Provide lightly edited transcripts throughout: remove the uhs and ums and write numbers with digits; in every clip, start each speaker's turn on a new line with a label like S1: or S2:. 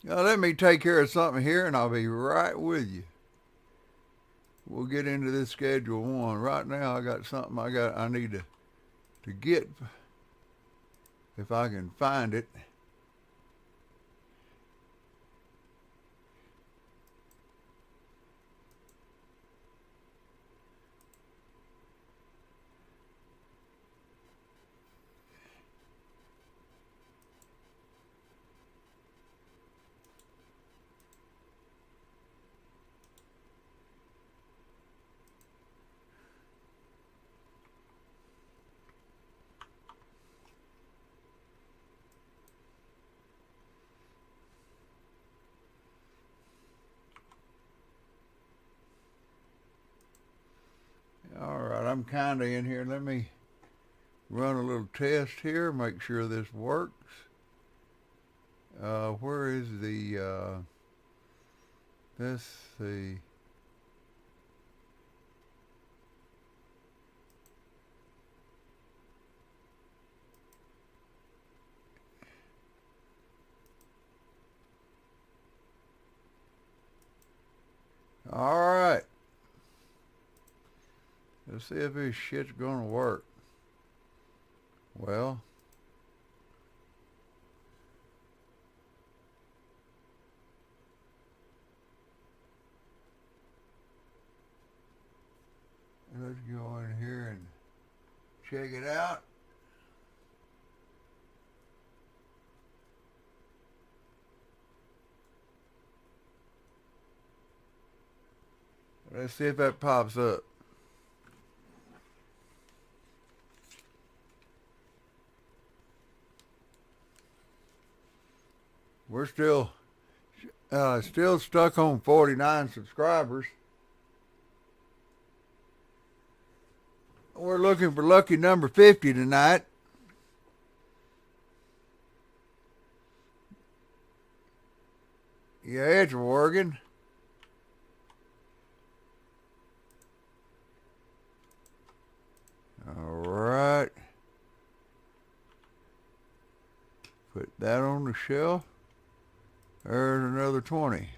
S1: Now, let me take care of something here and I'll be right with you. We'll get into this schedule one. Right now I got something I need to get if I can find it. All right, I'm kind of in here. Let me run a little test here, make sure this works. Where is let's see. All right, let's see if this shit's gonna work. Well, let's go in here and check it out. Let's see if that pops up. We're still stuck on 49 subscribers. We're looking for lucky number 50 tonight. Yeah, it's working. All right. Put that on the shelf. There's another 20.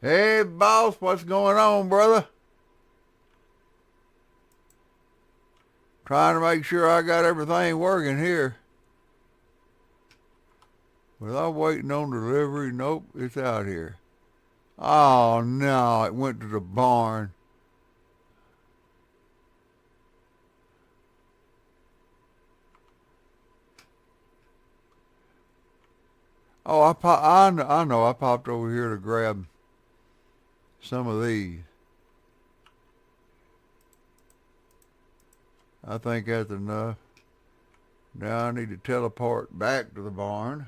S1: Hey, boss, what's going on, brother? Trying to make sure I got everything working here. Without waiting on delivery, nope, it's out here. Oh, no, it went to the barn. Oh, I know, I popped over here to grab some of these. I think that's enough. Now I need to teleport back to the barn.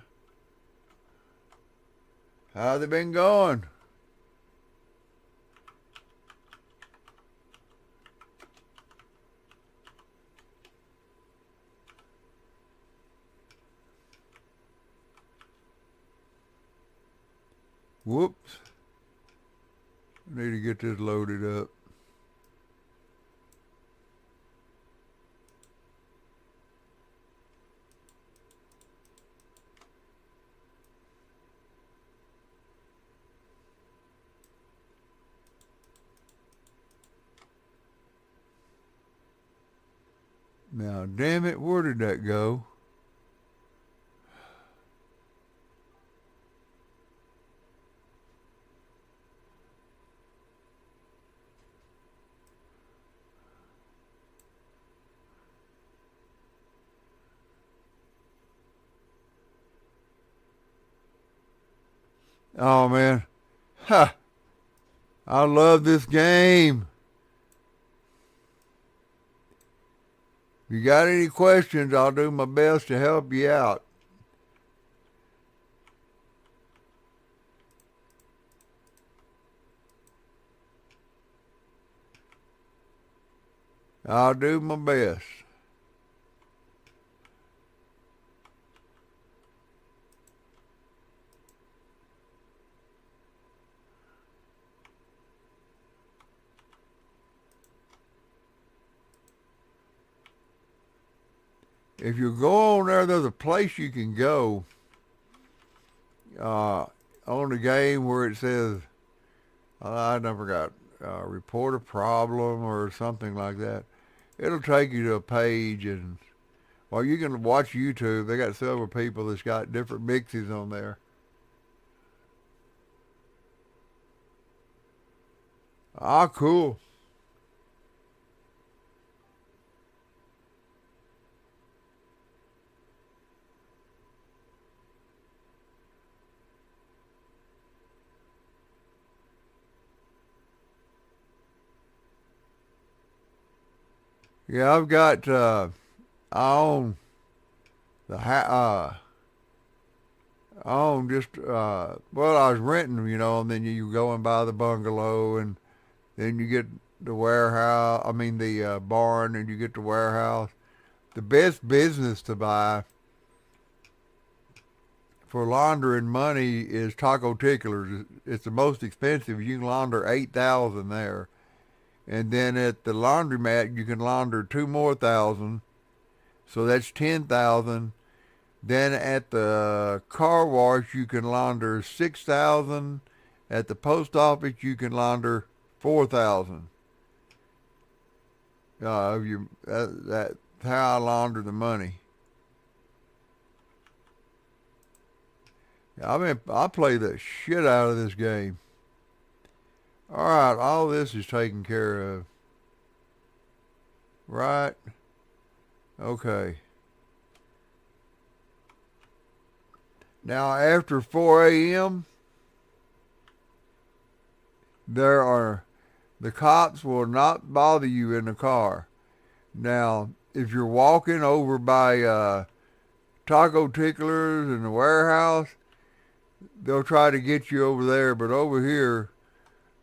S1: How they been going? Whoops. I need to get this loaded up. Now, damn it, where did that go? Oh, man. Ha! I love this game. If you got any questions, I'll do my best to help you out. I'll do my best. if you go on there, there's a place you can go on the game where it says, I never got report a problem or something like that. It'll take you to a page, and well, you can watch YouTube. They got several people that's got different mixes on there. Ah, cool. Yeah, I've got I own I own just well, I was renting them, and then you go and buy the bungalow, and then you get the warehouse. I mean the barn, and you get the warehouse. The best business to buy for laundering money is Taco Ticklers. It's the most expensive. You can launder 8,000 there, and then at the laundromat you can launder two more thousand, so that's 10,000. Then at the car wash you can launder 6,000. At the post office you can launder 4,000. That's how I launder the money. I play the shit out of this game. All right, all this is taken care of, right? Okay. Now after 4 a.m., there are the cops will not bother you in the car. Now, if you're walking over by Taco Ticklers in the warehouse, they'll try to get you over there. But over here,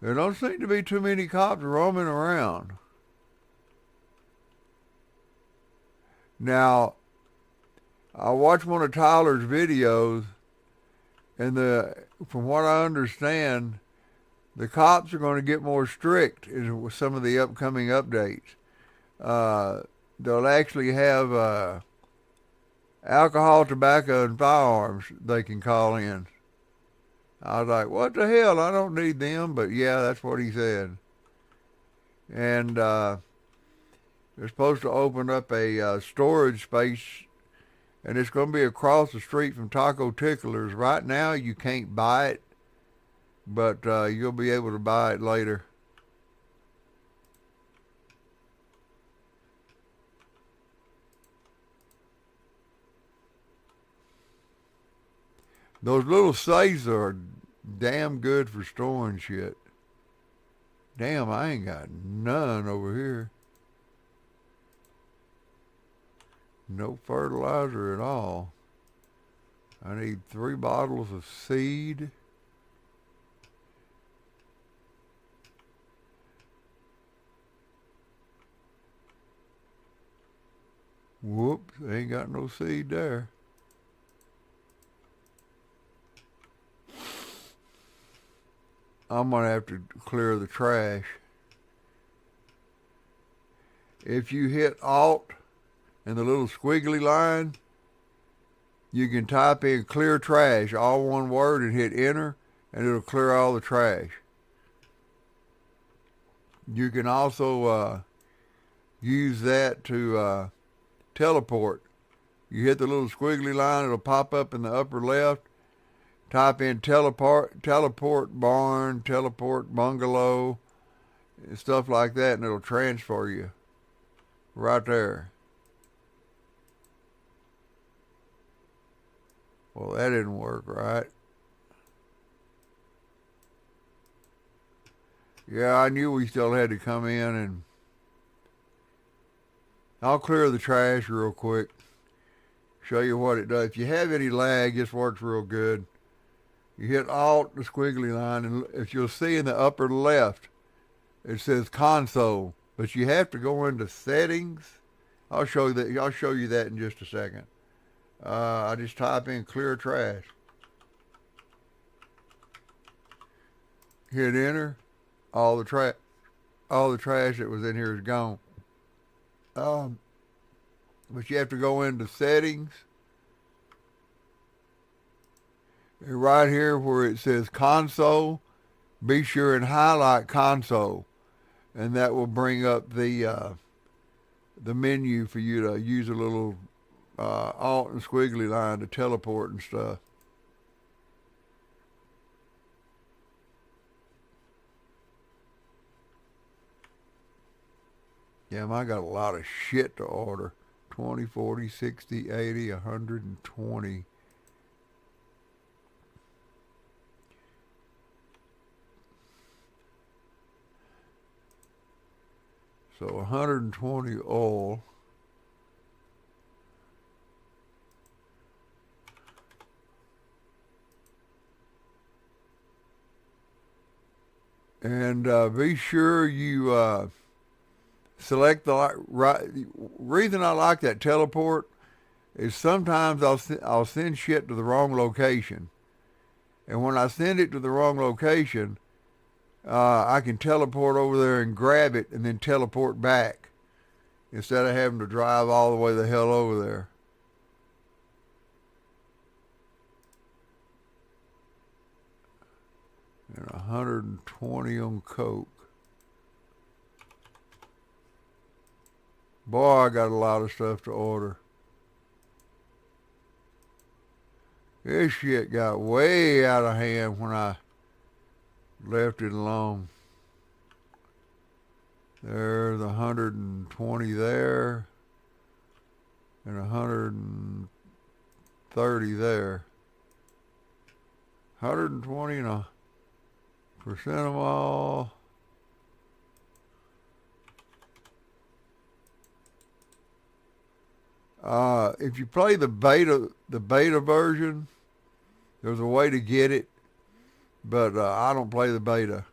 S1: there don't seem to be too many cops roaming around. Now, I watched one of Tyler's videos, and from what I understand, the cops are going to get more strict with some of the upcoming updates. Uh, they'll actually have alcohol, tobacco, and firearms they can call in. I was like, what the hell? I don't need them, but yeah, that's what he said. And they're supposed to open up a storage space, and it's going to be across the street from Taco Ticklers. Right now, you can't buy it, but you'll be able to buy it later. Those little safes are damn good for storing shit. Damn, I ain't got none over here. No fertilizer at all. I need 3 bottles of seed. Whoops, ain't got no seed there. I'm gonna have to clear the trash. If you hit Alt and the little squiggly line, you can type in clear trash, all one word, and hit enter, and it'll clear all the trash. You can also use that to teleport. You hit the little squiggly line, it'll pop up in the upper left. Type in teleport barn, teleport bungalow, and stuff like that, and it'll transfer you right there. Well, that didn't work right. Yeah, I knew we still had to come in, and I'll clear the trash real quick. Show you what it does. If you have any lag, this works real good. You hit Alt, the squiggly line, and if you'll see in the upper left, it says console, but you have to go into settings. I'll show you that. I'll show you that in just a second. I just type in clear trash. Hit enter. All the trash that was in here is gone. Um, but you have to go into settings. And right here where it says console, be sure and highlight console, and that will bring up the menu for you to use a little alt and squiggly line to teleport and stuff. Yeah, I got a lot of shit to order. 20, 40, 60, 80, 120. So 120 oil. And be sure you select the right. Reason I like that teleport is sometimes I'll send shit to the wrong location, and when I send it to the wrong location, I can teleport over there and grab it and then teleport back instead of having to drive all the way the hell over there. And 120 on Coke. Boy, I got a lot of stuff to order. This shit got way out of hand when I left it alone. There's 120 there and 130 there. 120 and a percent of all. If you play the beta version, there's a way to get it, but I don't play the beta.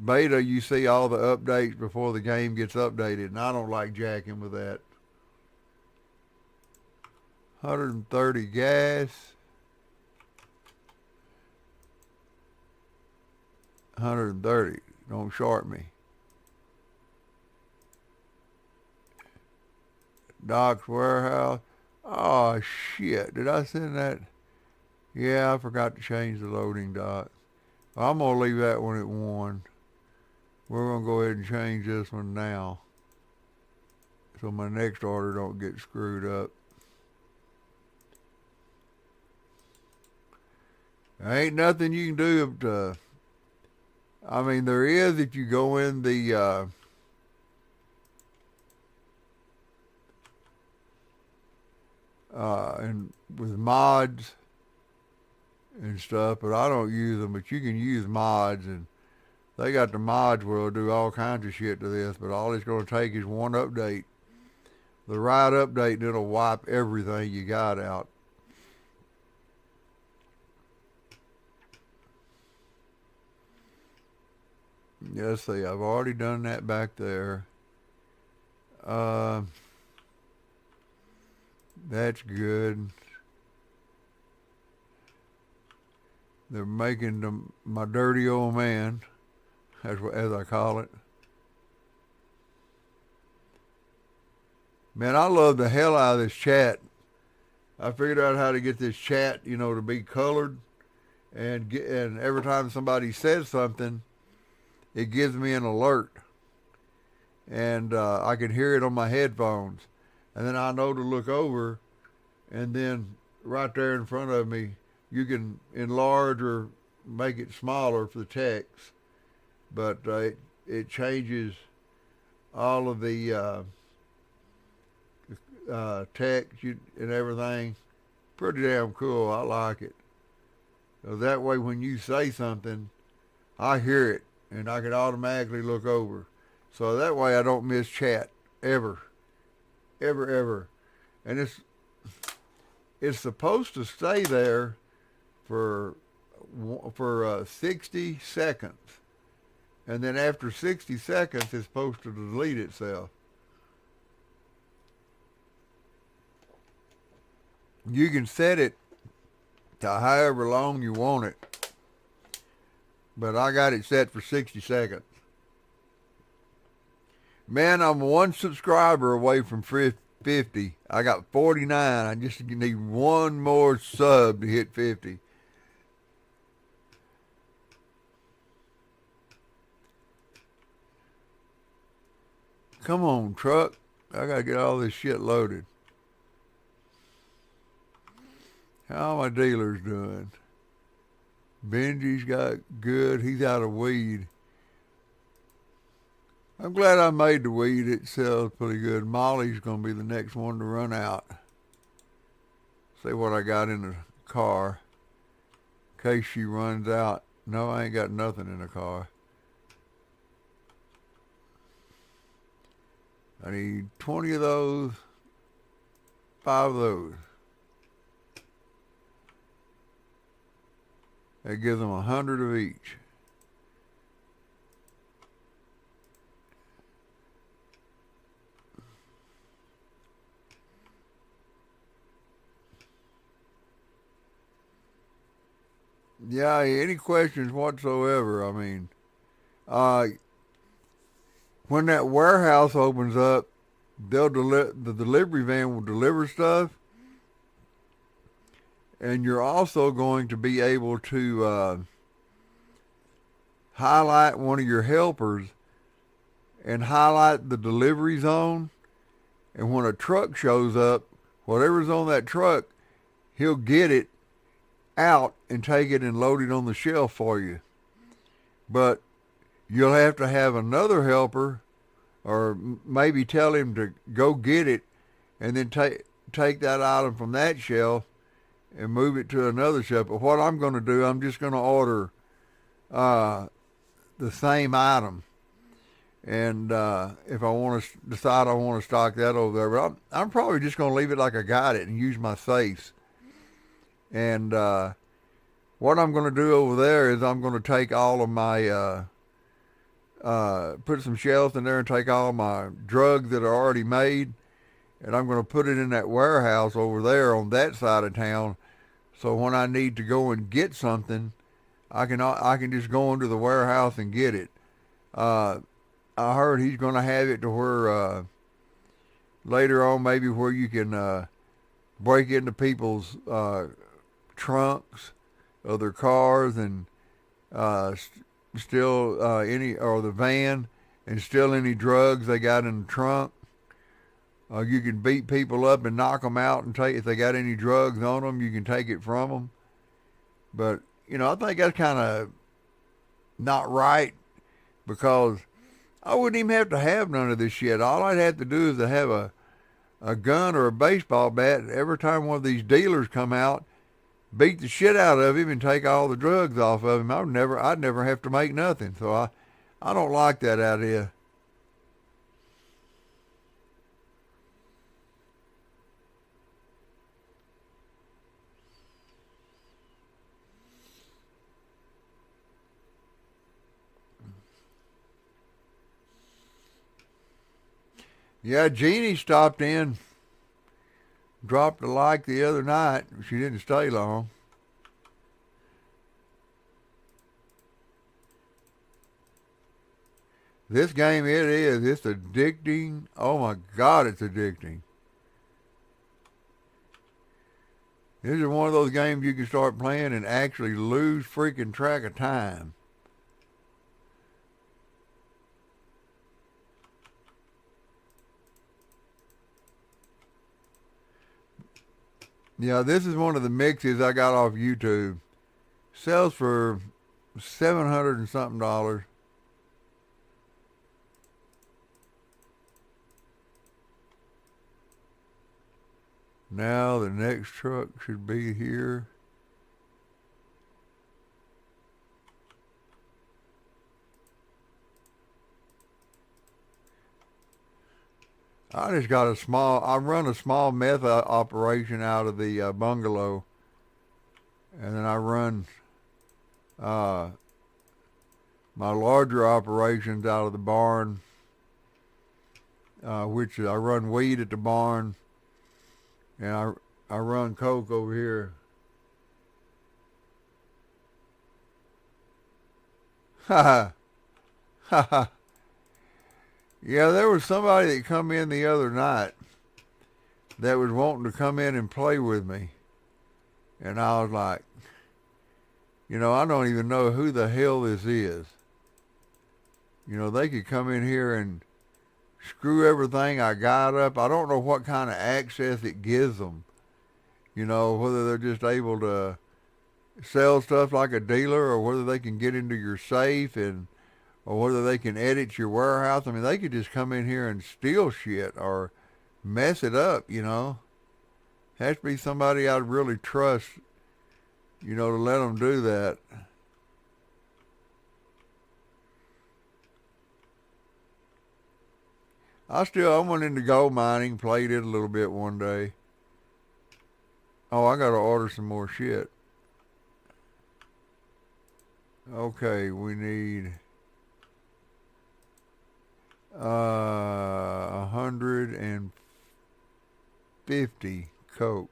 S1: Beta, you see all the updates before the game gets updated, and I don't like jacking with that. 130 gas. 130. Don't short me. Doc's Warehouse. Oh, shit. Did I send that? Yeah, I forgot to change the loading dock. I'm going to leave that one at 1. We're going to go ahead and change this one now, so my next order don't get screwed up. There ain't nothing you can do to... I mean, there is if you go in the... and with mods and stuff, but I don't use them. But you can use mods, and they got the mods where they'll do all kinds of shit to this, but all it's going to take is one update. The right update, and it'll wipe everything you got out. Let's see, I've already done that back there. That's good. They're making my dirty old man, as I call it. Man, I love the hell out of this chat. I figured out how to get this chat, to be colored, and every time somebody says something, it gives me an alert, and I can hear it on my headphones, and then I know to look over, and then right there in front of me, you can enlarge or make it smaller for the text, but it changes all of the text and everything. Pretty damn cool. I like it. So that way when you say something, I hear it, and I can automatically look over. So that way I don't miss chat ever. Ever. And it's supposed to stay there for 60 seconds. And then after 60 seconds, it's supposed to delete itself. You can set it to however long you want it. But I got it set for 60 seconds. Man, I'm one subscriber away from 50. I got 49. I just need one more sub to hit 50. Come on, truck. I gotta get all this shit loaded. How are my dealers doing? Benji's got good. He's out of weed. I'm glad I made the weed. It sells pretty good. Molly's going to be the next one to run out. See what I got in the car. In case she runs out. No, I ain't got nothing in the car. I need 20 of those. 5 of those. That gives them 100 of each. Yeah, any questions whatsoever? I mean, when that warehouse opens up, the delivery van will deliver stuff, and you're also going to be able to highlight one of your helpers and highlight the delivery zone. And when a truck shows up, whatever's on that truck, he'll get it out and take it and load it on the shelf for you. But you'll have to have another helper, or maybe tell him to go get it and then take that item from that shelf and move it to another shelf. But what I'm going to do, I'm just going to order the same item. And if I want to decide I want to stock that over there, but I'm probably just going to leave it like I got it and use my safes. And what I'm going to do over there is I'm going to take all of my, put some shelves in there and take all my drugs that are already made, and I'm going to put it in that warehouse over there on that side of town. So when I need to go and get something, I can just go into the warehouse and get it. I heard he's going to have it to where later on maybe where you can break into people's trunks of their cars and steal any, or the van, and steal any drugs they got in the trunk. You can beat people up and knock them out and take, if they got any drugs on them, you can take it from them. But, you know, I think that's kind of not right, because I wouldn't even have to have none of this shit. All I'd have to do is to have a gun or a baseball bat. Every time one of these dealers come out, beat the shit out of him and take all the drugs off of him. I'd never have to make nothing. So I don't like that idea. Yeah, Jeannie stopped in, dropped a like the other night. She didn't stay long. This game, it is. It's addicting. Oh my God, it's addicting. This is one of those games you can start playing and actually lose freaking track of time. Yeah, this is one of the mixes I got off YouTube. Sells for $700 and something dollars. Now the next truck should be here. I just got I run a small meth operation out of the bungalow. And then I run my larger operations out of the barn, which I run weed at the barn. And I run coke over here. Ha ha. Ha ha. Yeah, there was somebody that come in the other night, that was wanting to come in and play with me. And I was like, I don't even know who the hell this is. They could come in here and screw everything I got up. I don't know what kind of access it gives them. Whether they're just able to sell stuff like a dealer, or whether they can get into your safe, or whether they can edit your warehouse. I mean, they could just come in here and steal shit or mess it up, Has to be somebody I'd really trust, to let them do that. I went into gold mining, played it a little bit one day. Oh, I gotta order some more shit. Okay, we need 150 Coke.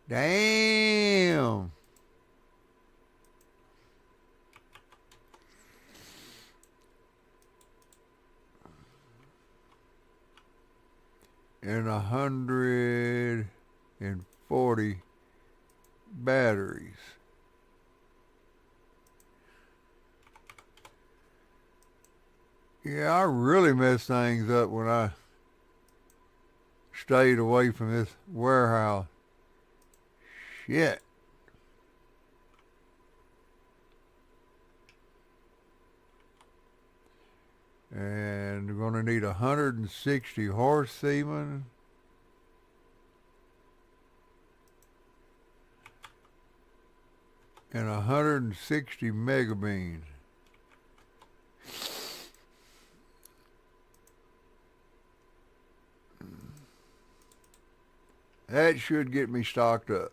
S1: Damn. And 140 batteries. Yeah, I really messed things up when I stayed away from this warehouse. Shit. And we're going to need 160 horse semen. And 160 mega beans. That should get me stocked up.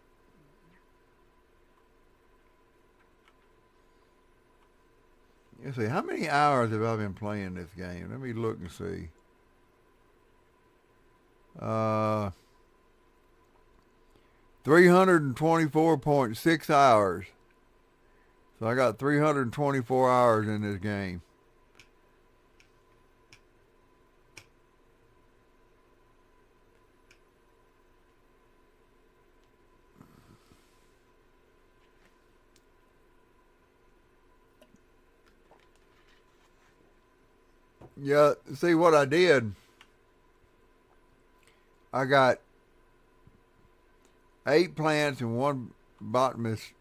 S1: Let's see, how many hours have I been playing this game? Let me look and see. 324.6 hours. So I got 324 hours in this game. Yeah, see what I did. I got 8 plants and one botanist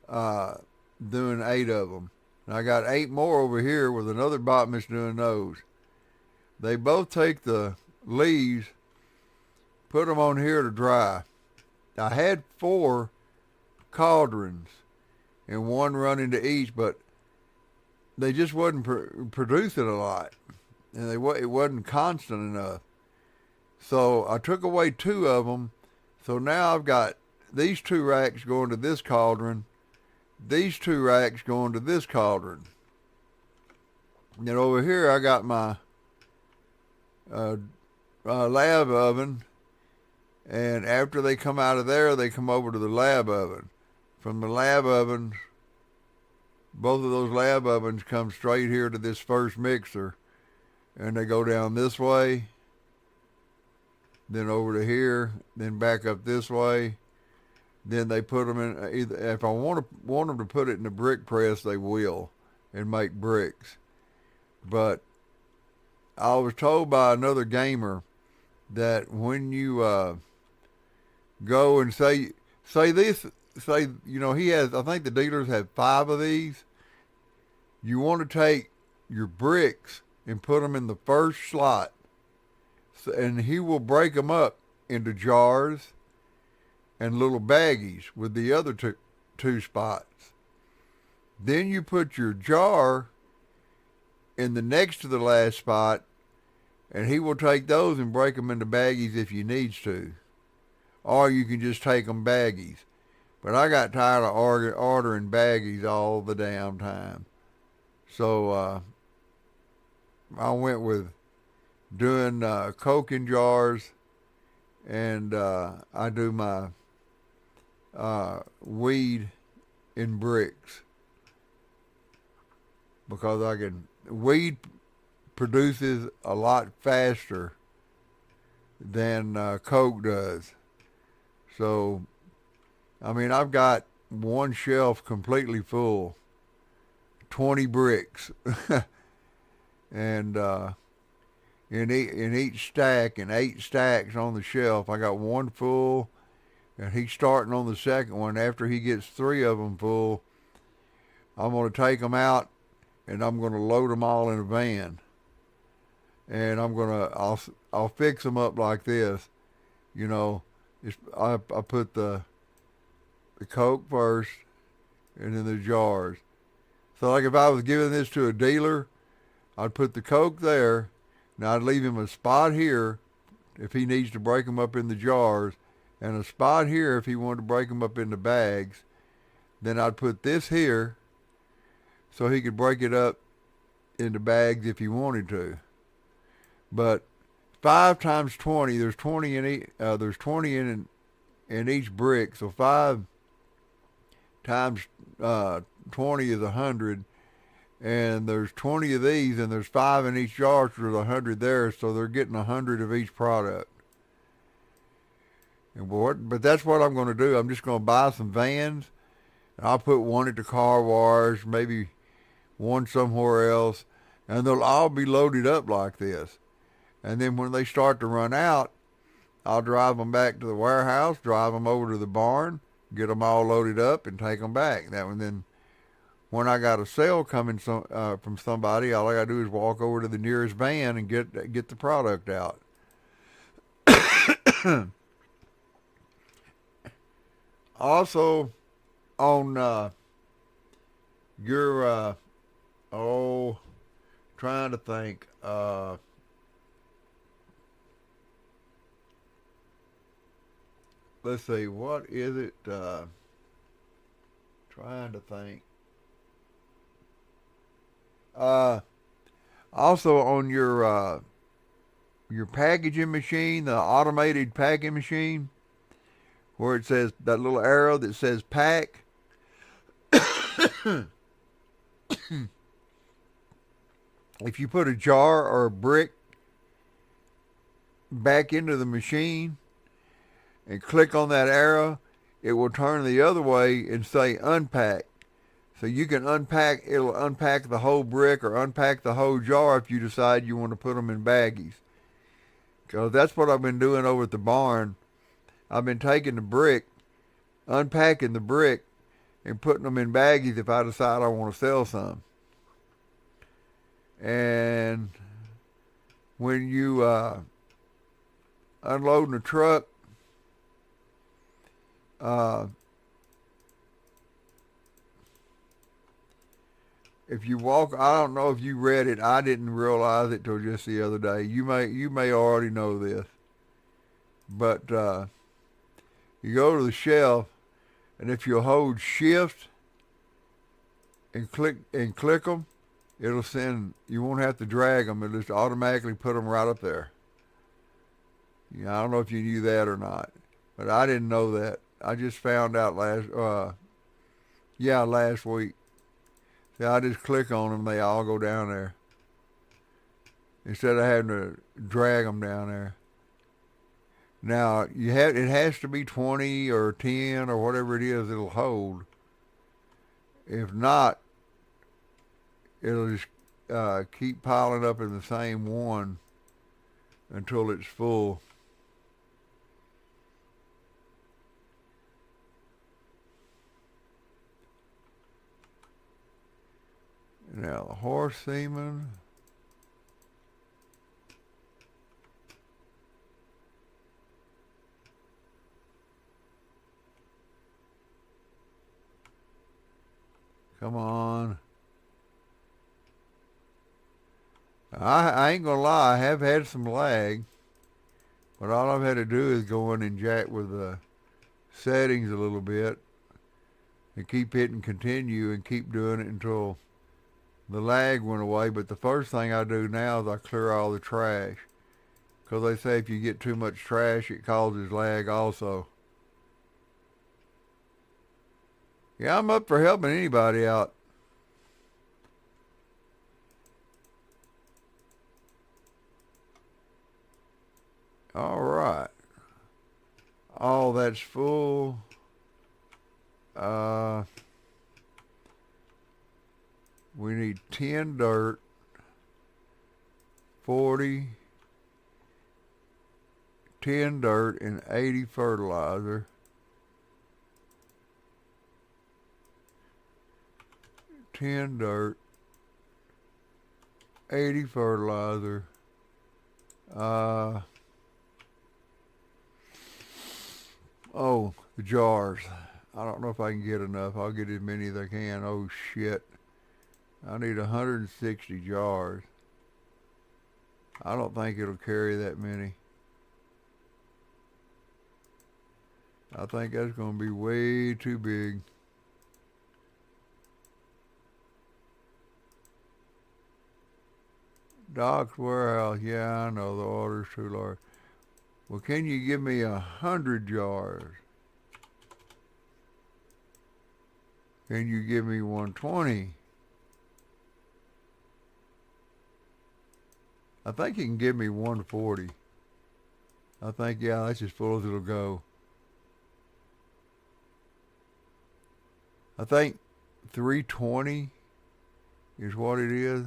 S1: doing 8 of them. And I got 8 more over here with another botanist doing those. They both take the leaves, put them on here to dry. I had 4 cauldrons and one running to each, but they just wasn't producing a lot, and it wasn't constant enough. So I took away 2 of them. So now I've got these 2 racks going to this cauldron, these 2 racks going to this cauldron. And over here I got my lab oven, and after they come out of there, they come over to the lab oven. From the lab ovens, both of those lab ovens come straight here to this first mixer, and they go down this way, then over to here, then back up this way. Then they put them in either, if I want them to put it in the brick press, they will, and make bricks. But I was told by another gamer that when you go and say this, he has, I think the dealers have 5 of these. You want to take your bricks and put them in the first slot, and he will break them up into jars and little baggies with the other two spots. Then you put your jar in the next to the last spot, and he will take those and break them into baggies if you needs to. Or you can just take them baggies. But I got tired of ordering baggies all the damn time. So I went with doing Coke in jars, and I do my weed in bricks, because weed produces a lot faster than Coke does. So, I mean, I've got one shelf completely full, 20 bricks, and in each stack, in 8 stacks on the shelf, I got one full, and he's starting on the second one. After he gets 3 of them full, I'm going to take them out, and I'm going to load them all in a van, and I'll fix them up like this, you know. I put the Coke first, and then the jars. So like if I was giving this to a dealer, I'd put the Coke there. Now I'd leave him a spot here if he needs to break them up in the jars, and a spot here if he wanted to break them up into bags. Then I'd put this here so he could break it up into bags if he wanted to. But 5 times 20, there's 20 in each brick, so 5 times 20 is 100, and there's 20 of these, and there's 5 in each jar, so there's 100 there, so they're getting 100 of each product. But that's what I'm going to do. I'm just going to buy some vans, and I'll put one at the car wash, maybe one somewhere else, and they'll all be loaded up like this. And then when they start to run out, I'll drive them back to the warehouse, drive them over to the barn, get them all loaded up, and take them back. Then when I got a sale coming from somebody, all I got to do is walk over to the nearest van and get the product out. Also, on your trying to think. Let's see, what is it? Trying to think. Also on your packaging machine, the automated packing machine, where it says that little arrow that says pack. If you put a jar or a brick back into the machine and click on that arrow, it will turn the other way and say unpack. So you can it'll unpack the whole brick or unpack the whole jar if you decide you want to put them in baggies. So that's what I've been doing over at the barn. I've been taking the brick, unpacking the brick, and putting them in baggies if I decide I want to sell some. And when you unloading a truck, if you walk, I don't know if you read it. I didn't realize it till just the other day. You may already know this, but you go to the shelf, and if you hold Shift and click them, it'll send. You won't have to drag them. It'll just automatically put them right up there. I don't know if you knew that or not, but I didn't know that. I just found out last week. See, I just click on them, they all go down there instead of having to drag them down there. Now it has to be 20 or 10 or whatever it is it'll hold. If not, it'll just keep piling up in the same one until it's full. Now the horse semen. Come on. I ain't gonna lie, I have had some lag, but all I've had to do is go in and jack with the settings a little bit and keep hitting continue and keep doing it until the lag went away. But the first thing I do now is I clear all the trash, because they say if you get too much trash, it causes lag also. Yeah, I'm up for helping anybody out. All right. All that's full. We need 10 dirt, 40, 10 dirt, and 80 fertilizer. 10 dirt, 80 fertilizer. Oh, the jars. I don't know if I can get enough. I'll get as many as I can. Oh, shit. I need 160 jars. I don't think it'll carry that many. I think that's going to be way too big. Doc's warehouse. Yeah, I know the order's too large. Well, can you give me 100 jars? Can you give me 120? I think you can give me 140. I think, yeah, that's as full as it'll go. I think 320 is what it is.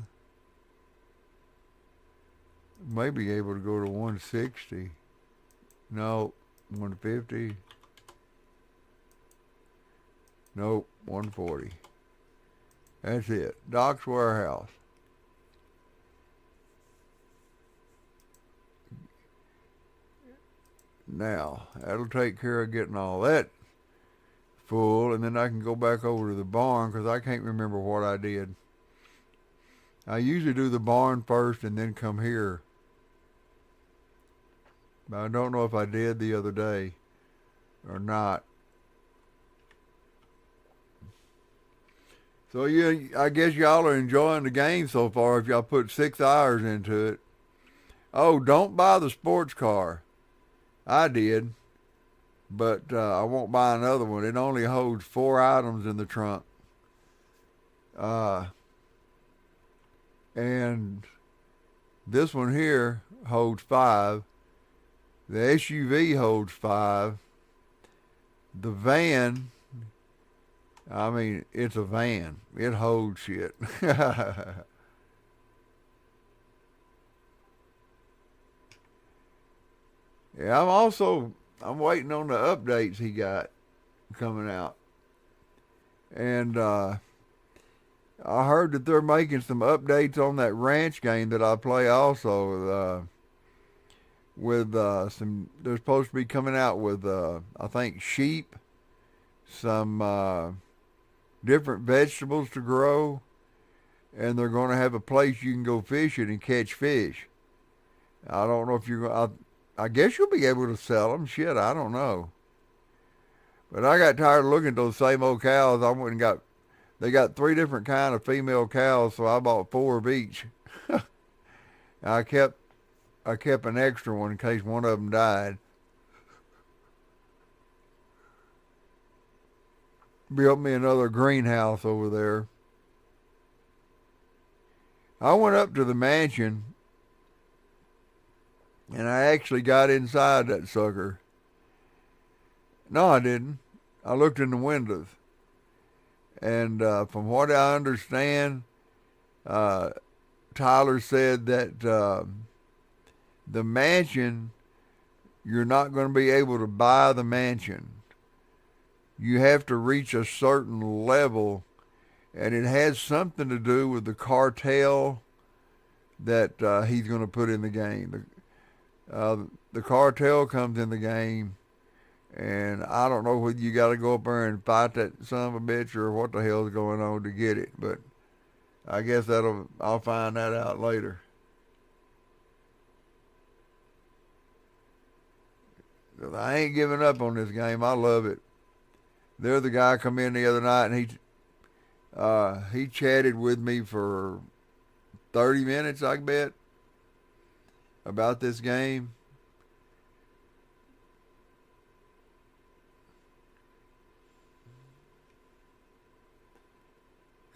S1: May be able to go to 160. No, 150. Nope, 140. That's it. Doc's warehouse. Now, that'll take care of getting all that full, and then I can go back over to the barn because I can't remember what I did. I usually do the barn first and then come here. But I don't know if I did the other day or not. So yeah, I guess y'all are enjoying the game so far if y'all put 6 hours into it. Oh, don't buy the sports car. I did, but I won't buy another one. It only holds 4 items in the trunk. And this one here holds 5. The SUV holds 5. The van, I mean, it's a van. It holds shit. Yeah, I'm waiting on the updates he got coming out. And I heard that they're making some updates on that ranch game that I play also. With they're supposed to be coming out with, I think, sheep, some different vegetables to grow, and they're going to have a place you can go fishing and catch fish. I don't know if you're going to, I guess you'll be able to sell them. Shit, I don't know. But I got tired of looking at those same old cows. I went and they got 3 different kind of female cows, so I bought 4 of each. I kept an extra one in case one of them died. Built me another greenhouse over there. I went up to the mansion and I actually got inside that sucker. No, I didn't. I looked in the windows. And from what I understand, Tyler said that the mansion, you're not going to be able to buy the mansion. You have to reach a certain level, and it has something to do with the cartel that he's going to put in the game. The cartel comes in the game, and I don't know whether you got to go up there and fight that son of a bitch or what the hell's going on to get it, but I guess I'll find that out later. I ain't giving up on this game. I love it. There, the guy come in the other night and he chatted with me for 30 minutes, I bet, about this game.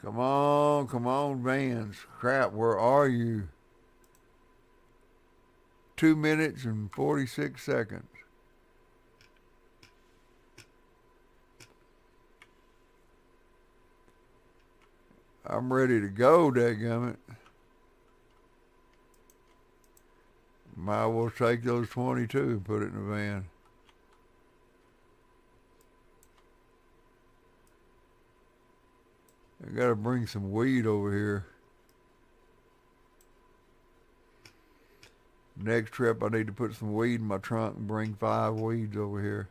S1: Come on, Vans. Crap, where are you? 2 minutes and 46 seconds. I'm ready to go, dadgummit. Might as well take those 22 and put it in the van. I gotta bring some weed over here. Next trip I need to put some weed in my trunk and bring 5 weeds over here.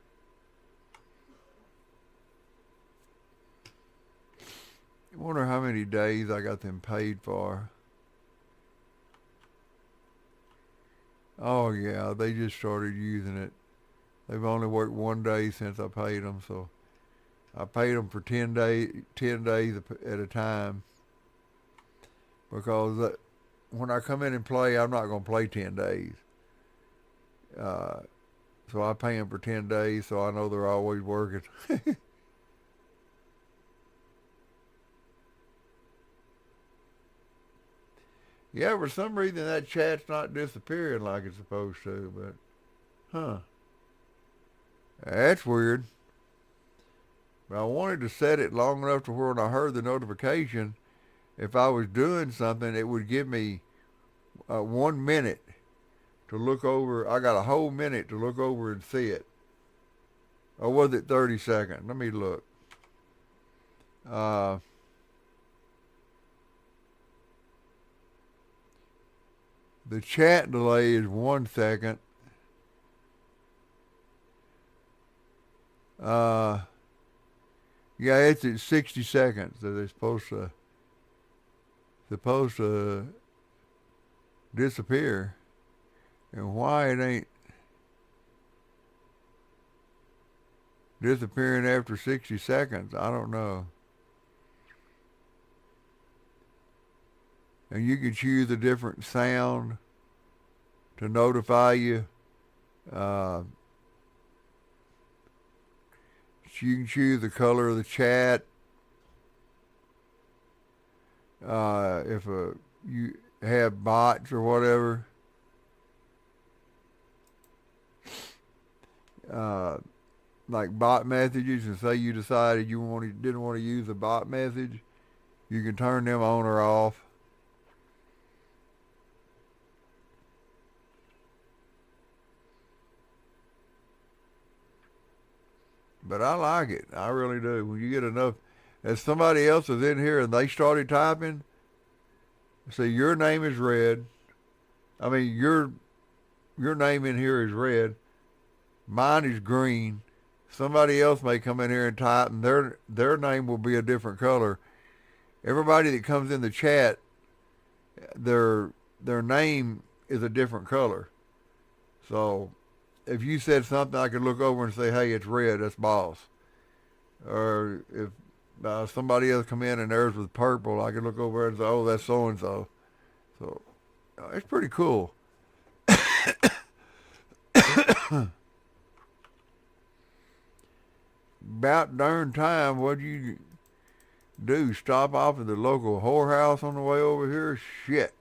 S1: I wonder how many days I got them paid for. Oh yeah, they just started using it. They've only worked 1 day since I paid them, so I paid them for 10 days at a time, because when I come in and play, I'm not going to play 10 days. So I pay them for 10 days, so I know they're always working. Yeah, for some reason that chat's not disappearing like it's supposed to, but, huh. That's weird. But I wanted to set it long enough to where when I heard the notification, if I was doing something, it would give me 1 minute to look over. I got a whole minute to look over and see it. Or was it 30 seconds? Let me look. The chat delay is 1 second. Yeah, it's at 60 seconds that it's supposed to disappear. And why it ain't disappearing after 60 seconds, I don't know. And you can choose a different sound to notify you. You can choose the color of the chat. If you have bots or whatever. Like bot messages, and say you decided you didn't want to use a bot message, you can turn them on or off. But I like it. I really do. When you get enough, if somebody else is in here and they started typing, see, your name is red. I mean, your name in here is red. Mine is green. Somebody else may come in here and type, and their name will be a different color. Everybody that comes in the chat, their name is a different color. So if you said something, I could look over and say, hey, it's red, that's boss. Or if somebody else come in and theirs was purple, I could look over and say, oh, that's so-and-so. So it's pretty cool. About darn time, what'd you do? Stop off at the local whorehouse on the way over here? Shit.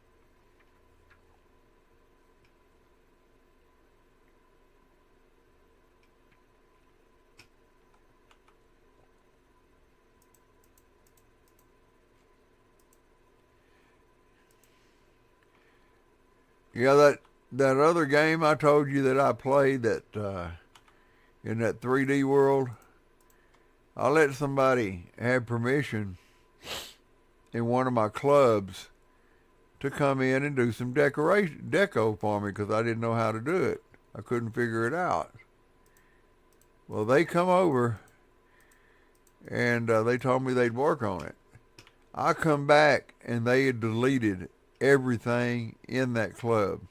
S1: Yeah, that other game I told you that I played that in that 3D world, I let somebody have permission in one of my clubs to come in and do some deco for me because I didn't know how to do it. I couldn't figure it out. Well, they come over and they told me they'd work on it. I come back and they had deleted everything in that club.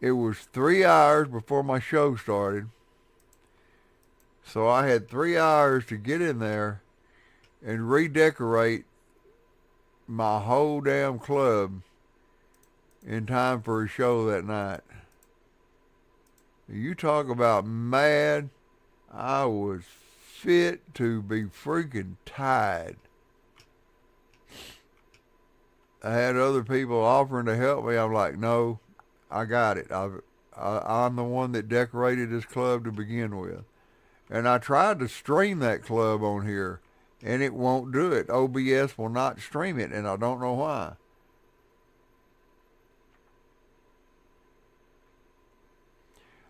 S1: It was 3 hours before my show started. So I had 3 hours to get in there and redecorate my whole damn club in time for a show that night. You talk about mad. I was fit to be freaking tied. I had other people offering to help me. I'm like, no, I got it. I'm the one that decorated this club to begin with. And I tried to stream that club on here, and it won't do it. OBS will not stream it, and I don't know why.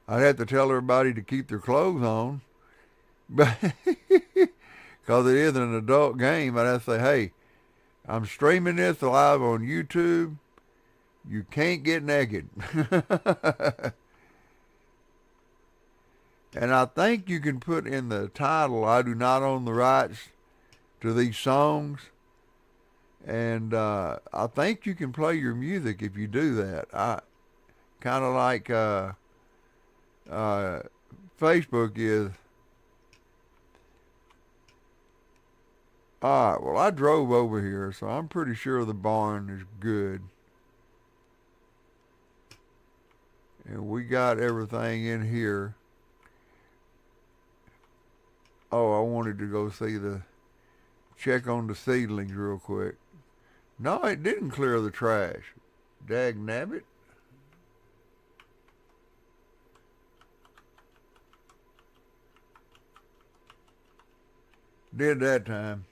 S1: I'd have to tell everybody to keep their clothes on, but because it is an adult game, I'd have to say, hey, I'm streaming this live on YouTube. You can't get naked. And I think you can put in the title, I do not own the rights to these songs. And I think you can play your music if you do that. I kind of like Facebook is. All right, well, I drove over here, so I'm pretty sure the barn is good. And we got everything in here. Oh, I wanted to go check on the seedlings real quick. No, it didn't clear the trash. Dag nabbit. Did that time.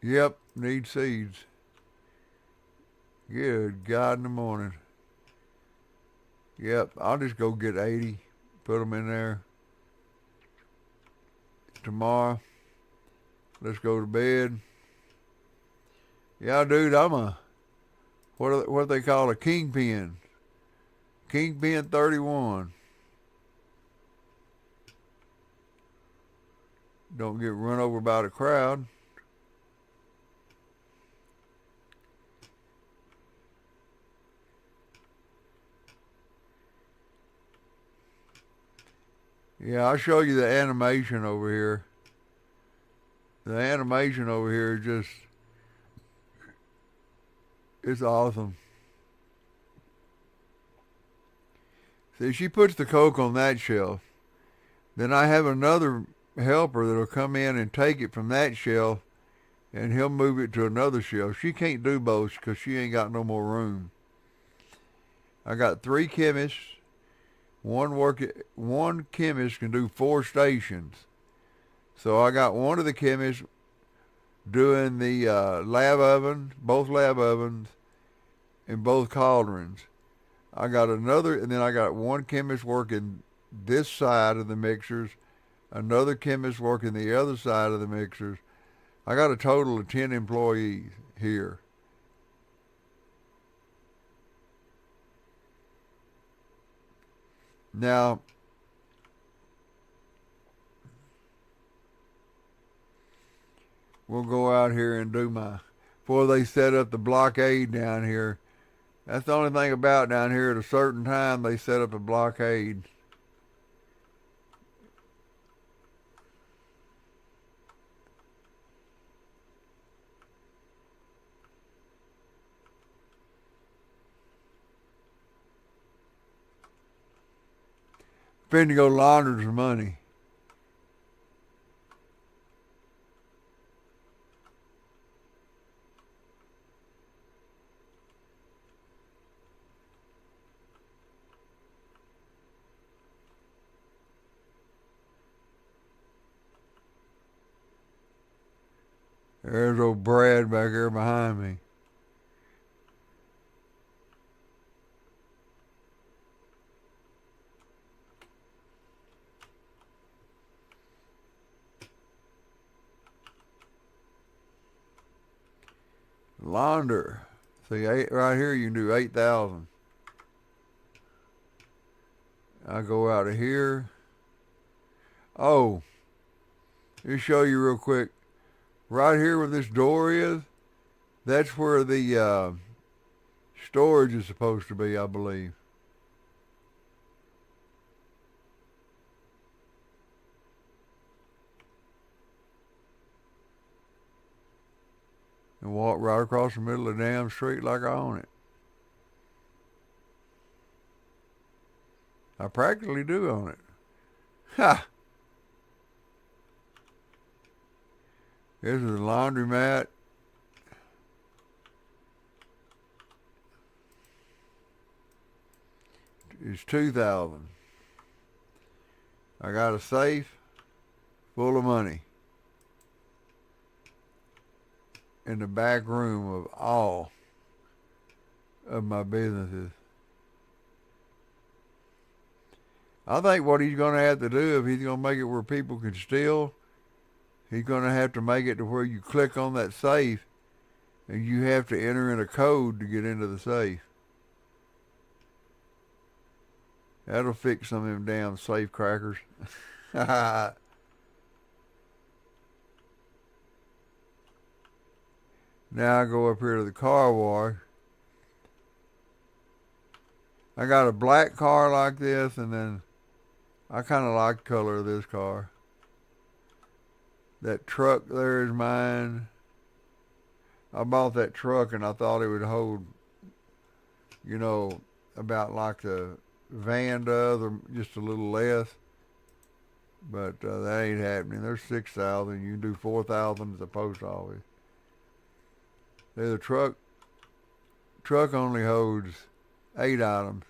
S1: Yep, need seeds. Good God in the morning. Yep, I'll just go get 80, put them in there. Tomorrow, let's go to bed. Yeah, dude, I'm what they call a kingpin. Kingpin 31. Don't get run over by the crowd. Yeah, I'll show you the animation over here. The animation over here is just, it's awesome. See, she puts the Coke on that shelf. Then I have another helper that'll come in and take it from that shelf, and he'll move it to another shelf. She can't do both because she ain't got no more room. I got 3 chemists. One chemist can do 4 stations. So I got one of the chemists doing the lab oven, both lab ovens, and both cauldrons. I got another, and then I got one chemist working this side of the mixers, another chemist working the other side of the mixers. I got a total of 10 employees here. Now, we'll go out here and do before they set up the blockade down here. That's the only thing about down here. At a certain time, they set up a blockade. Finna go launder some money. There's old Brad back there behind me. Launder. See, right here you can do 8,000. I go out of here. Oh, let me show you real quick. Right here where this door is, that's where the storage is supposed to be, I believe. And walk right across the middle of the damn street like I own it. I practically do own it. Ha! This is a laundromat. is $2,000. I got a safe full of money in the back room of all of my businesses. I think what he's going to have to do, if he's going to make it where people can steal, he's going to have to make it to where you click on that safe and you have to enter in a code to get into the safe. That'll fix some of them damn safe crackers. Now I go up here to the car wash. I got a black car like this, and then I kind of like the color of this car. That truck there is mine. I bought that truck and I thought it would hold, you know, about like the van does, or just a little less. But that ain't happening. There's 6,000. You can do 4,000 at the post office. The truck only holds 8 items.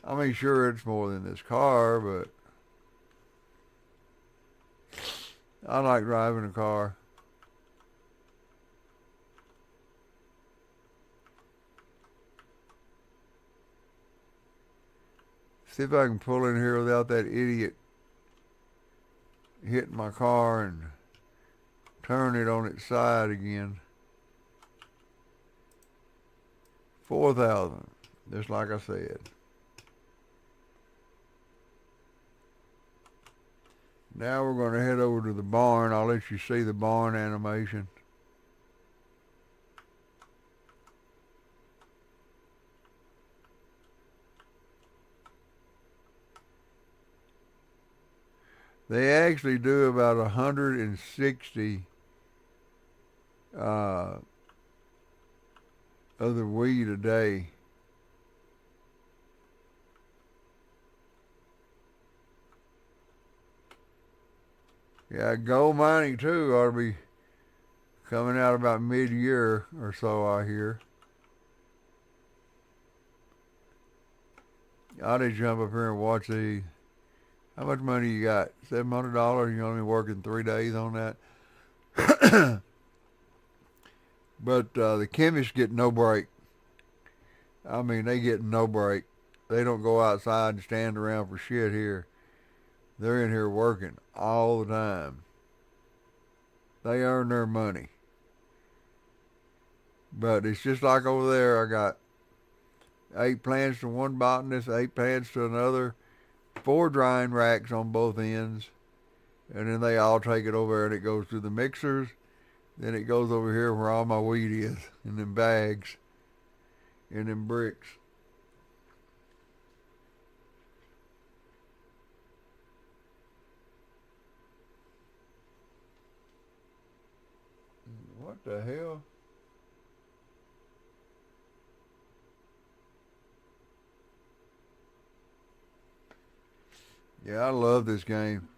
S1: I mean, sure, it's more than this car, but I like driving a car. See if I can pull in here without that idiot hitting my car and turn it on its side again. 4,000, just like I said. Now we're going to head over to the barn. I'll let you see the barn animation. They actually do about 160 of the wheat a day. Yeah, gold mining too ought to be coming out about mid-year or so, I hear. I did jump up here and watch these. How much money you got? $700? You only working 3 days on that? But the chemists get no break. I mean, they get no break. They don't go outside and stand around for shit here. They're in here working all the time. They earn their money. But it's just like over there. I got 8 plants to one botanist, 8 plants to another, 4 drying racks on both ends, and then they all take it over and it goes through the mixers. Then it goes over here where all my wheat is, in them bags, in them bricks. What the hell? Yeah, I love this game.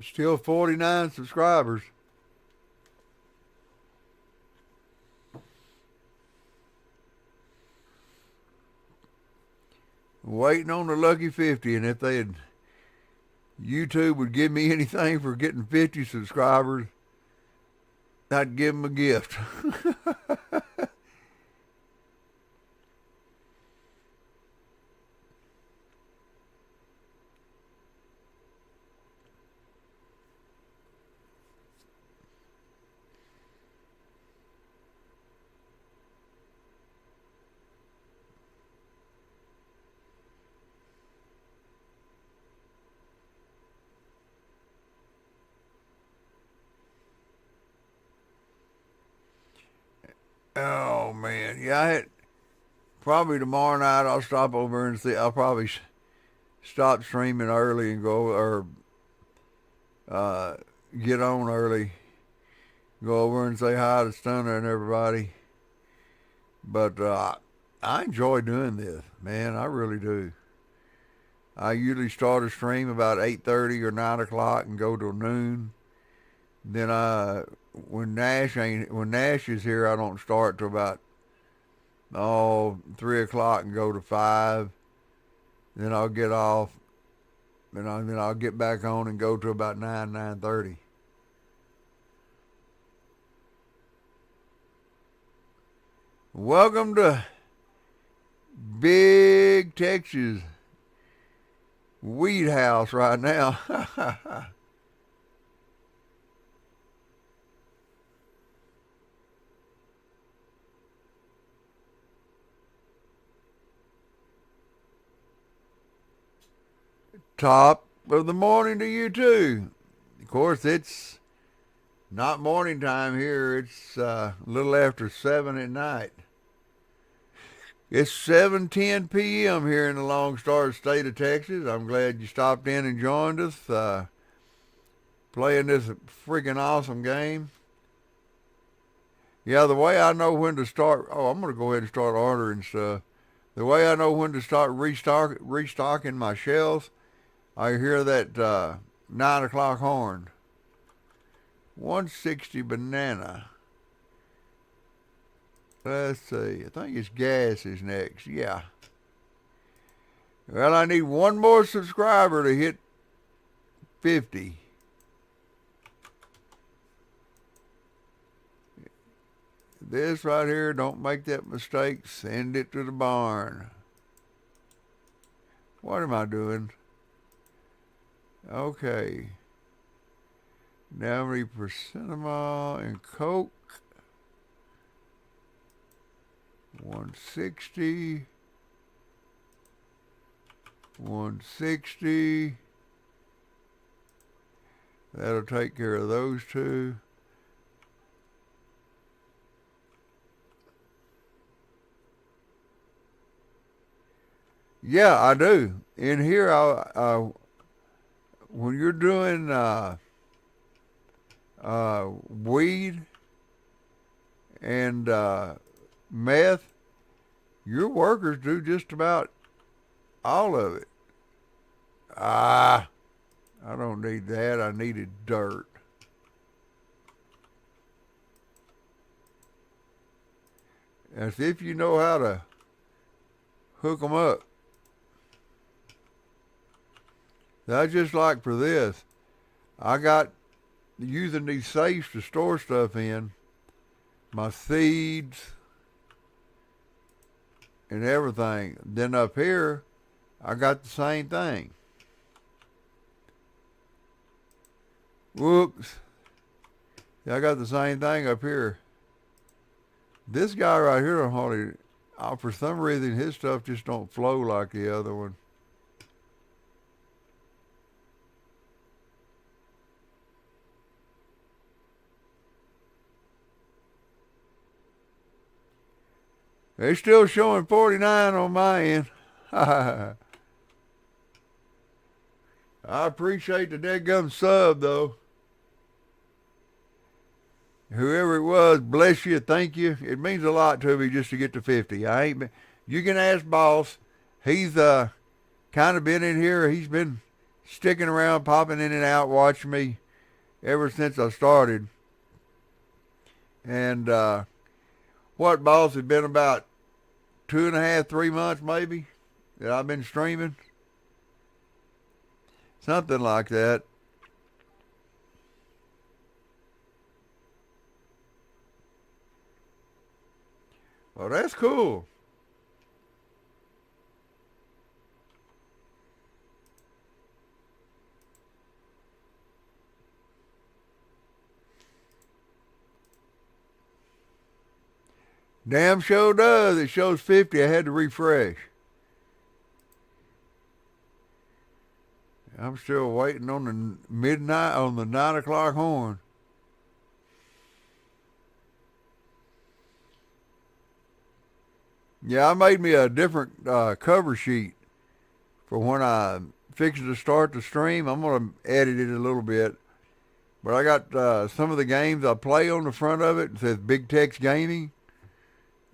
S1: Still 49 subscribers. Waiting on the lucky 50, and if they had, YouTube would give me anything for getting 50 subscribers, I'd give them a gift. Oh man, yeah, probably tomorrow night I'll stop over and see. I'll probably stop streaming early and go, or get on early, go over and say hi to Stunner and everybody. But I enjoy doing this, man. I really do. I usually start a stream about 8:30 or 9 o'clock and go till noon. Then when Nash is here, I don't start till about 3 o'clock and go to 5. Then I'll get off. Then I'll get back on and go to about 9:30. Welcome to Big Texas Weed House right now. Top of the morning to you too. Of course, it's not morning time here. It's a little after 7 at night. It's 7:10 p.m. here in the Lone Star State of Texas. I'm glad you stopped in and joined us, playing this freaking awesome game. Yeah, the way I know when to start. Oh, I'm gonna go ahead and start ordering stuff. The way I know when to start restocking my shelves, I hear that 9 o'clock horn. 160 banana. Let's see. I think it's gas is next. Yeah. Well, I need one more subscriber to hit 50. This right here, don't make that mistake. Send it to the barn. What am I doing? Okay. Now many percentile and Coke. 160. 160. That'll take care of those two. Yeah, I do. In here, when you're doing weed and meth, your workers do just about all of it. I don't need that. I needed dirt. As if you know how to hook them up. That's just like for this. I got using these safes to store stuff in, my seeds and everything. Then up here, I got the same thing. Whoops. Yeah, I got the same thing up here. This guy right here don't hardly, for some reason his stuff just don't flow like the other one. They're still showing 49 on my end. I appreciate the deadgum sub, though. Whoever it was, bless you, thank you. It means a lot to me just to get to 50. You can ask Boss. He's kind of been in here. He's been sticking around, popping in and out, watching me ever since I started. And what, Boss, has been about 2.5, 3 months maybe that I've been streaming. Something like that. Well, that's cool. Damn sure does. It shows 50. I had to refresh. I'm still waiting on the 9 o'clock horn. Yeah, I made me a different cover sheet for when I fix to start the stream. I'm going to edit it a little bit. But I got some of the games I play on the front of it. It says Big Tex Gaming.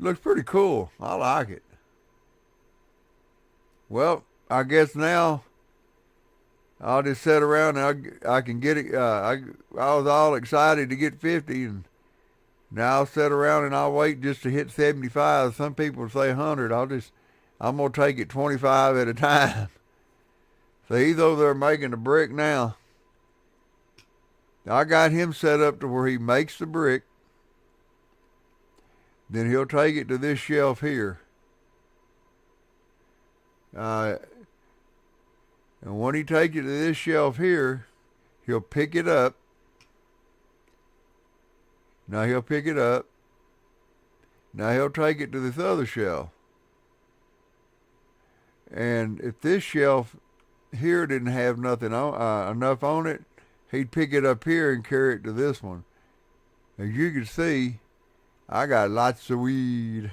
S1: Looks pretty cool. I like it. Well, I guess now I'll just sit around and I can get it. I was all excited to get 50, and now I'll sit around and I'll wait just to hit 75. Some people say 100. I'm gonna take it 25 at a time. So he's over there making the brick now. I got him set up to where he makes the brick. Then he'll take it to this shelf here. And when he takes it to this shelf here, he'll pick it up. Now he'll pick it up. Now he'll take it to this other shelf. And if this shelf here didn't have nothing on, enough on it, he'd pick it up here and carry it to this one. As you can see, I got lots of weed.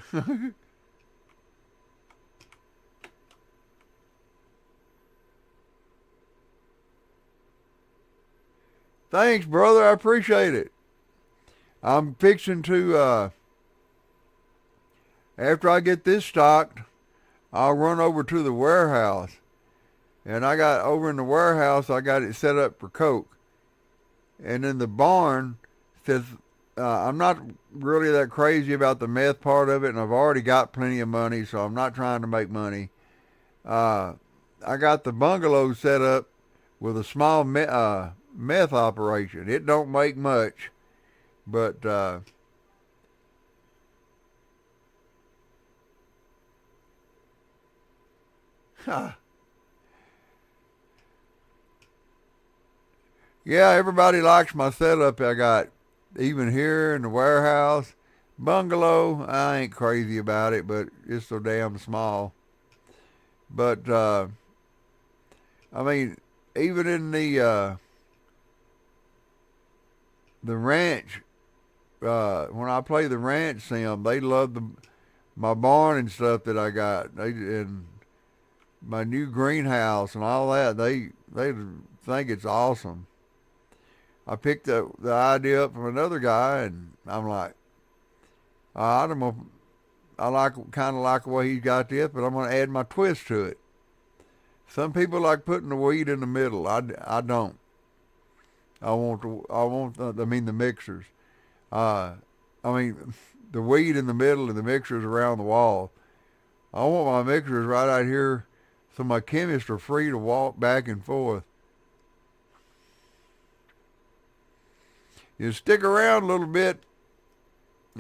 S1: Thanks, brother. I appreciate it. I'm fixing to, after I get this stocked, I'll run over to the warehouse. And I got over in the warehouse, I got it set up for coke. And in the barn, says, I'm not really that crazy about the meth part of it, and I've already got plenty of money, so I'm not trying to make money. I got the bungalow set up with a small meth operation. It don't make much, but yeah, everybody likes my setup I got. Even here in the warehouse, bungalow, I ain't crazy about it, but it's so damn small. But, I mean, even in the ranch, when I play the ranch sim, they love my barn and stuff that I got. And my new greenhouse and all that, they think it's awesome. I picked the idea up from another guy, and I'm like, I don't know, kind of like the way he got this, but I'm going to add my twist to it. Some people like putting the weed in the middle. I don't. I mean the mixers. I mean the weed in the middle and the mixers around the wall. I want my mixers right out here so my chemists are free to walk back and forth. You stick around a little bit.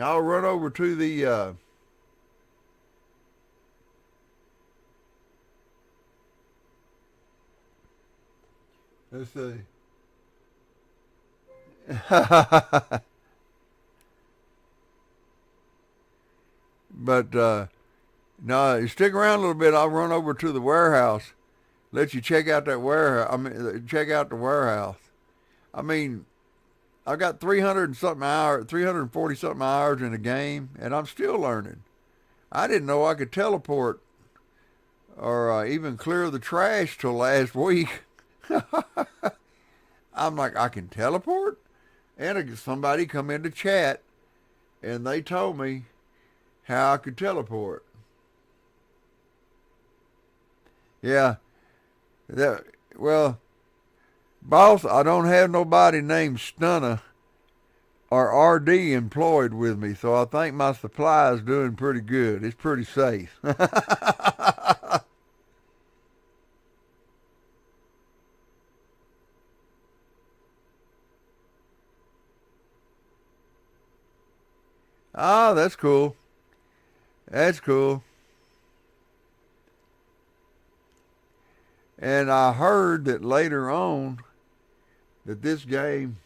S1: I'll run over to the let's see. But no, you stick around a little bit. I'll run over to the warehouse. Let you check out that warehouse. Check out the warehouse. I mean, I got 340 something hours in a game, and I'm still learning. I didn't know I could teleport or even clear the trash till last week. I'm like, I can teleport? And somebody come into chat, and they told me how I could teleport. Yeah. Well, boss, I don't have nobody named Stunner or RD employed with me, so I think my supply is doing pretty good. It's pretty safe. Ah, that's cool. That's cool. And I heard that later on that this game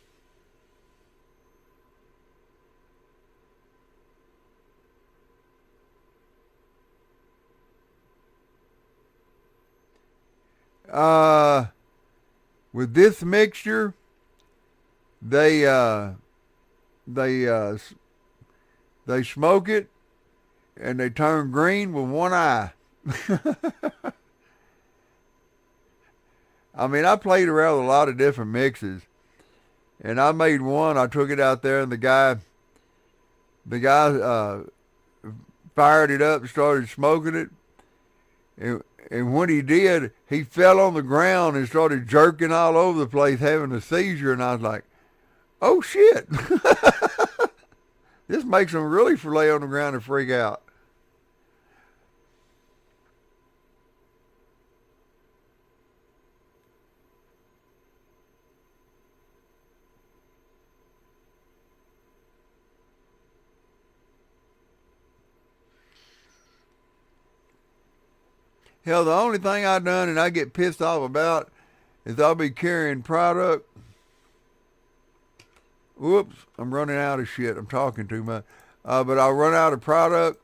S1: with this mixture they they they smoke it and they turn green with one eye. I mean, I played around with a lot of different mixes, and I made one. I took it out there, and the guy fired it up and started smoking it, And when he did, he fell on the ground and started jerking all over the place, having a seizure. And I was like, oh shit. This makes him really lay on the ground and freak out. Hell, the only thing I done and I get pissed off about is I'll be carrying product. Whoops, I'm running out of shit. I'm talking too much. But I'll run out of product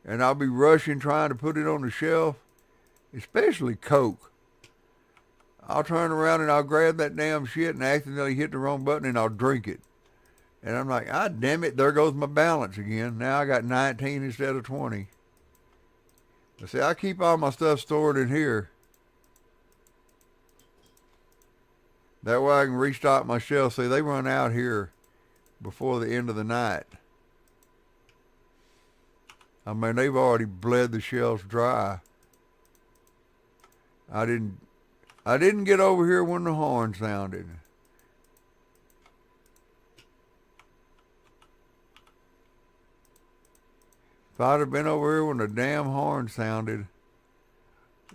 S1: and I'll be rushing trying to put it on the shelf, especially Coke. I'll turn around and I'll grab that damn shit and accidentally hit the wrong button and I'll drink it. And I'm like, ah, damn it, there goes my balance again. Now I got 19 instead of 20. But see, I keep all my stuff stored in here. That way I can restock my shelves. See, they run out here before the end of the night. I mean, they've already bled the shelves dry. I didn't get over here when the horn sounded. If I'd have been over here when the damn horn sounded,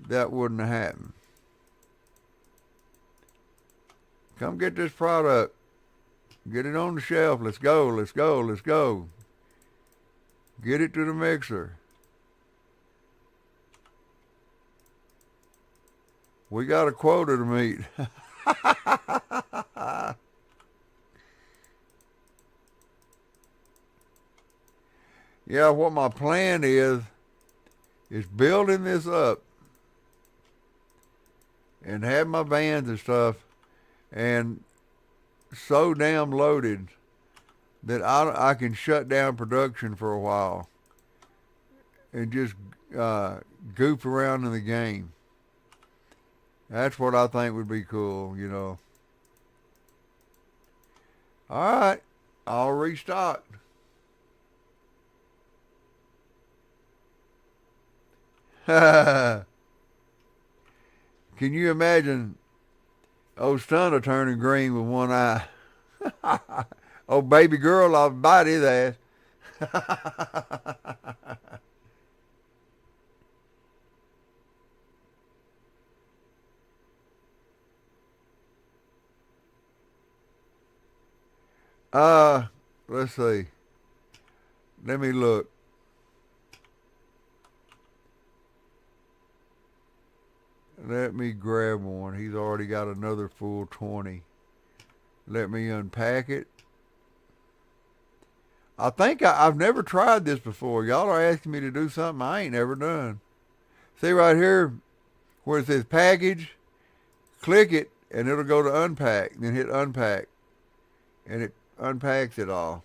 S1: that wouldn't have happened. Come get this product. Get it on the shelf. Let's go, let's go, let's go. Get it to the mixer. We got a quota to meet. Yeah, what my plan is building this up and have my vans and stuff and so damn loaded that I can shut down production for a while and just goof around in the game. That's what I think would be cool, you know. All right, I'll restock. Can you imagine old Stunner turning green with one eye? Oh, baby girl, I'll bite his ass. Let's see. Let me look. Let me grab one. He's already got another full 20. Let me unpack it. I think I've never tried this before. Y'all are asking me to do something I ain't never done. See right here where it says package, click it and it'll go to unpack. Then hit unpack and it unpacks it all.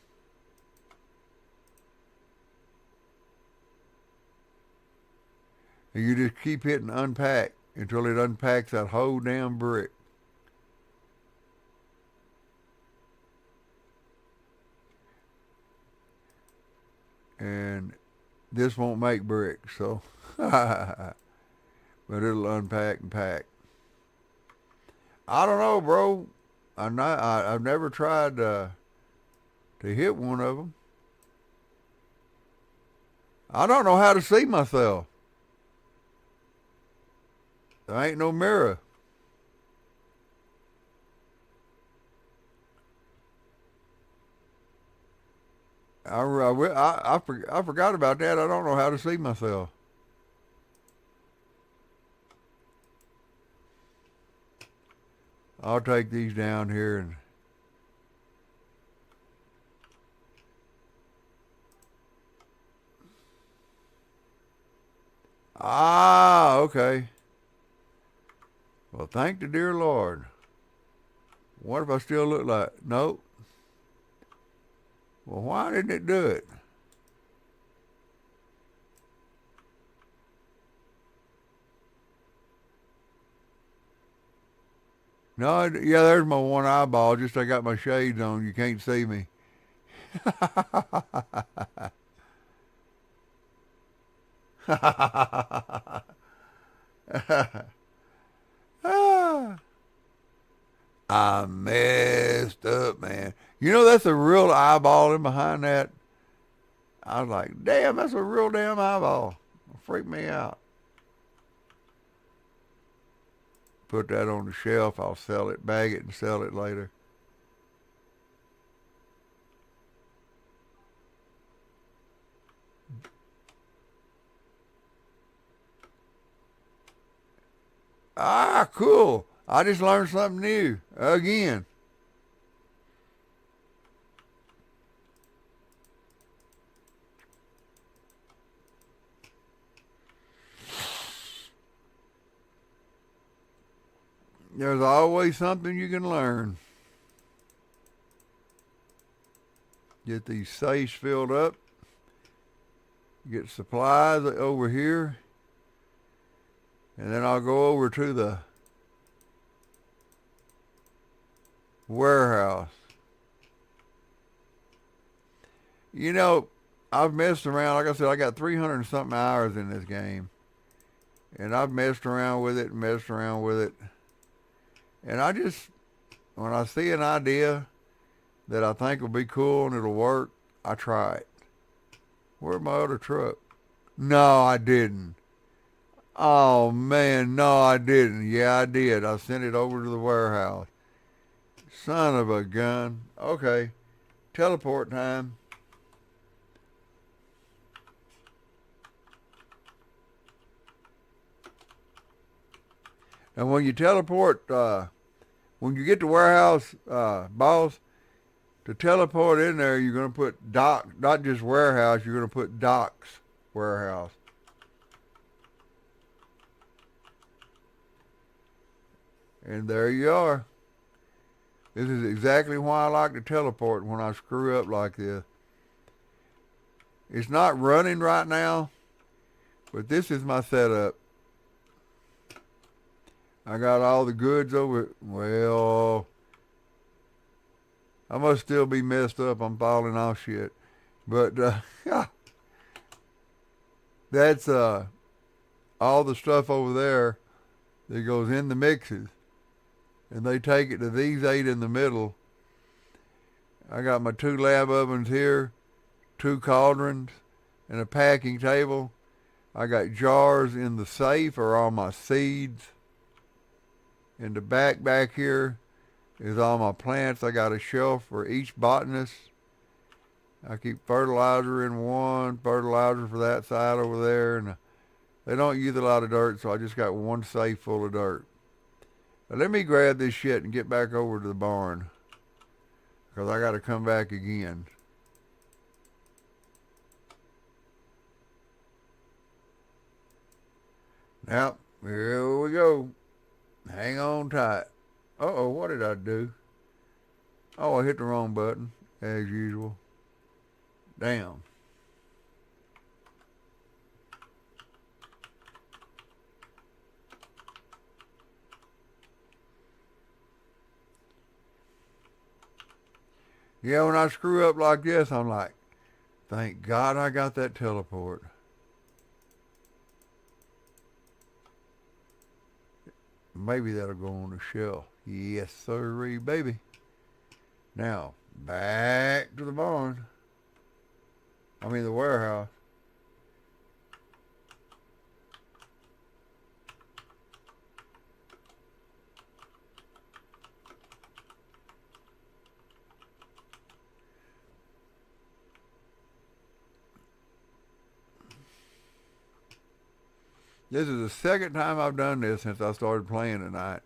S1: And you just keep hitting unpack until it unpacks that whole damn brick. And this won't make bricks, so but it'll unpack and pack. I don't know, bro. I've never tried to hit one of them. I don't know how to see myself. There ain't no mirror. I forgot about that. I don't know how to see myself. I'll take these down here and okay. Well, thank the dear Lord. What if I still look like, nope. Well, why didn't it do it? No, yeah, there's my one eyeball. Just I got my shades on. You can't see me. I messed up, man. You know, that's a real eyeball in behind that. I was like, damn, that's a real damn eyeball. Freaked me out. Put that on the shelf. I'll sell it, bag it, and sell it later. Ah, cool. I just learned something new again. There's always something you can learn. Get these safes filled up. Get supplies over here. And then I'll go over to the warehouse. You know, I've messed around. Like I said, I got 300 and something hours in this game. And I've messed around with it and messed around with it. And I just, when I see an idea that I think will be cool and it'll work, I try it. Where's my other truck? No, I didn't. Oh, man, no, I didn't. Yeah, I did. I sent it over to the warehouse. Son of a gun. Okay, teleport time. And when you teleport, when you get to warehouse, boss, to teleport in there, you're going to put dock, not just warehouse, you're going to put docks warehouse. And there you are. This is exactly why I like to teleport when I screw up like this. It's not running right now, but this is my setup. I got all the goods over. Well, I must still be messed up. I'm falling off shit. But that's all the stuff over there that goes in the mixes. And they take it to these 8 in the middle. I got my 2 lab ovens here, 2 cauldrons, and a packing table. I got jars in the safe or all my seeds. In the back here is all my plants. I got a shelf for each botanist. I keep fertilizer in one, fertilizer for that side over there, and they don't use a lot of dirt, so I just got one safe full of dirt. Now let me grab this shit and get back over to the barn, because I got to come back again. Now, here we go. Hang on tight. Uh-oh, what did I do? Oh, I hit the wrong button, as usual. Damn. Yeah, when I screw up like this, I'm like, thank God I got that teleport. Maybe that'll go on the shelf. Yes, sirree, baby. Now, back to the barn. I mean, the warehouse. This is the second time I've done this since I started playing tonight.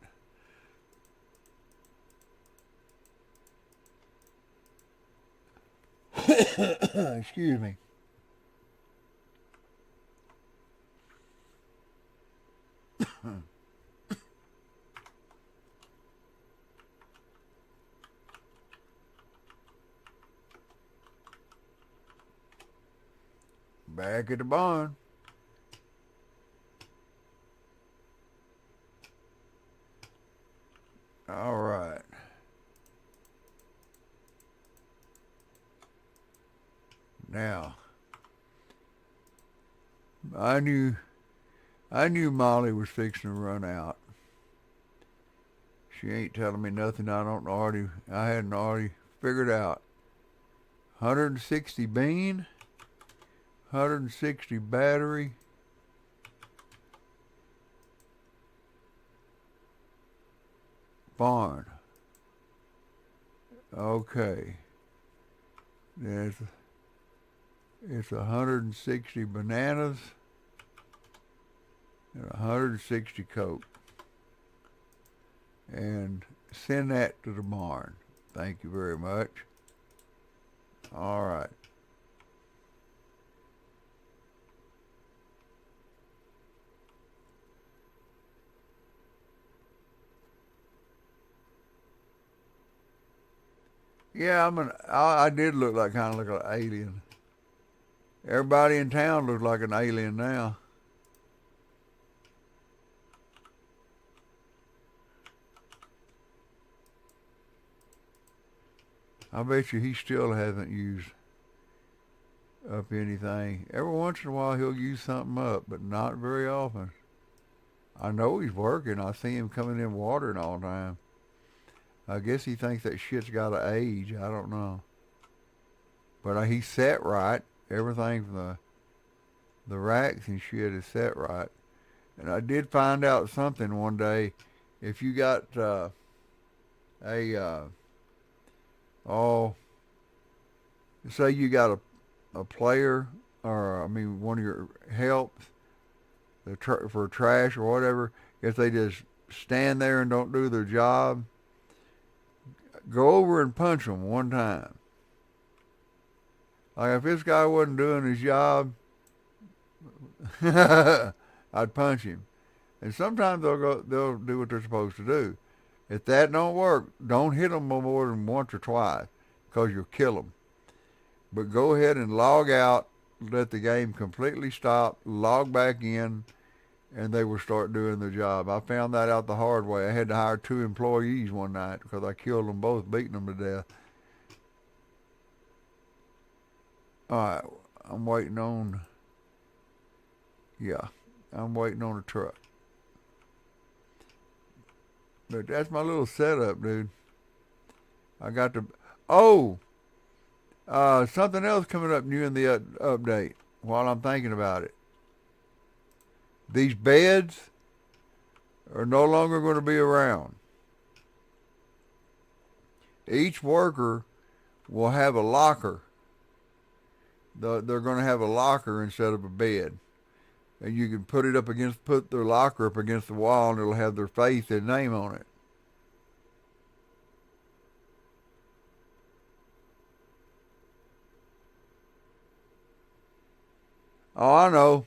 S1: Excuse me. Back at the barn. All right. Now, I knew Molly was fixing to run out. She ain't telling me nothing I hadn't already figured out. 160 bean, 160 battery. Barn. Okay. It's 160 bananas and 160 coke. And send that to the barn. Thank you very much. All right. Yeah, I did look like kind of like an alien. Everybody in town looks like an alien now. I bet you he still hasn't used up anything. Every once in a while he'll use something up, but not very often. I know he's working. I see him coming in watering all the time. I guess he thinks that shit's got to age. I don't know. But he's set right. Everything from the racks and shit is set right. And I did find out something one day. If you got say you got a player, or I mean one of your helps, for trash or whatever, if they just stand there and don't do their job, go over and punch them one time. Like if this guy wasn't doing his job, I'd punch him. And sometimes they'll do what they're supposed to do. If that don't work, don't hit them no more than once or twice, because you'll kill them. But go ahead and log out, let the game completely stop, log back in, and they will start doing their job. I found that out the hard way. I had to hire 2 employees one night because I killed them both, beating them to death. All right, I'm waiting on a truck. But that's my little setup, dude. I got to... Oh! Something else coming up new in the update while I'm thinking about it. These beds are no longer going to be around. Each worker will have a locker. They're going to have a locker instead of a bed. And you can put their locker up against the wall, and it'll have their face and name on it. Oh, I know.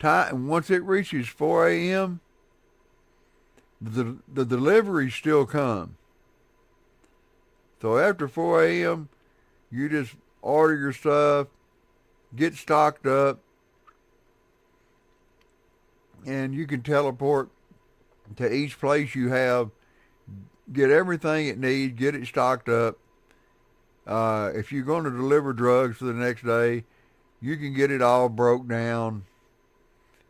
S1: Once it reaches 4 a.m., the deliveries still come. So after 4 a.m., you just order your stuff, get stocked up, and you can teleport to each place you have, get everything it needs, get it stocked up. If you're going to deliver drugs for the next day, you can get it all broke down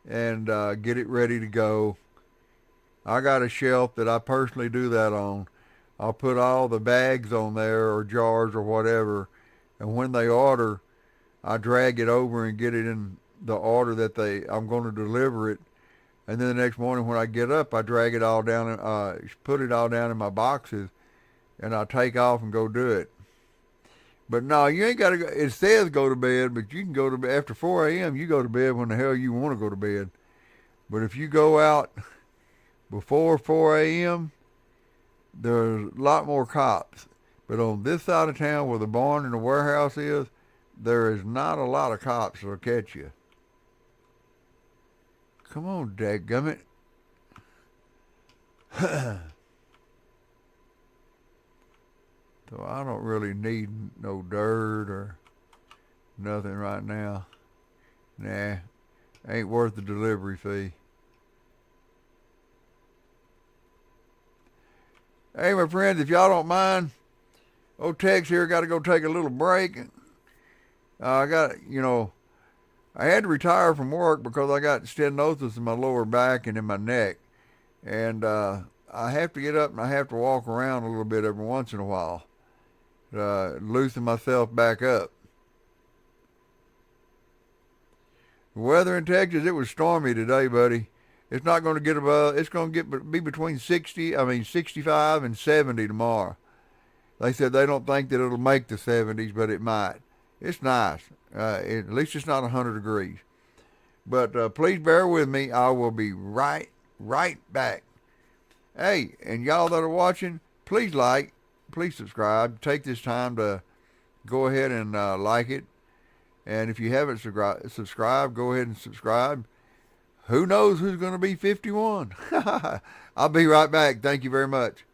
S1: and get it ready to go. I got a shelf that I personally do that on. I'll put all the bags on there or jars or whatever, and when they order, I drag it over and get it in the order that I'm going to deliver it. And then the next morning when I get up, I drag it all down and put it all down in my boxes, and I take off and go do it. But no, you ain't got to go. It says go to bed, but you can go to bed after 4 a.m. You go to bed when the hell you want to go to bed. But if you go out before 4 a.m., there's a lot more cops. But on this side of town where the barn and the warehouse is, there is not a lot of cops that'll catch you. Come on, dadgummit. So I don't really need no dirt or nothing right now. Nah, ain't worth the delivery fee. Hey, my friends, if y'all don't mind, old Tex here got to go take a little break. I I had to retire from work because I got stenosis in my lower back and in my neck, and I have to get up and I have to walk around a little bit every once in a while to loosen myself back up. The weather in Texas, it was stormy today, buddy. It's not going to get above. It's going to be between 65 and 70 tomorrow. They said they don't think that it'll make the 70s, but it might. It's nice. At least it's not 100 degrees. But please bear with me. I will be right back. Hey, and y'all that are watching, please like, please subscribe. Take this time to go ahead and like it. And if you haven't subscribed, go ahead and subscribe. Who knows who's going to be 51? I'll be right back. Thank you very much.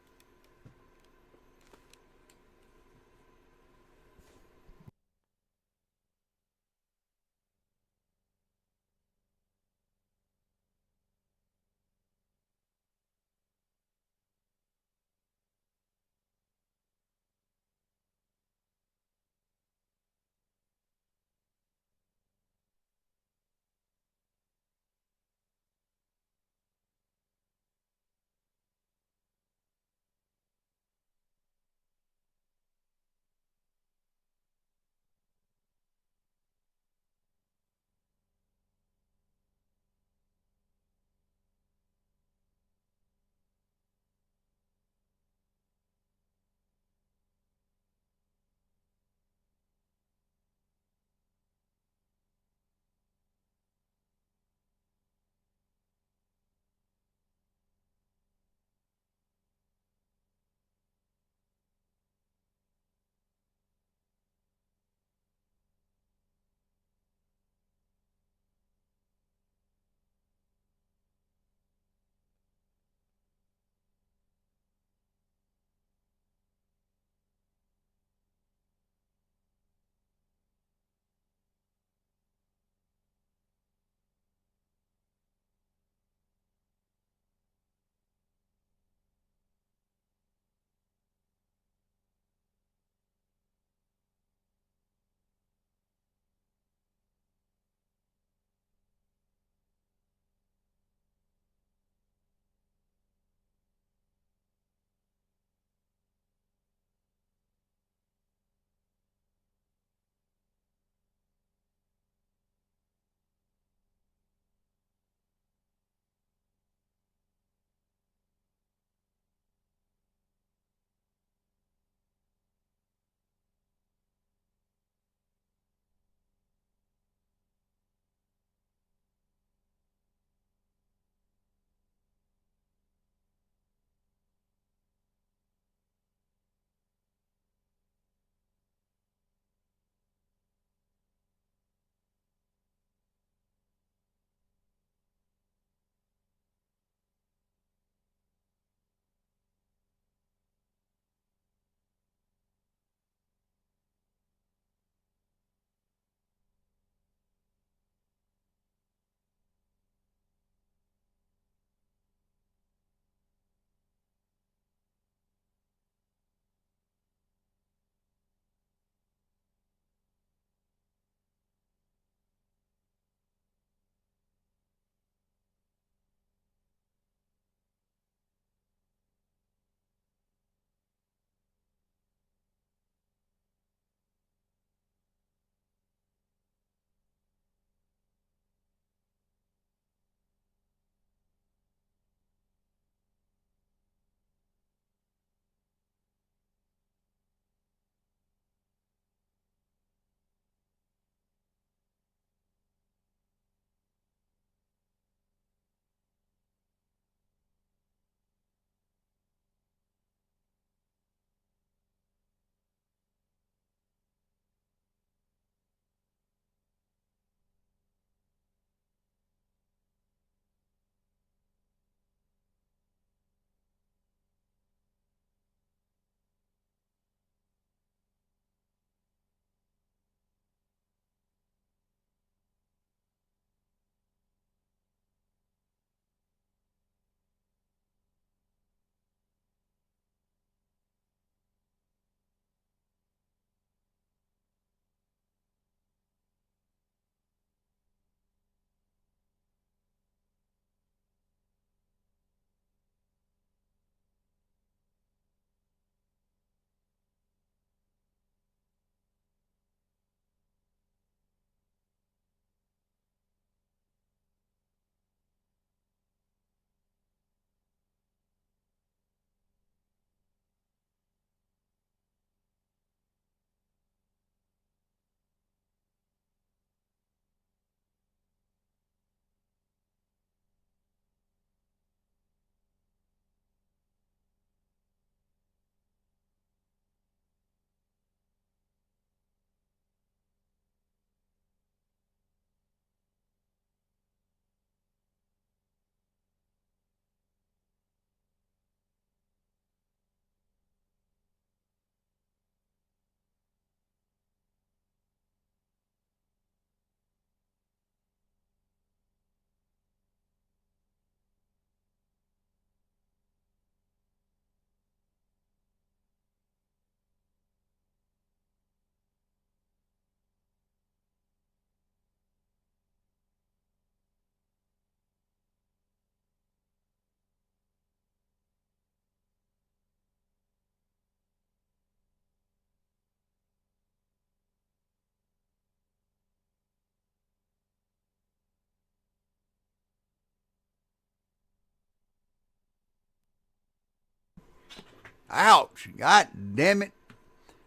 S1: Ouch. God damn it.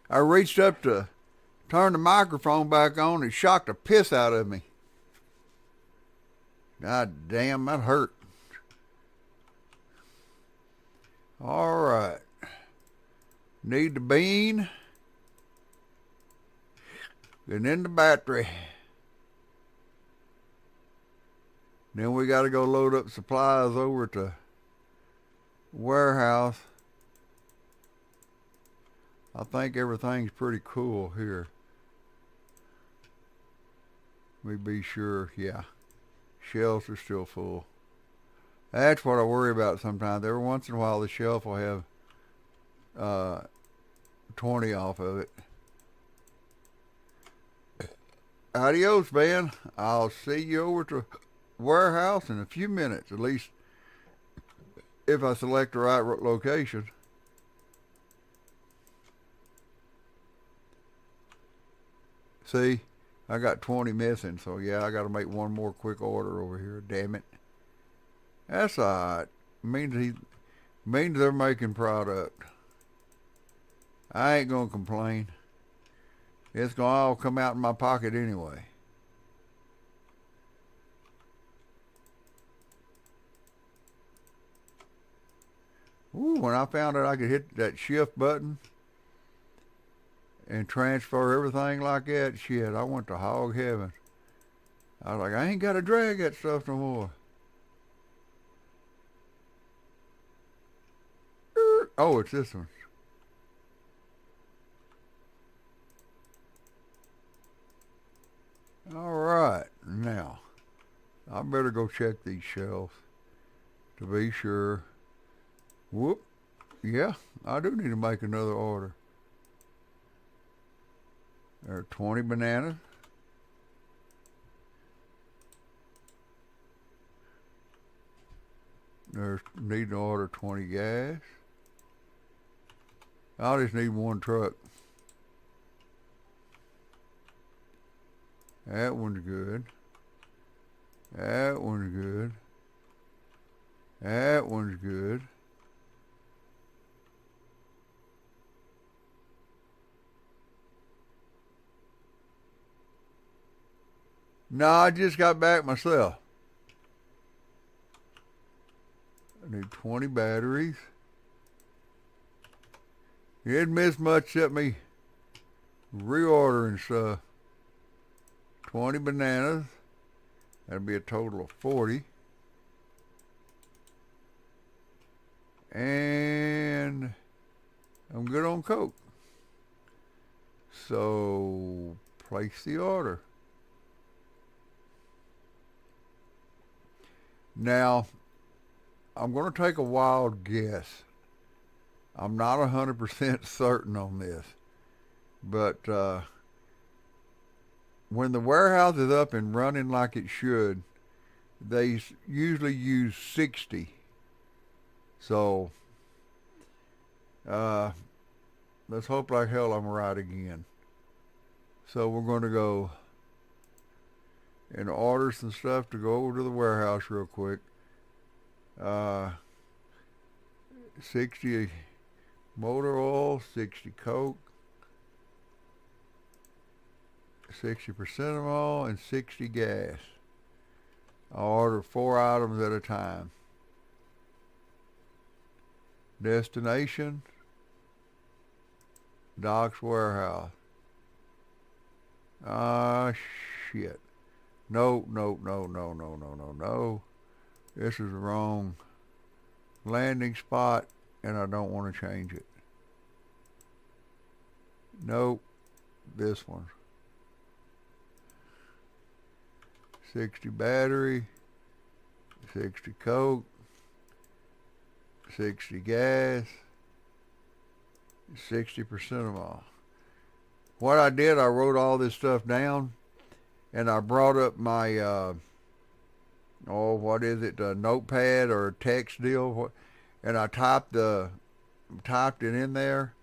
S1: I reached up to turn the microphone back on. It shocked the piss out of me. God damn, that hurt. All right. Need the bean. And then the battery. Then we got to go load up supplies over to warehouse. I think everything's pretty cool here. Let me be sure. Yeah. Shelves are still full. That's what I worry about sometimes. Every once in a while the shelf will have 20 off of it. Adios, man. I'll see you over to warehouse in a few minutes, at least if I select the right location. See, I got 20 missing, so yeah, I got to make one more quick order over here. Damn it. That's alright. Means they're making product. I ain't gonna complain. It's gonna all come out in my pocket anyway. Ooh, when I found out I could hit that shift button and transfer everything like that, shit, I went to hog heaven. I was like, I ain't gotta drag that stuff no more. Oh, it's this one. Alright, now, I better go check these shelves to be sure. Whoop. Yeah, I do need to make another order. There are 20 bananas. There's need to order 20 gas. I just need one truck. That one's good. That one's good. That one's good. No, I just got back myself. I need 20 batteries. You didn't miss much except me reordering stuff. 20 bananas. That'd be a total of 40. And I'm good on Coke. So place the order. Now, I'm going to take a wild guess. I'm not 100% certain on this. But when the warehouse is up and running like it should, they usually use 60. So, let's hope like hell I'm right again. So we're going to go and order some stuff to go over to the warehouse real quick. 60 motor oil, 60 Coke, 60% of all, and 60 gas. I'll order 4 items at a time. Destination, Doc's Warehouse. Shit. No. This is the wrong landing spot, and I don't want to change it. Nope. This one. 60 battery, 60 Coke, 60 gas, 60% of all. What I did, I wrote all this stuff down, and I brought up my, what is it, a notepad or a text deal, and I typed it in there,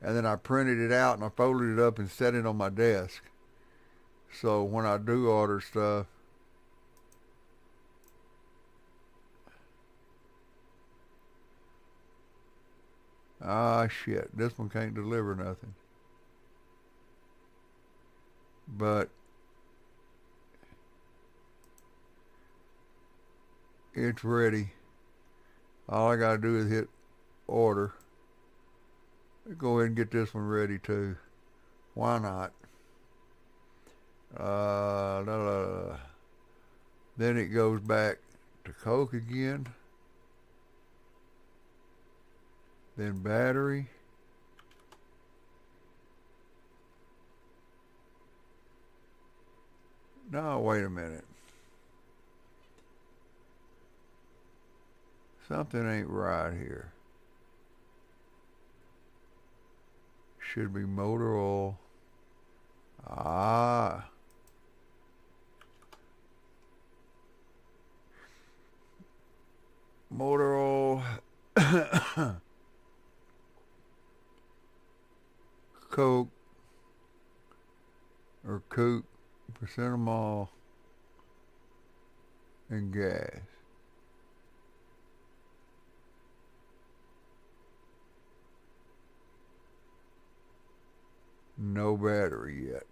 S1: and then I printed it out, and I folded it up and set it on my desk. So when I do order stuff, Ah, shit. This one can't deliver nothing. But it's ready. All I gotta do is hit order. Go ahead and get this one ready too. Why not? La, la, la. Then it goes back to Coke again. Then battery. No, wait a minute. Something ain't right here. Should be motor oil. Ah. Motor oil. Coke. Or Coke. Percentamol. And gas. No battery yet.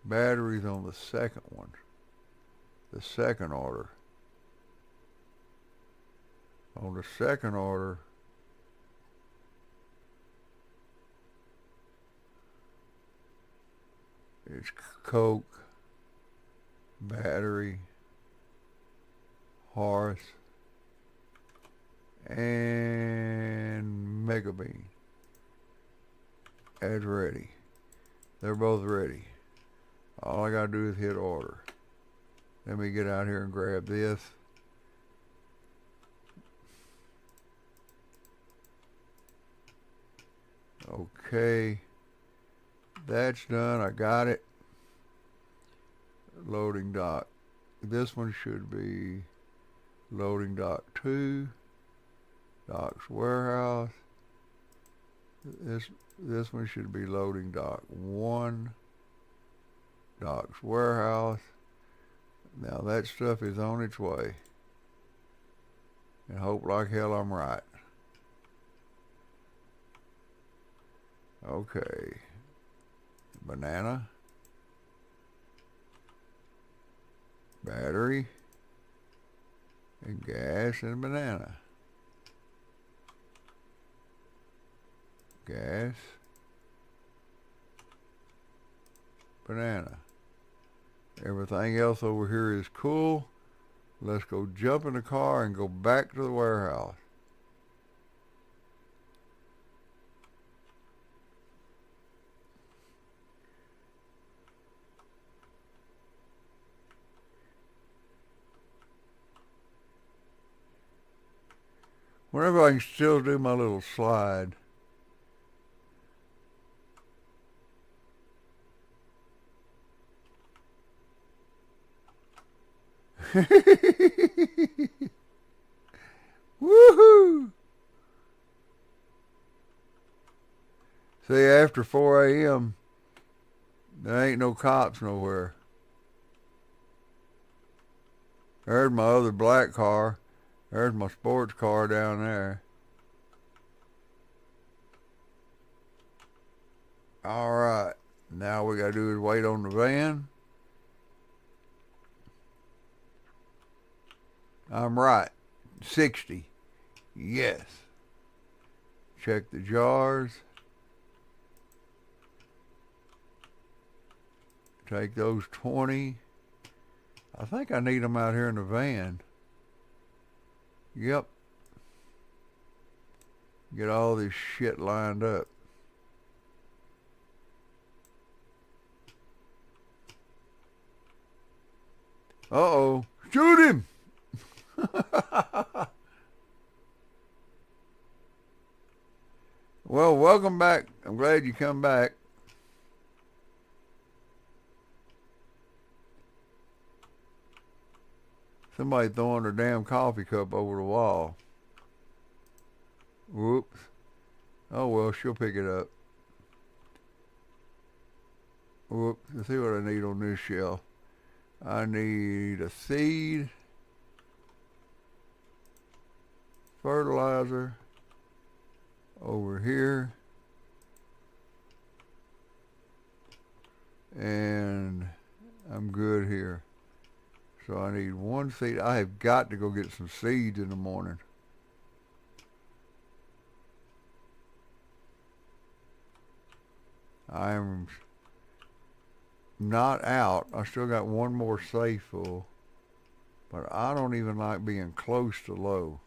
S1: Battery's on the second one. The second order. On the second order, it's Coke, battery, horse, and Mega Bean. That's ready. They're both ready. All I gotta do is hit order. Let me get out here and grab this. Okay. That's done. I got it. Loading dock. This one should be loading dock 2. Docks warehouse. This one should be loading dock 1. Docks warehouse. Now that stuff is on its way. And hope like hell I'm right. Okay. Banana. Battery. And gas and banana. Gas. Banana. Everything else over here is cool. Let's go jump in the car and go back to the warehouse. Whenever I can still do my little slide. Woohoo! See, after 4 a.m., there ain't no cops nowhere. There's my other black car. There's my sports car down there. All right. Now we got to do is wait on the van. I'm right. 60. Yes. Check the jars. Take those 20. I think I need them out here in the van. Yep. Get all this shit lined up. Uh-oh. Shoot him! Well, welcome back. I'm glad you come back. Somebody throwing their damn coffee cup over the wall. Whoops. Oh well, she'll pick it up. Whoops. Let's see what I need on this shelf. I need a seed, fertilizer, over here. And I'm good here. So I need one seed. I have got to go get some seeds in the morning. I am not out. I still got one more safe full. But I don't even like being close to low.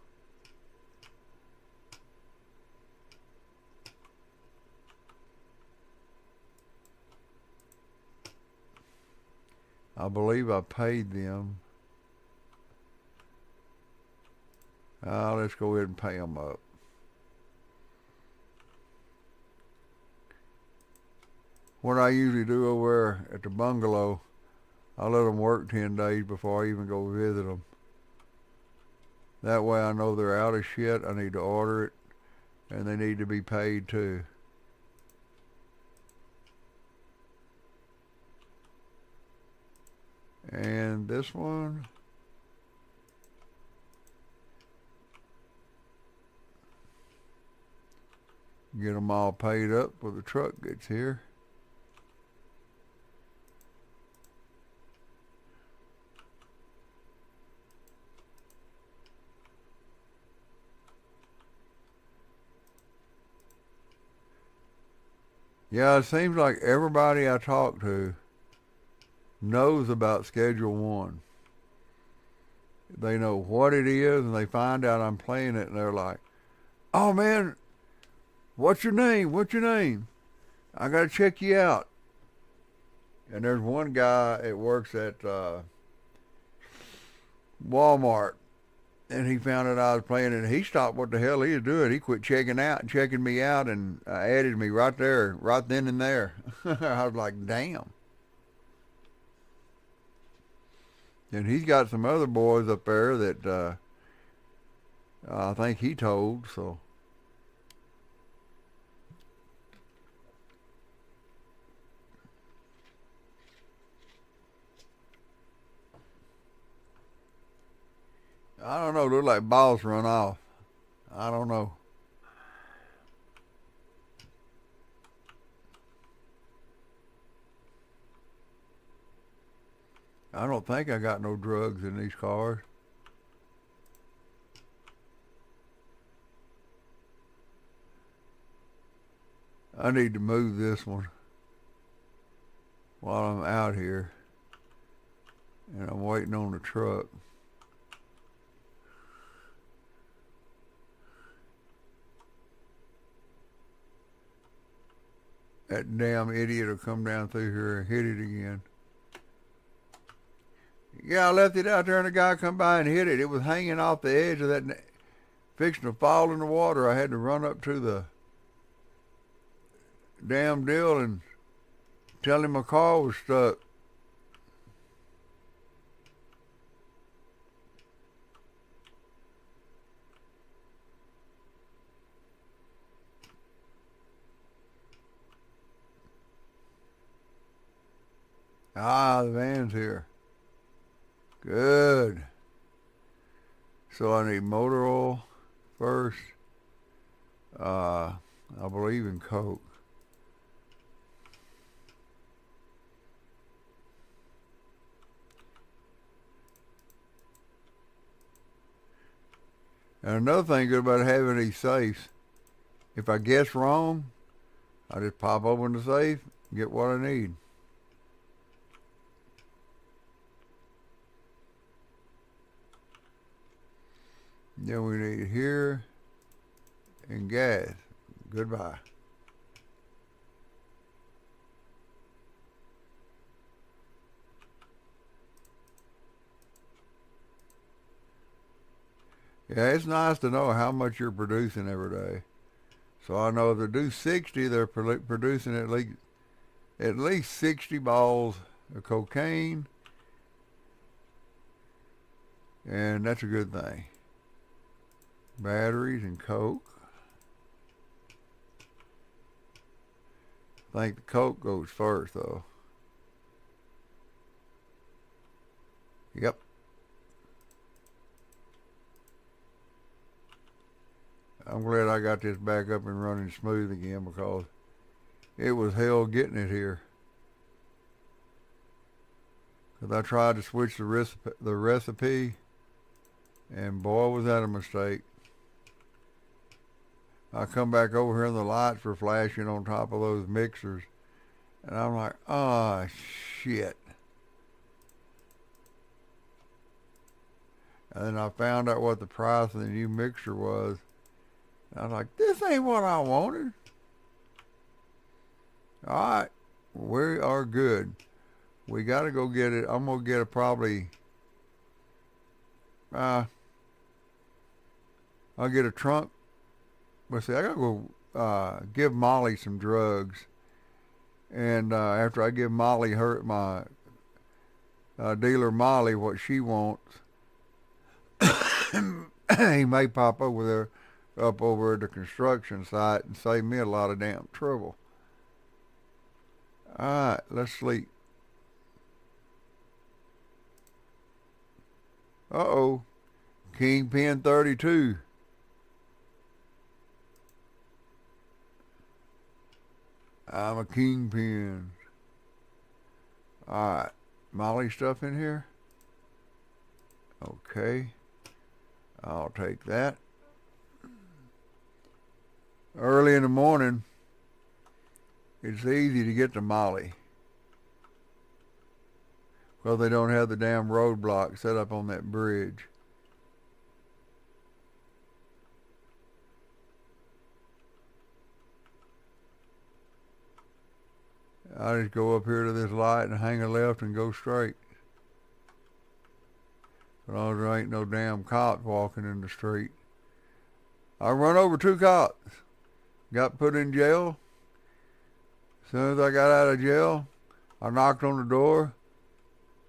S1: I believe I paid them. Let's go ahead and pay them up. What I usually do over there at the bungalow, I let them work 10 days before I even go visit them. That way I know they're out of shit. I need to order it, and they need to be paid too. And this one, get them all paid up when the truck gets here. Yeah, it seems like everybody I talk to knows about Schedule 1. They know what it is, and they find out I'm playing it, and they're like, "Oh man, what's your name? What's your name? I gotta check you out." And there's one guy that works at Walmart, and he found out I was playing it, and he stopped what the hell he was doing. He quit checking out and checking me out, and added me right there, right then and there. I was like, damn. And he's got some other boys up there that I think he told, so. I don't know, look like balls run off. I don't know. I don't think I got no drugs in these cars. I need to move this one while I'm out here, and I'm waiting on the truck. That damn idiot will come down through here and hit it again. Yeah, I left it out there and the guy come by and hit it. It was hanging off the edge of that, fixing to fall in the water. I had to run up to the damn deal and tell him my car was stuck. Ah, the van's here. Good. So I need motor oil first. I believe in Coke. And another thing good about having these safes, if I guess wrong, I just pop open the safe and get what I need. Then we need here and gas. Goodbye. Yeah, it's nice to know how much you're producing every day. So I know if they do 60, they're producing at least 60 balls of cocaine, and that's a good thing. Batteries and Coke. I think the Coke goes first, though. Yep. I'm glad I got this back up and running smooth again because it was hell getting it here. Because I tried to switch the recipe, and boy, was that a mistake. I come back over here and the lights were flashing on top of those mixers, and I'm like, oh, shit. And then I found out what the price of the new mixer was. I was like, this ain't what I wanted. All right, we are good. We got to go get it. I'm going to get it probably, I'll get a trunk. But see, I got to go give Molly some drugs. And after I give Molly my dealer Molly what she wants, he may pop over there, up over at the construction site and save me a lot of damn trouble. All right, let's sleep. Uh-oh. Kingpin 32. I'm a kingpin. All right. Molly stuff in here? Okay. I'll take that. Early in the morning, it's easy to get to Molly. Well, they don't have the damn roadblock set up on that bridge. I just go up here to this light and hang a left and go straight. As long as there ain't no damn cops walking in the street. I run over 2 cops. Got put in jail. As soon as I got out of jail, I knocked on the door.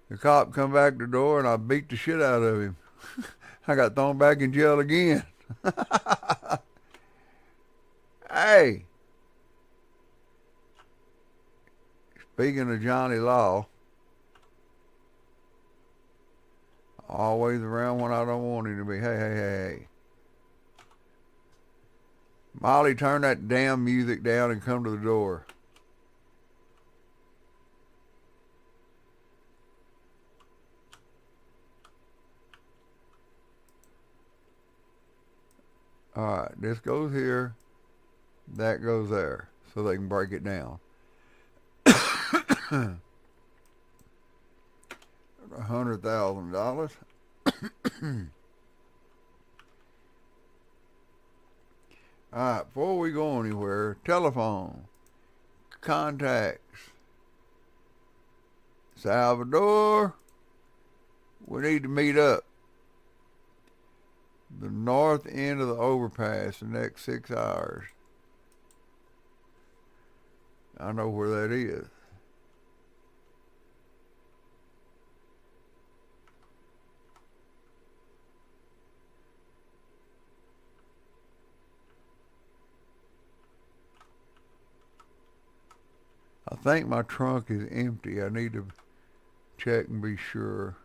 S1: The cop come back to the door and I beat the shit out of him. I got thrown back in jail again. Hey. Speaking of Johnny Law, always around when I don't want him to be. Hey. Molly, turn that damn music down and come to the door. Alright, this goes here, that goes there, so they can break it down. $100,000. Alright, before we go anywhere, telephone, contacts. Salvador, we need to meet up. The north end of the overpass the next 6 hours. I know where that is. I think my trunk is empty. I need to check and be sure.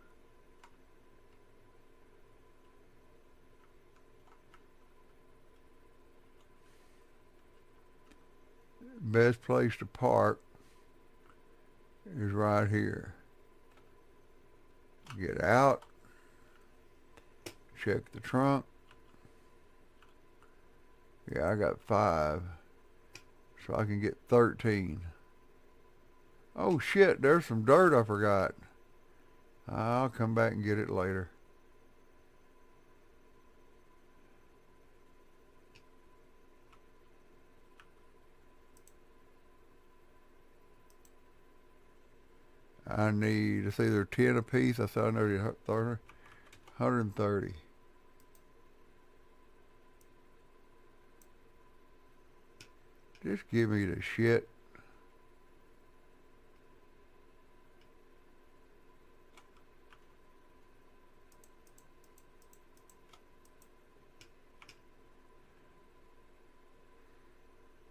S1: Best place to park is right here. Get out, check the trunk. Yeah, I got 5, so I can get 13. Oh shit, there's some dirt I forgot. I'll come back and get it later. I need, it's either 10 a piece. I said I know 130. Just give me the shit.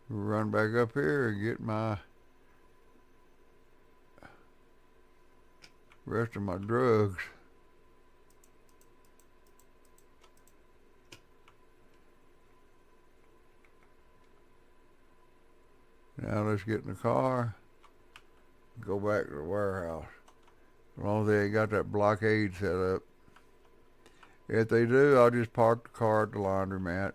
S1: Run back up here and get my rest of my drugs. Now let's get in the car. Go back to the warehouse. As long as they ain't got that blockade set up. If they do, I'll just park the car at the laundromat.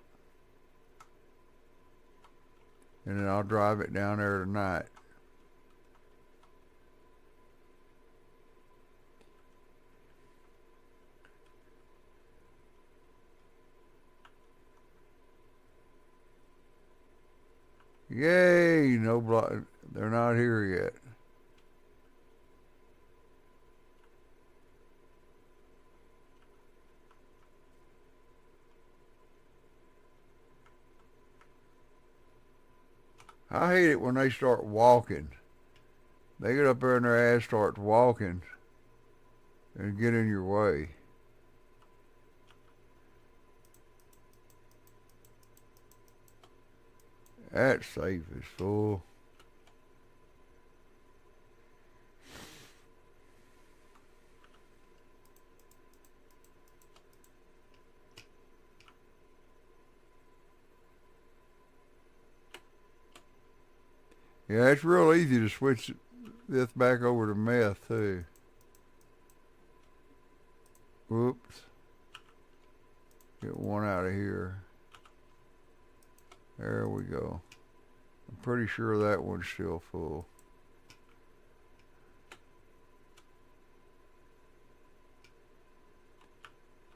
S1: And then I'll drive it down there tonight. Yay! No block. They're not here yet. I hate it when they start walking. They get up there and their ass starts walking and get in your way. That safe is full. Yeah, it's real easy to switch this back over to meth too. Whoops. Get one out of here. There we go. I'm pretty sure that one's still full.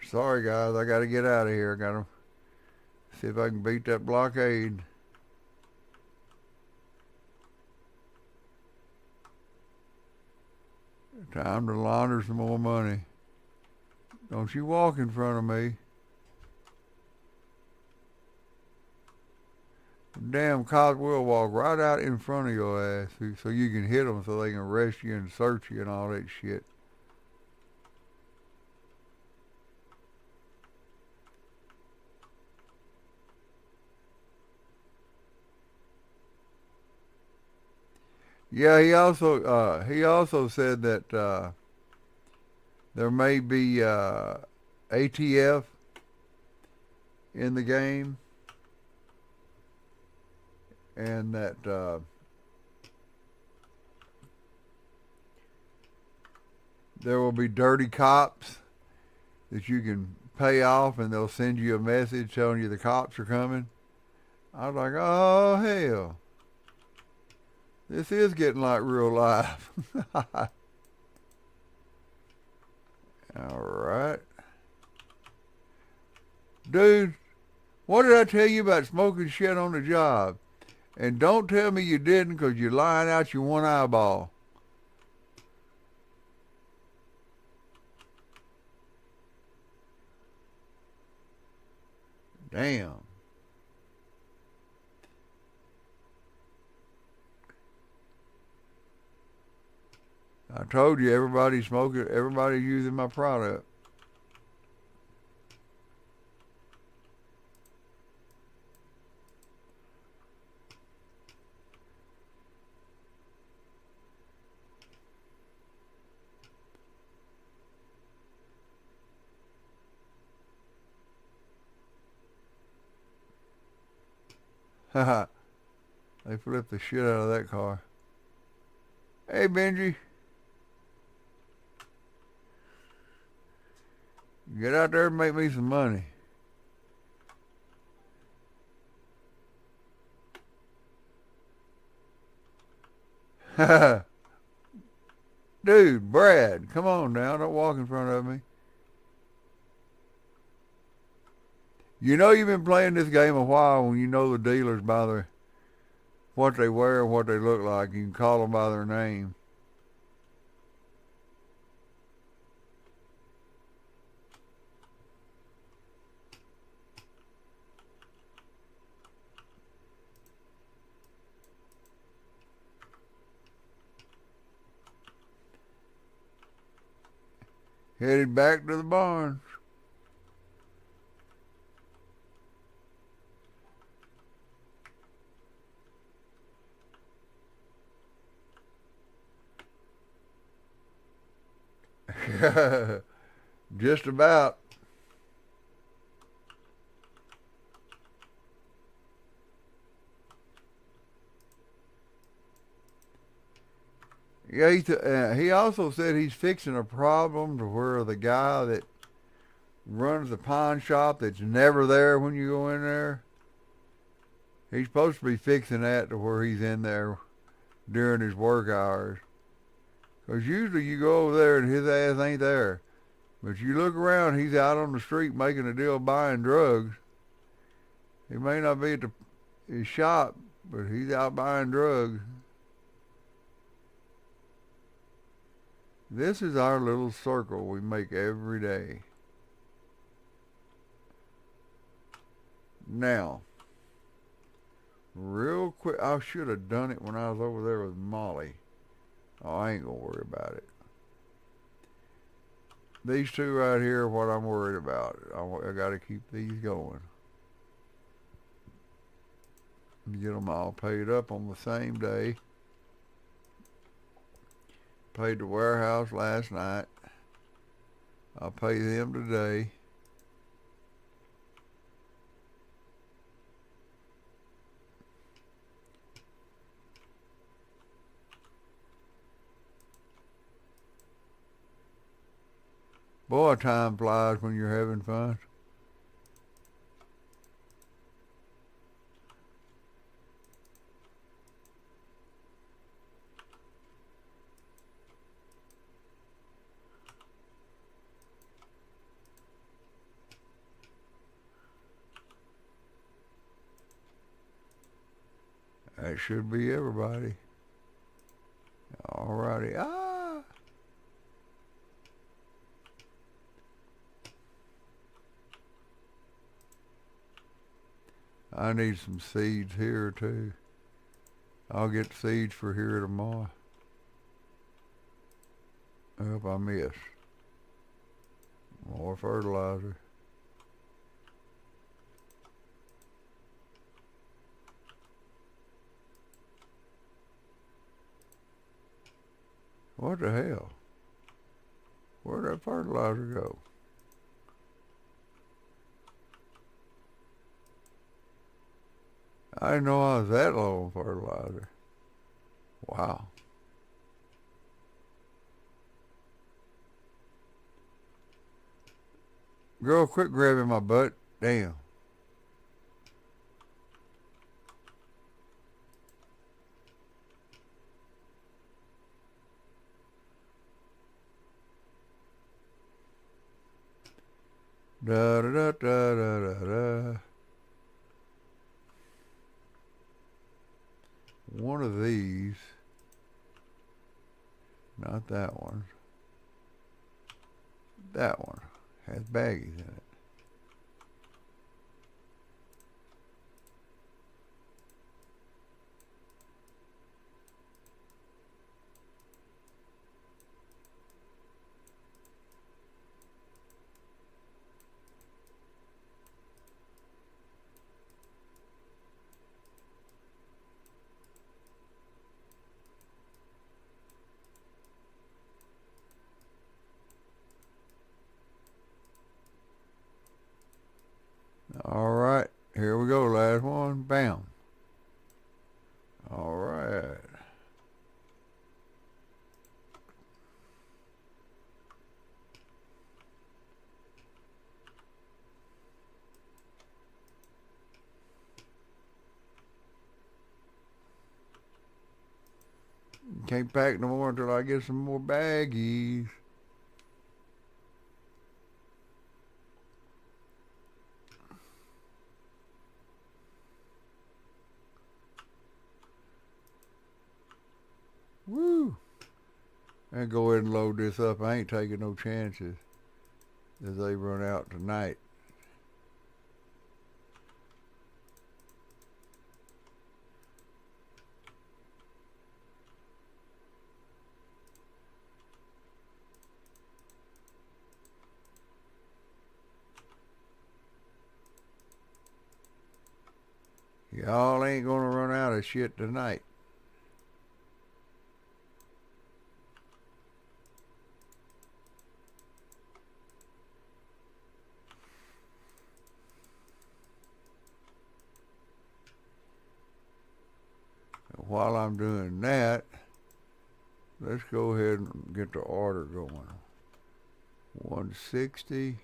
S1: Sorry guys, I gotta get out of here. I gotta see if I can beat that blockade. Time to launder some more money. Don't you walk in front of me. Damn cops will walk right out in front of your ass so you can hit them so they can arrest you and search you and all that shit. Yeah, he also said that there may be ATF in the game, and that there will be dirty cops that you can pay off, and they'll send you a message telling you the cops are coming. I was like, oh hell. This is getting like real life. Alright. Dude, what did I tell you about smoking shit on the job? And don't tell me you didn't, because you're lying out your one eyeball. Damn. I told you everybody's smoking, everybody's using my product. Haha. They flipped the shit out of that car. Hey, Benji. Get out there and make me some money. Dude, Brad, come on now. Don't walk in front of me. You know you've been playing this game a while when you know the dealers by their what they wear and what they look like. You can call them by their name. Headed back to the barn. Just about. Yeah, he also said he's fixing a problem to where the guy that runs the pawn shop that's never there when you go in there, he's supposed to be fixing that to where he's in there during his work hours. Because usually you go over there and his ass ain't there. But you look around, he's out on the street making a deal buying drugs. He may not be at his shop, but he's out buying drugs. This is our little circle we make every day. Now, real quick, I should have done it when I was over there with Molly. Oh, I ain't gonna worry about it. These two right here are what I'm worried about. I gotta keep these going. Get them all paid up on the same day. Paid the warehouse last night. I'll pay them today. Boy, time flies when you're having fun. That should be everybody. Alrighty. I need some seeds here too. I'll get seeds for here tomorrow. If I miss. More fertilizer. What the hell? Where'd that fertilizer go? I didn't know I was that low on fertilizer. Wow. Girl, quit grabbing my butt. Damn. Da da da da da da da. One of these, not that one. That one has baggies in it. All right, here we go. Last one. Bam. All right. Can't pack no more until I get some more baggies. Woo! And go ahead and load this up. I ain't taking no chances as they run out tonight. Y'all ain't gonna run out of shit tonight. While I'm doing that, let's go ahead and get the order going. 160,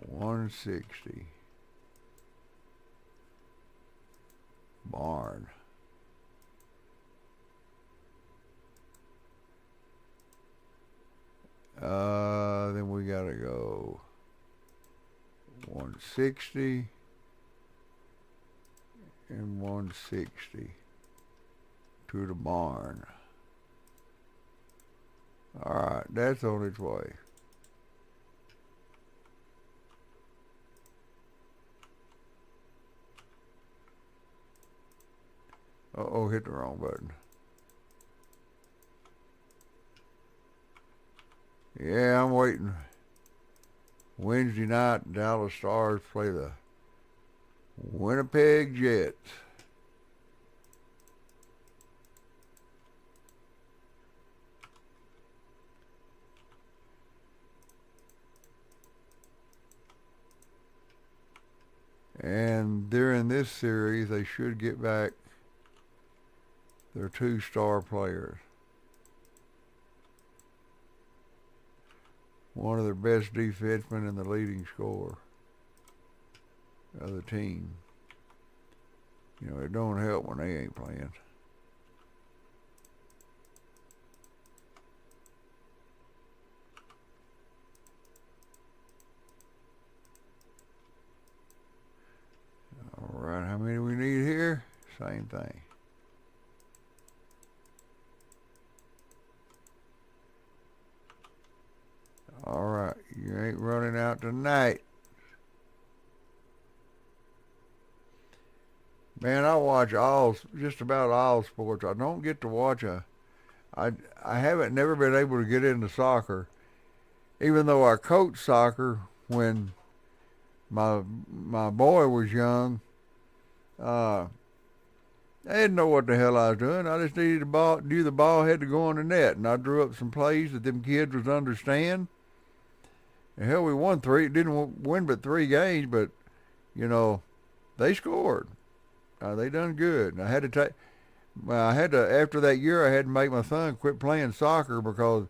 S1: 160. Barn. Then we gotta go 160 and 160 to the barn. Alright, that's on its way. Uh-oh, hit the wrong button. Yeah, I'm waiting. Wednesday night, Dallas Stars play the Winnipeg Jets. And during this series, they should get back their 2 star players. One of their best defensemen and the leading scorer of the team. You know, it don't help when they ain't playing. All right, how many do we need here? Same thing. All right, you ain't running out tonight. Man, I watch just about all sports. I don't get to watch I haven't never been able to get into soccer, even though I coached soccer when my boy was young. I didn't know what the hell I was doing. I just needed the ball, knew the ball had to go on the net, and I drew up some plays that them kids would understand. And hell, we won 3. Didn't win but 3 games, but you know, they scored. They done good. And I had to after that year, I had to make my son quit playing soccer because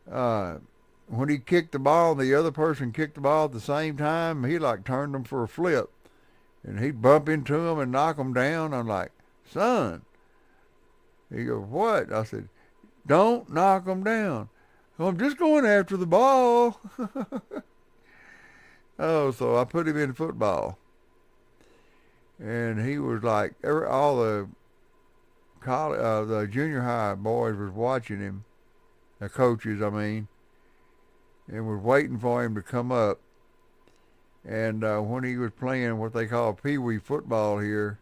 S1: when he kicked the ball and the other person kicked the ball at the same time, he like turned them for a flip. And he'd bump into them and knock them down. I'm like, son. He goes, what? I said, don't knock them down. Well, I'm just going after the ball. Oh, so I put him in football. And he was like, all the junior high boys was watching him, the coaches, I mean, and was waiting for him to come up. And when he was playing what they call pee-wee football here,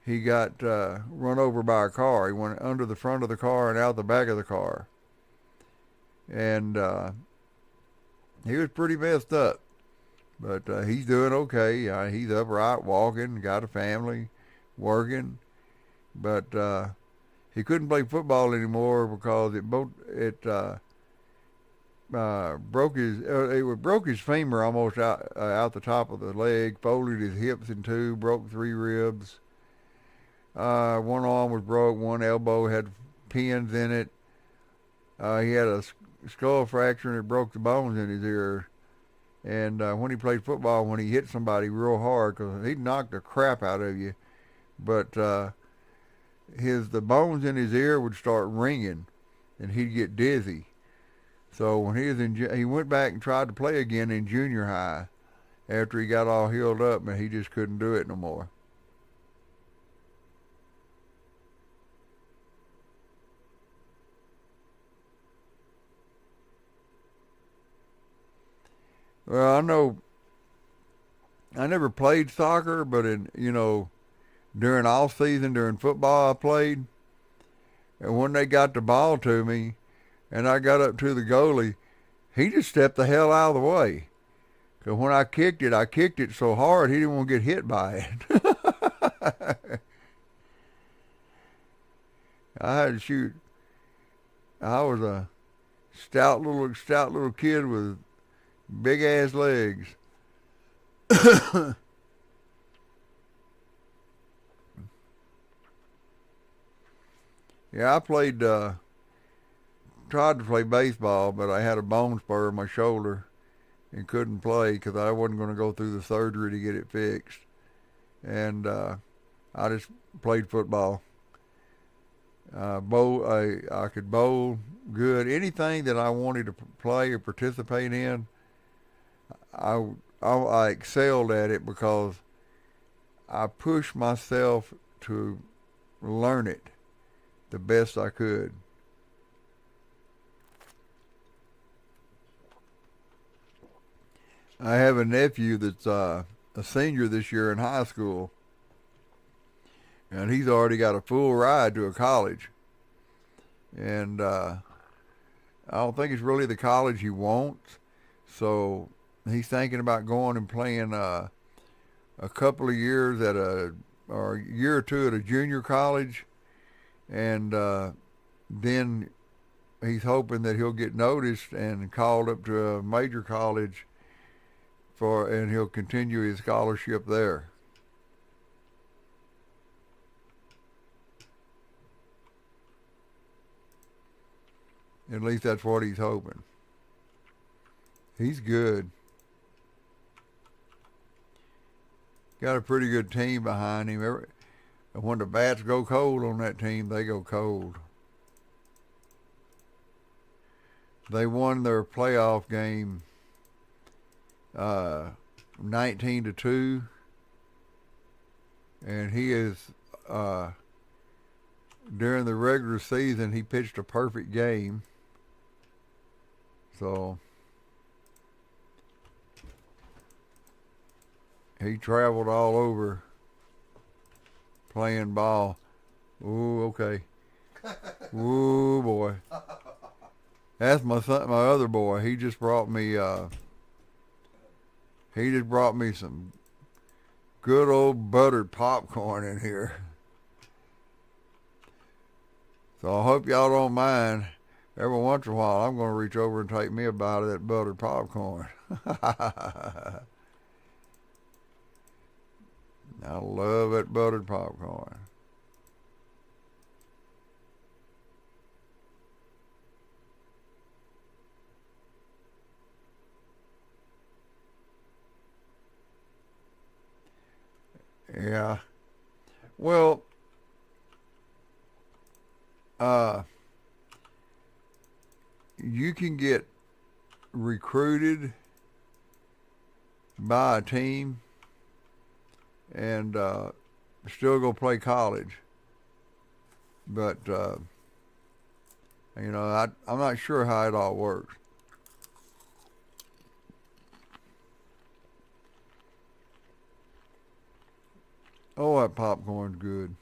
S1: he got run over by a car. He went under the front of the car and out the back of the car. And he was pretty messed up. But he's doing okay. He's upright, walking, got a family, working. But he couldn't play football anymore because it broke his femur almost out the top of the leg, folded his hips in 2, broke 3 ribs. One arm was broke, one elbow had pins in it. He had a skull fracture and it broke the bones in his ear. And when he played football, when he hit somebody real hard, because he'd knock the crap out of you, but the bones in his ear would start ringing, and he'd get dizzy. So when he went back and tried to play again in junior high, after he got all healed up, and he just couldn't do it no more. Well, I know I never played soccer, but during off season, during football, I played. And when they got the ball to me, and I got up to the goalie, he just stepped the hell out of the way. Because when I kicked it so hard, he didn't want to get hit by it. I had to shoot. I was a stout little kid with big ass legs. Yeah, I tried to play baseball, but I had a bone spur in my shoulder and couldn't play because I wasn't going to go through the surgery to get it fixed. And I just played football. I could bowl good. Anything that I wanted to play or participate in, I, I excelled at it because I pushed myself to learn it the best I could. I have a nephew that's a senior this year in high school, and he's already got a full ride to a college. And I don't think it's really the college he wants, so he's thinking about going and playing a couple of years at or a year or two at a junior college, and then he's hoping that he'll get noticed and called up to a major college and he'll continue his scholarship there. At least that's what he's hoping. He's good. Got a pretty good team behind him. When the bats go cold on that team, they go cold. They won their playoff game uh, 19-2, and he is during the regular season he pitched a perfect game. So he traveled all over playing ball. Ooh, okay. Ooh, boy. That's my son, my other boy. He just brought me some good old buttered popcorn in here. So I hope y'all don't mind. Every once in a while, I'm going to reach over and take me a bite of that buttered popcorn. I love that buttered popcorn. Yeah. Well, uh, you can get recruited by a team and still go play college. But, I'm not sure how it all works. Oh, that popcorn's good.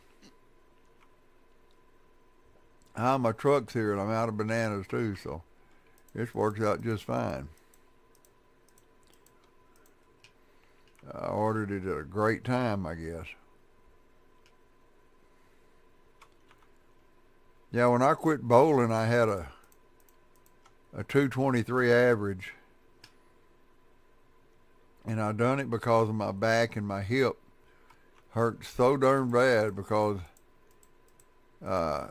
S1: My truck's here and I'm out of bananas too, so this works out just fine. I ordered it at a great time, I guess. Yeah, when I quit bowling, I had a 223 average, and I done it because of my back and my hip hurt so darn bad because uh,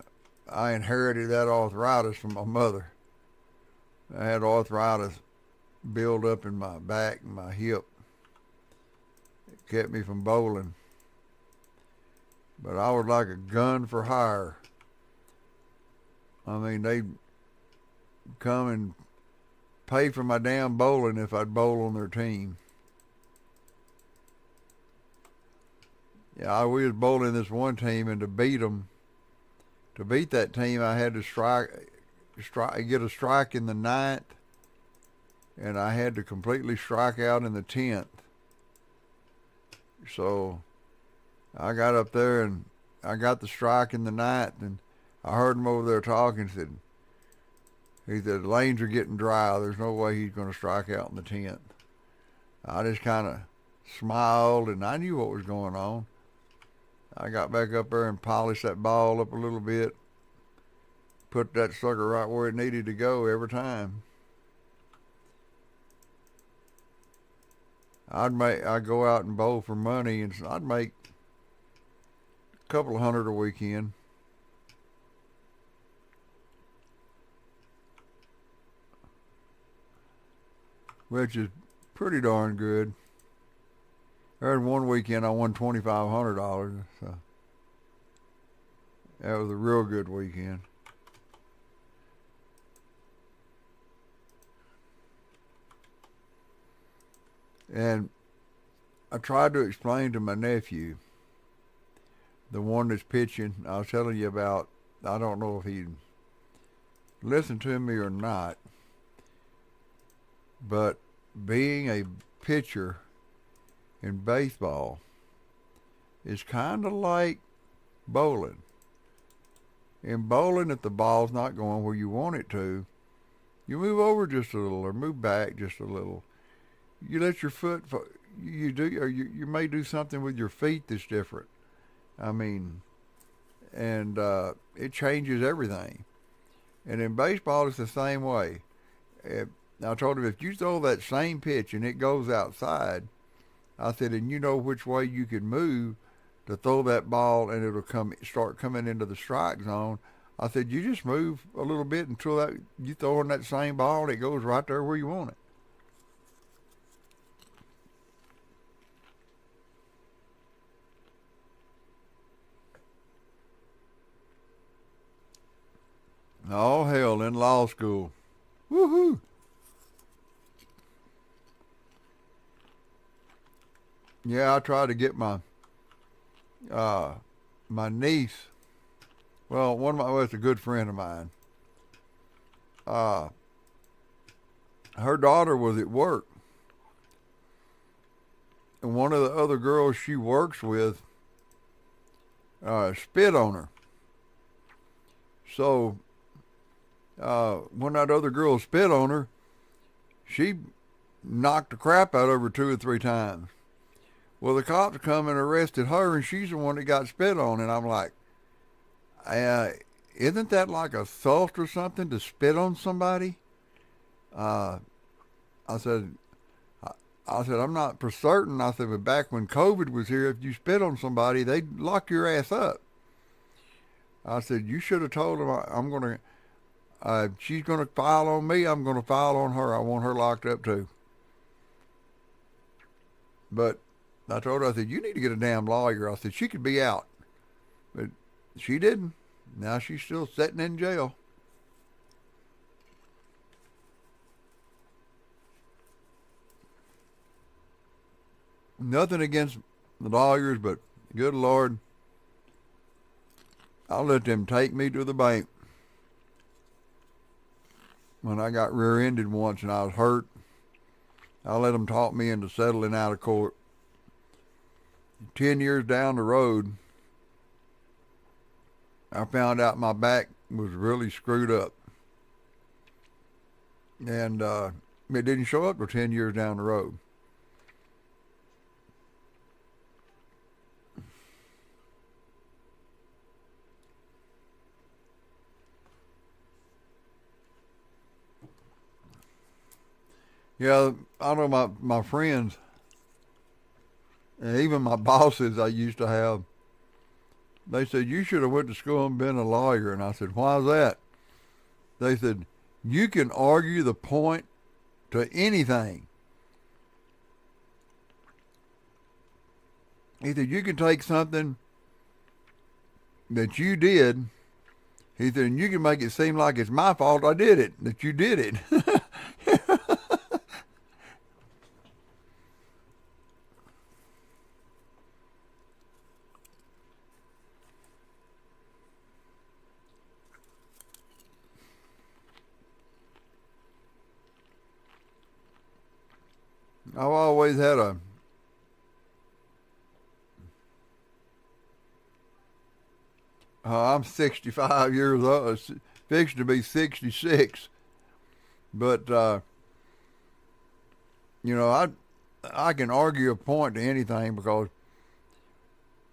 S1: I inherited that arthritis from my mother. I had arthritis build up in my back and my hip. It kept me from bowling. But I was like a gun for hire. I mean, they'd come and pay for my damn bowling if I'd bowl on their team. Yeah, we was bowling this one team, and to beat them, to beat that team, I had to get a strike in the ninth, and I had to completely strike out in the 10th. So I got up there and I got the strike in the ninth, and I heard him over there talking. He said, lanes are getting dry. There's no way he's going to strike out in the 10th. I just kind of smiled, and I knew what was going on. I got back up there and polished that ball up a little bit, put that sucker right where it needed to go every time. I'd go out and bowl for money, and I'd make a couple of hundred a weekend. which is pretty darn good. There's one weekend I won $2,500, so that was a real good weekend. And I tried to explain to my nephew, the one that's pitching, I was telling you about, I don't know if he listened to me or not, but being a pitcher in baseball is kind of like bowling. In bowling, if the ball's not going where you want it to, you move over just a little or move back just a little. You let your foot, you do, or you may do something with your feet that's different. I mean, and it changes everything. And in baseball, it's the same way. I told him, if you throw that same pitch and it goes outside, I said, and you know which way you can move to throw that ball and it'll start coming into the strike zone. I said, you just move a little bit until that you throw in that same ball and it goes right there where you want it. Oh, hell, in law school. Woohoo! Yeah, I tried to get my niece. Well, it's a good friend of mine. Uh, her daughter was at work, and one of the other girls she works with spit on her. So when that other girl spit on her, she knocked the crap out of her 2 or 3 times. Well, the cops come and arrested her, and she's the one that got spit on. And I'm like, isn't that like assault or something to spit on somebody? Uh, I said, I'm not for certain. I said, but back when COVID was here, if you spit on somebody, they'd lock your ass up. I said, you should have told them I'm going to, she's going to file on me, I'm going to file on her. I want her locked up too. But I told her, I said, you need to get a damn lawyer. I said, she could be out. But she didn't. Now she's still sitting in jail. Nothing against the lawyers, but good Lord, I'll let them take me to the bank. When I got rear-ended once and I was hurt, I let them talk me into settling out of court. 10 years down the road, I found out my back was really screwed up. And it didn't show up for 10 years down the road. Yeah, I know my friends, and even my bosses I used to have, they said, you should have went to school and been a lawyer. And I said, why is that? They said, you can argue the point to anything. He said, you can take something that you did, he said, and you can make it seem like it's my fault I did it, that you did it. I've always had I'm 65 years old, fixing to be 66. But, I can argue a point to anything because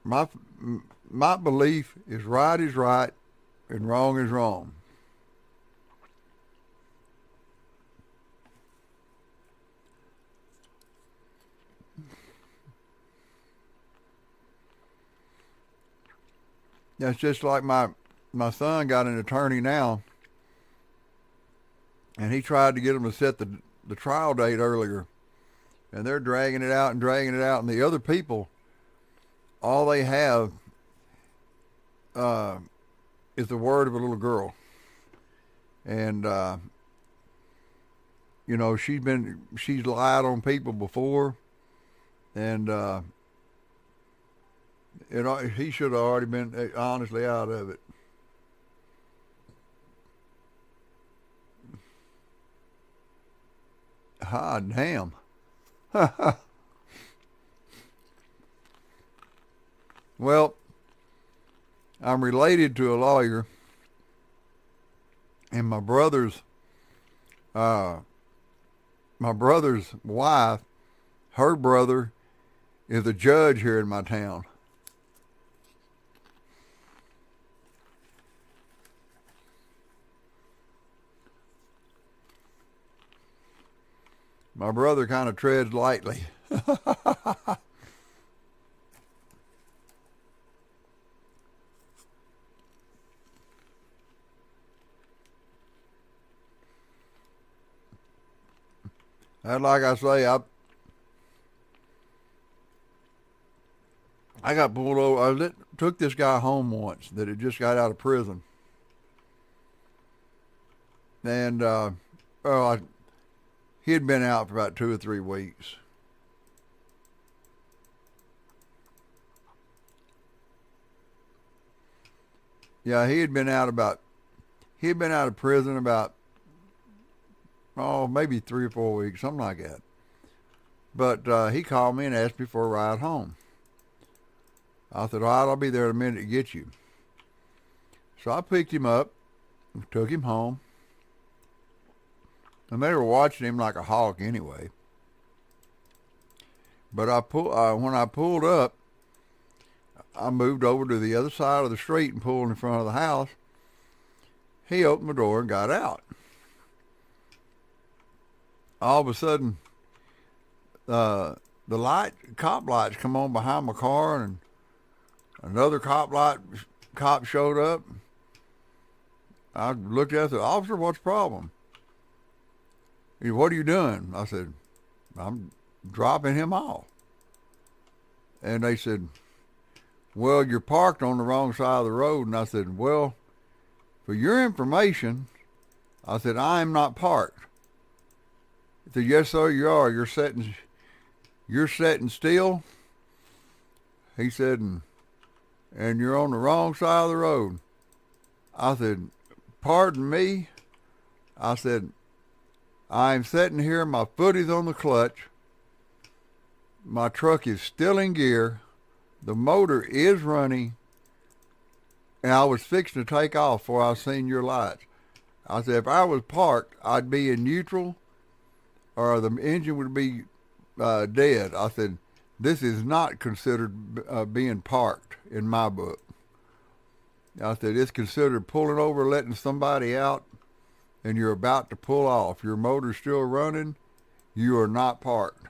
S1: my, my belief is right and wrong is wrong. That's just like my son got an attorney now, and he tried to get him to set the trial date earlier, and they're dragging it out and dragging it out, and the other people, all they have is the word of a little girl, and you know, she's lied on people before, and he should have already been honestly out of it. Ah, damn. Well, I'm related to a lawyer, and my brother's wife, her brother, is a judge here in my town. My brother kind of treads lightly. And like I say, I got pulled over. Took this guy home once that had just got out of prison. And, he had been out for about 2 or 3 weeks. Yeah, he had been out of prison about, maybe 3 or 4 weeks, something like that. But he called me and asked me for a ride home. I said, all right, I'll be there in a minute to get you. So I picked him up, took him home. And they were watching him like a hawk anyway. But when I pulled up, I moved over to the other side of the street and pulled in front of the house. He opened the door and got out. All of a sudden, the cop lights come on behind my car, and another cop showed up. I looked at it and said, officer, what's the problem? He said, what are you doing? I said, I'm dropping him off. And they said, well, you're parked on the wrong side of the road. And I said, well, for your information, I said, I am not parked. He said, yes, sir, you are. You're sitting still. He said, and you're on the wrong side of the road. I said, pardon me. I said, I'm sitting here, my foot is on the clutch. My truck is still in gear. The motor is running. And I was fixing to take off before I seen your lights. I said, if I was parked, I'd be in neutral or the engine would be dead. I said, this is not considered being parked in my book. I said, it's considered pulling over, letting somebody out, and you're about to pull off. Your motor's still running. You are not parked.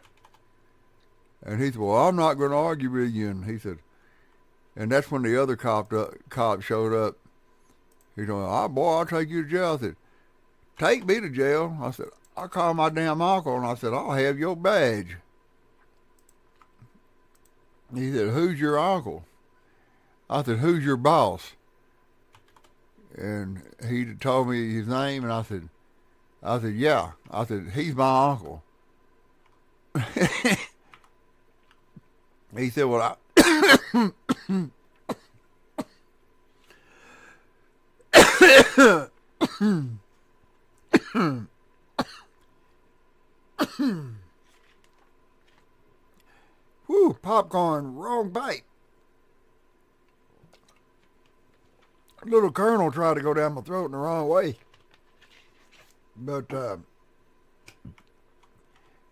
S1: And he said, well, I'm not going to argue with you. And he said, and that's when the other cop showed up. He said, oh, boy, I'll take you to jail. I said, take me to jail. I said, I'll call my damn uncle, and I said, I'll have your badge. He said, who's your uncle? I said, who's your boss? And he told me his name, and I said, yeah. I said, he's my uncle. He said, well, whew, popcorn, wrong bite. Little Colonel tried to go down my throat in the wrong way. But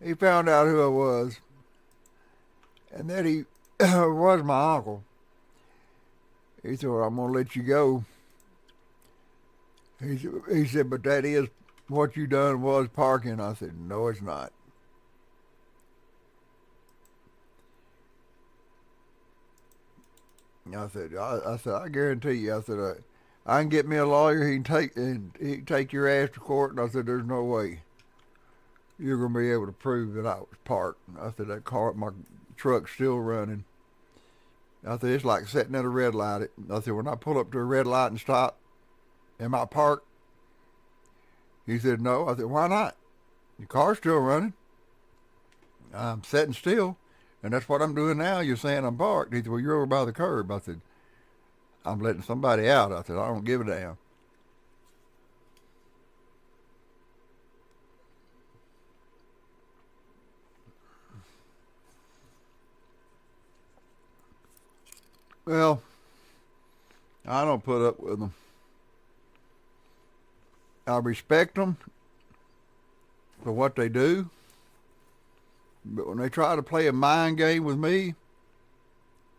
S1: he found out who I was, and that he was my uncle. He said, well, I'm going to let you go. He said, but that is what you done was parking. I said, no, it's not. I said, I guarantee you. I said, I can get me a lawyer. He can take your ass to court. And I said, there's no way. you're going to be able to prove that I was parked. I said, that car, my truck's still running. I said, it's like sitting at a red light. I said, when I pull up to a red light and stop, am I parked? He said, no. I said, why not? Your car's still running. I'm sitting still, and that's what I'm doing now. You're saying I'm parked. He said, well, you're over by the curb. I said, I'm letting somebody out. I said, I don't give a damn. Well, I don't put up with them. I respect them for what they do, but when they try to play a mind game with me,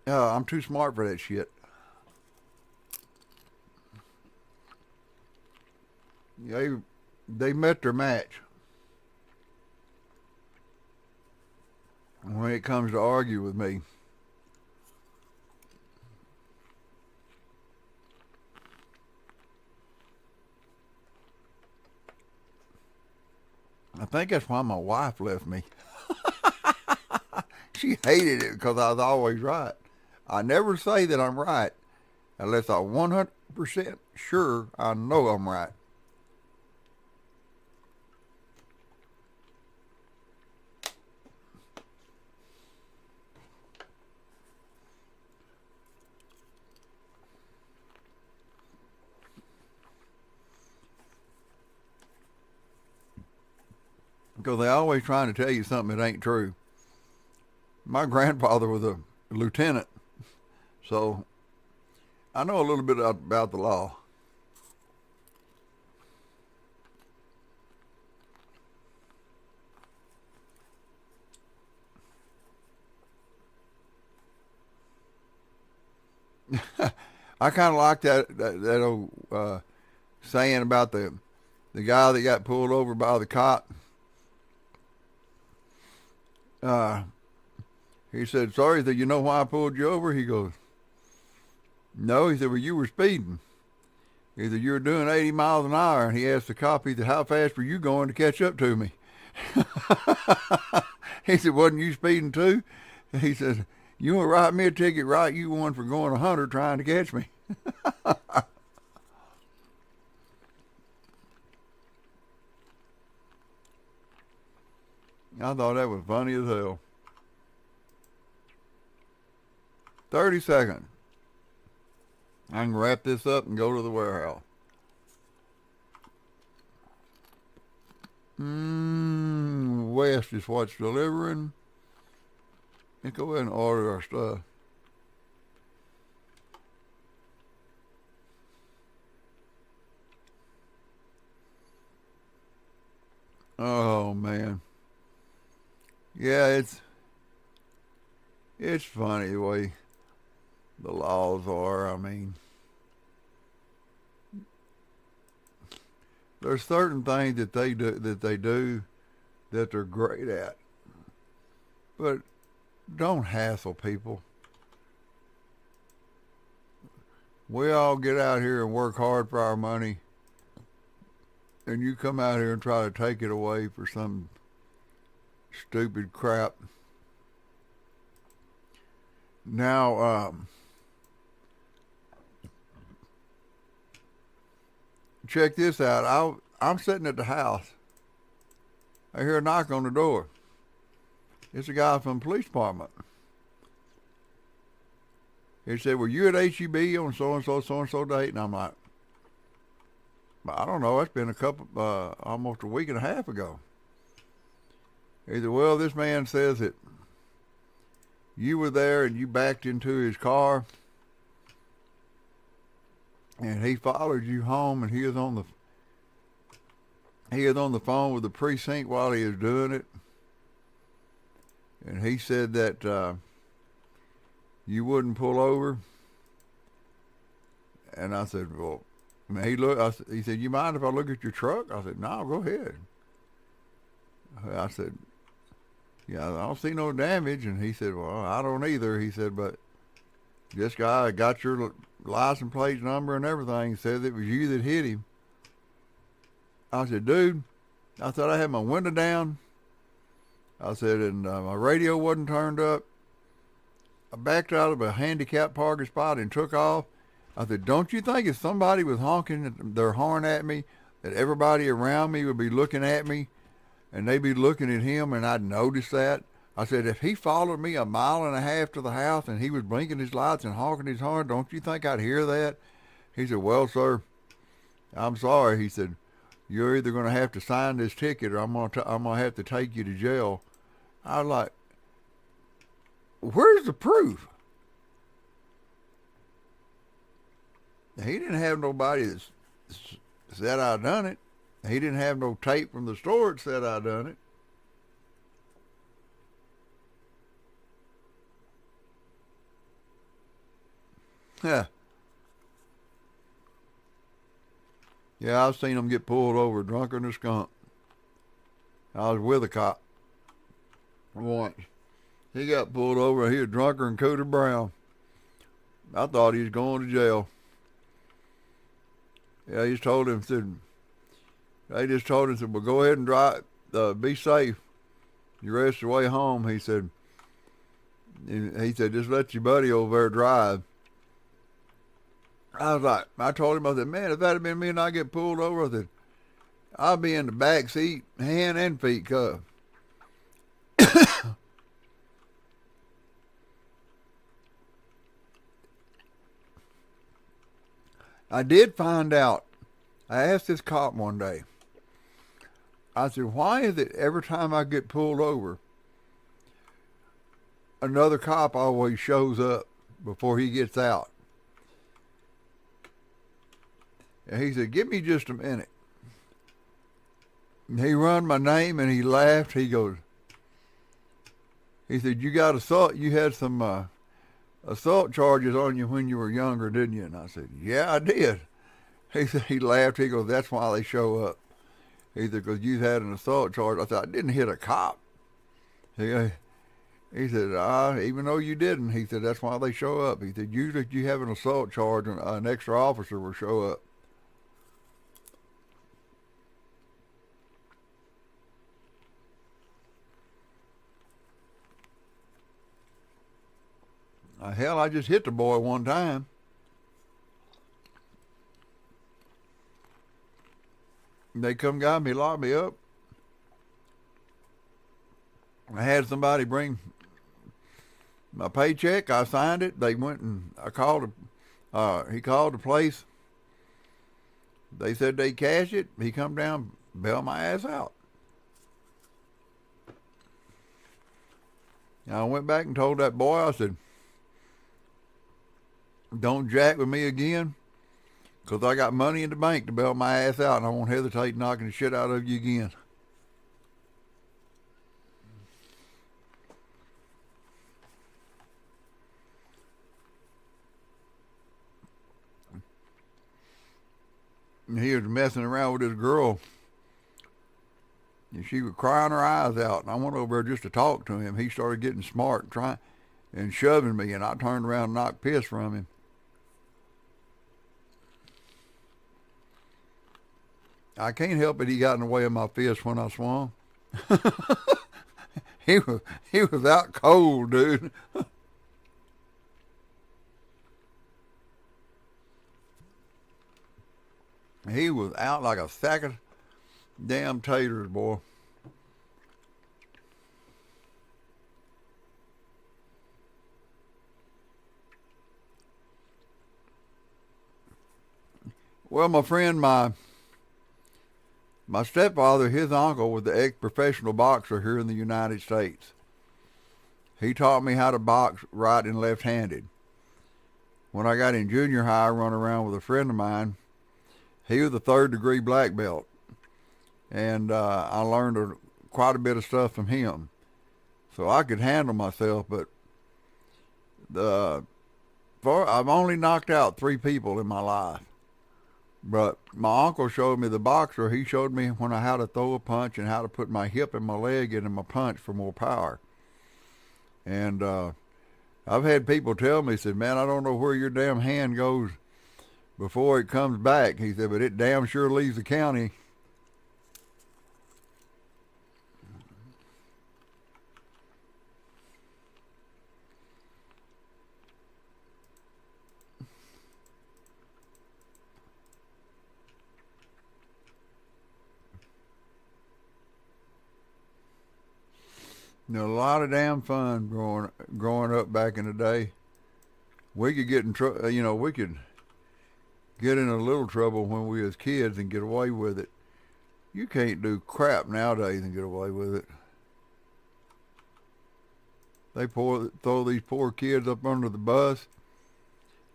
S1: I'm too smart for that shit. They met their match. When it comes to argue with me, I think that's why my wife left me. She hated it because I was always right. I never say that I'm right unless I'm 100% sure I know I'm right. Because they're always trying to tell you something that ain't true. My grandfather was a lieutenant, so I know a little bit about the law. I kind of like that old saying about the guy that got pulled over by the cop. He said, sorry, he said, you know why I pulled you over? He goes, no. He said, well, you were speeding. He said, you were doing 80 miles an hour. And he asked the cop, he said, how fast were you going to catch up to me? He said, wasn't you speeding too? He said, you want to write me a ticket, right? You won for going 100 trying to catch me. I thought that was funny as hell. 30 seconds. I can wrap this up and go to the warehouse. West is what's delivering. Let's go ahead and order our stuff. Oh man. Yeah, it's funny the way the laws are. I mean, there's certain things that they do that they're great at, but don't hassle people. We all get out here and work hard for our money, and you come out here and try to take it away for some stupid crap. Now, check this out. I'm sitting at the house. I hear a knock on the door. It's a guy from the police department. He said, were you at HEB on so-and-so date? And I'm like, I don't know. It's been almost a week and a half ago. He said, well, this man says that you were there and you backed into his car and he followed you home and he was on the phone with the precinct while he was doing it. And he said that you wouldn't pull over. And I said, well, he said, you mind if I look at your truck? I said, no, go ahead. I said, yeah, I don't see no damage. And he said, well, I don't either. He said, but this guy got your license plate number and everything, said it was you that hit him. I said, dude, I thought I had my window down I said, and my radio wasn't turned up. I backed out of a handicapped parking spot and took off. I said, don't you think if somebody was honking their horn at me, that everybody around me would be looking at me and they'd be looking at him and I'd notice that? I said, if he followed me a mile and a half to the house and he was blinking his lights and honking his horn, don't you think I'd hear that? He said, well, sir, I'm sorry. He said, you're either going to have to sign this ticket or I'm going to have to take you to jail. I was like, where's the proof? He didn't have nobody that said I done it. He didn't have no tape from the store that said I done it. Yeah. Yeah, I've seen him get pulled over drunker than a skunk. I was with a cop once. He got pulled over. He was drunker than Cooter Brown. I thought he was going to jail. Yeah, he just told him, they just told him, well, go ahead and drive, be safe the rest of the way home. He said, just let your buddy over there drive. I told him, I said, man, if that had been me and I get pulled over, I said, I'll be in the back seat, hand and feet cuffed. I did find out. I asked this cop one day. I said, why is it every time I get pulled over, another cop always shows up before he gets out? And he said, give me just a minute. And he run my name and he laughed. He said, you had some assault charges on you when you were younger, didn't you? And I said, yeah, I did. He laughed. He goes, that's why they show up. He said, because you've had an assault charge. I said, I didn't hit a cop. He said, even though you didn't, he said, that's why they show up. He said, usually if you have an assault charge, an extra officer will show up. Hell, I just hit the boy one time. They come got me, locked me up. I had somebody bring my paycheck. I signed it. They went and he called the place. They said they cash it. He come down, bailed my ass out. And I went back and told that boy, I said, don't jack with me again, because I got money in the bank to bail my ass out, and I won't hesitate knocking the shit out of you again. And he was messing around with this girl, and she was crying her eyes out, and I went over there just to talk to him. He started getting smart and trying and shoving me, and I turned around and knocked piss from him. I can't help it. He got in the way of my fist when I swung. He was out cold, dude. He was out like a sack of damn taters, boy. Well, my friend, my stepfather, his uncle, was the ex-professional boxer here in the United States. He taught me how to box right and left-handed. When I got in junior high, I run around with a friend of mine. He was a third-degree black belt, and I learned quite a bit of stuff from him. So I could handle myself, but I've only knocked out 3 people in my life. But my uncle showed me, the boxer, he showed me how to throw a punch and how to put my hip and my leg into my punch for more power. And I've had people tell me, said, man, I don't know where your damn hand goes before it comes back. He said, but it damn sure leaves the county. A lot of damn fun growing up back in the day. We could get in trouble, we could get in a little trouble when we was kids and get away with it. You can't do crap nowadays and get away with it. They throw these poor kids up under the bus,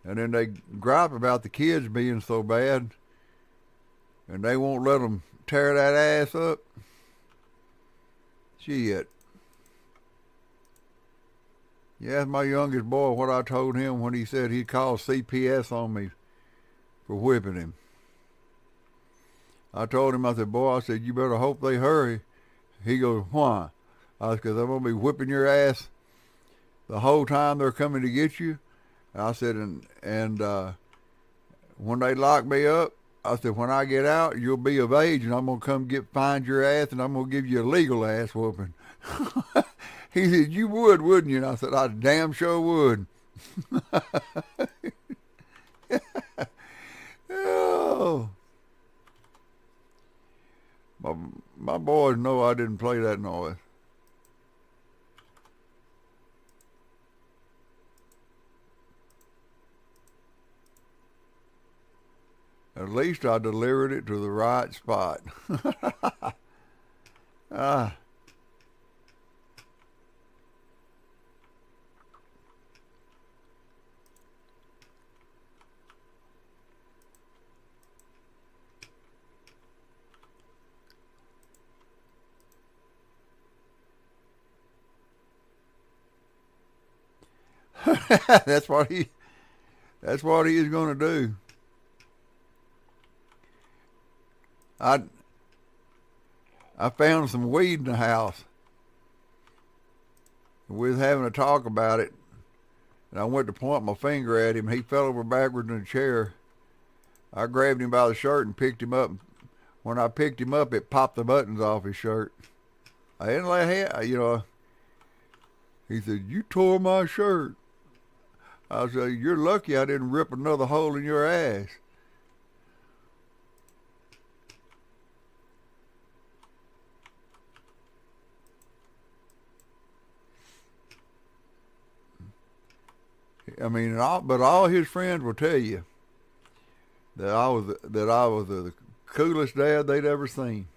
S1: and then they gripe about the kids being so bad, and they won't let them tear that ass up. Shit. You ask my youngest boy what I told him when he said he'd call CPS on me for whipping him. I told him, I said, you better hope they hurry. He goes, why? I said, because I'm going to be whipping your ass the whole time they're coming to get you. I said, and when they lock me up, I said, when I get out, you'll be of age, and I'm going to come find your ass, and I'm going to give you a legal ass whooping. He said, you would, wouldn't you? And I said, I damn sure would. Oh. My boys know I didn't play that noise. At least I delivered it to the right spot. Ah. That's what he is going to do. I found some weed in the house. We was having a talk about it, and I went to point my finger at him. He fell over backwards in a chair. I grabbed him by the shirt and picked him up. When I picked him up, it popped the buttons off his shirt. I didn't let him, he said, you tore my shirt. I said, you're lucky I didn't rip another hole in your ass. I mean, but all his friends will tell you that I was the coolest dad they'd ever seen.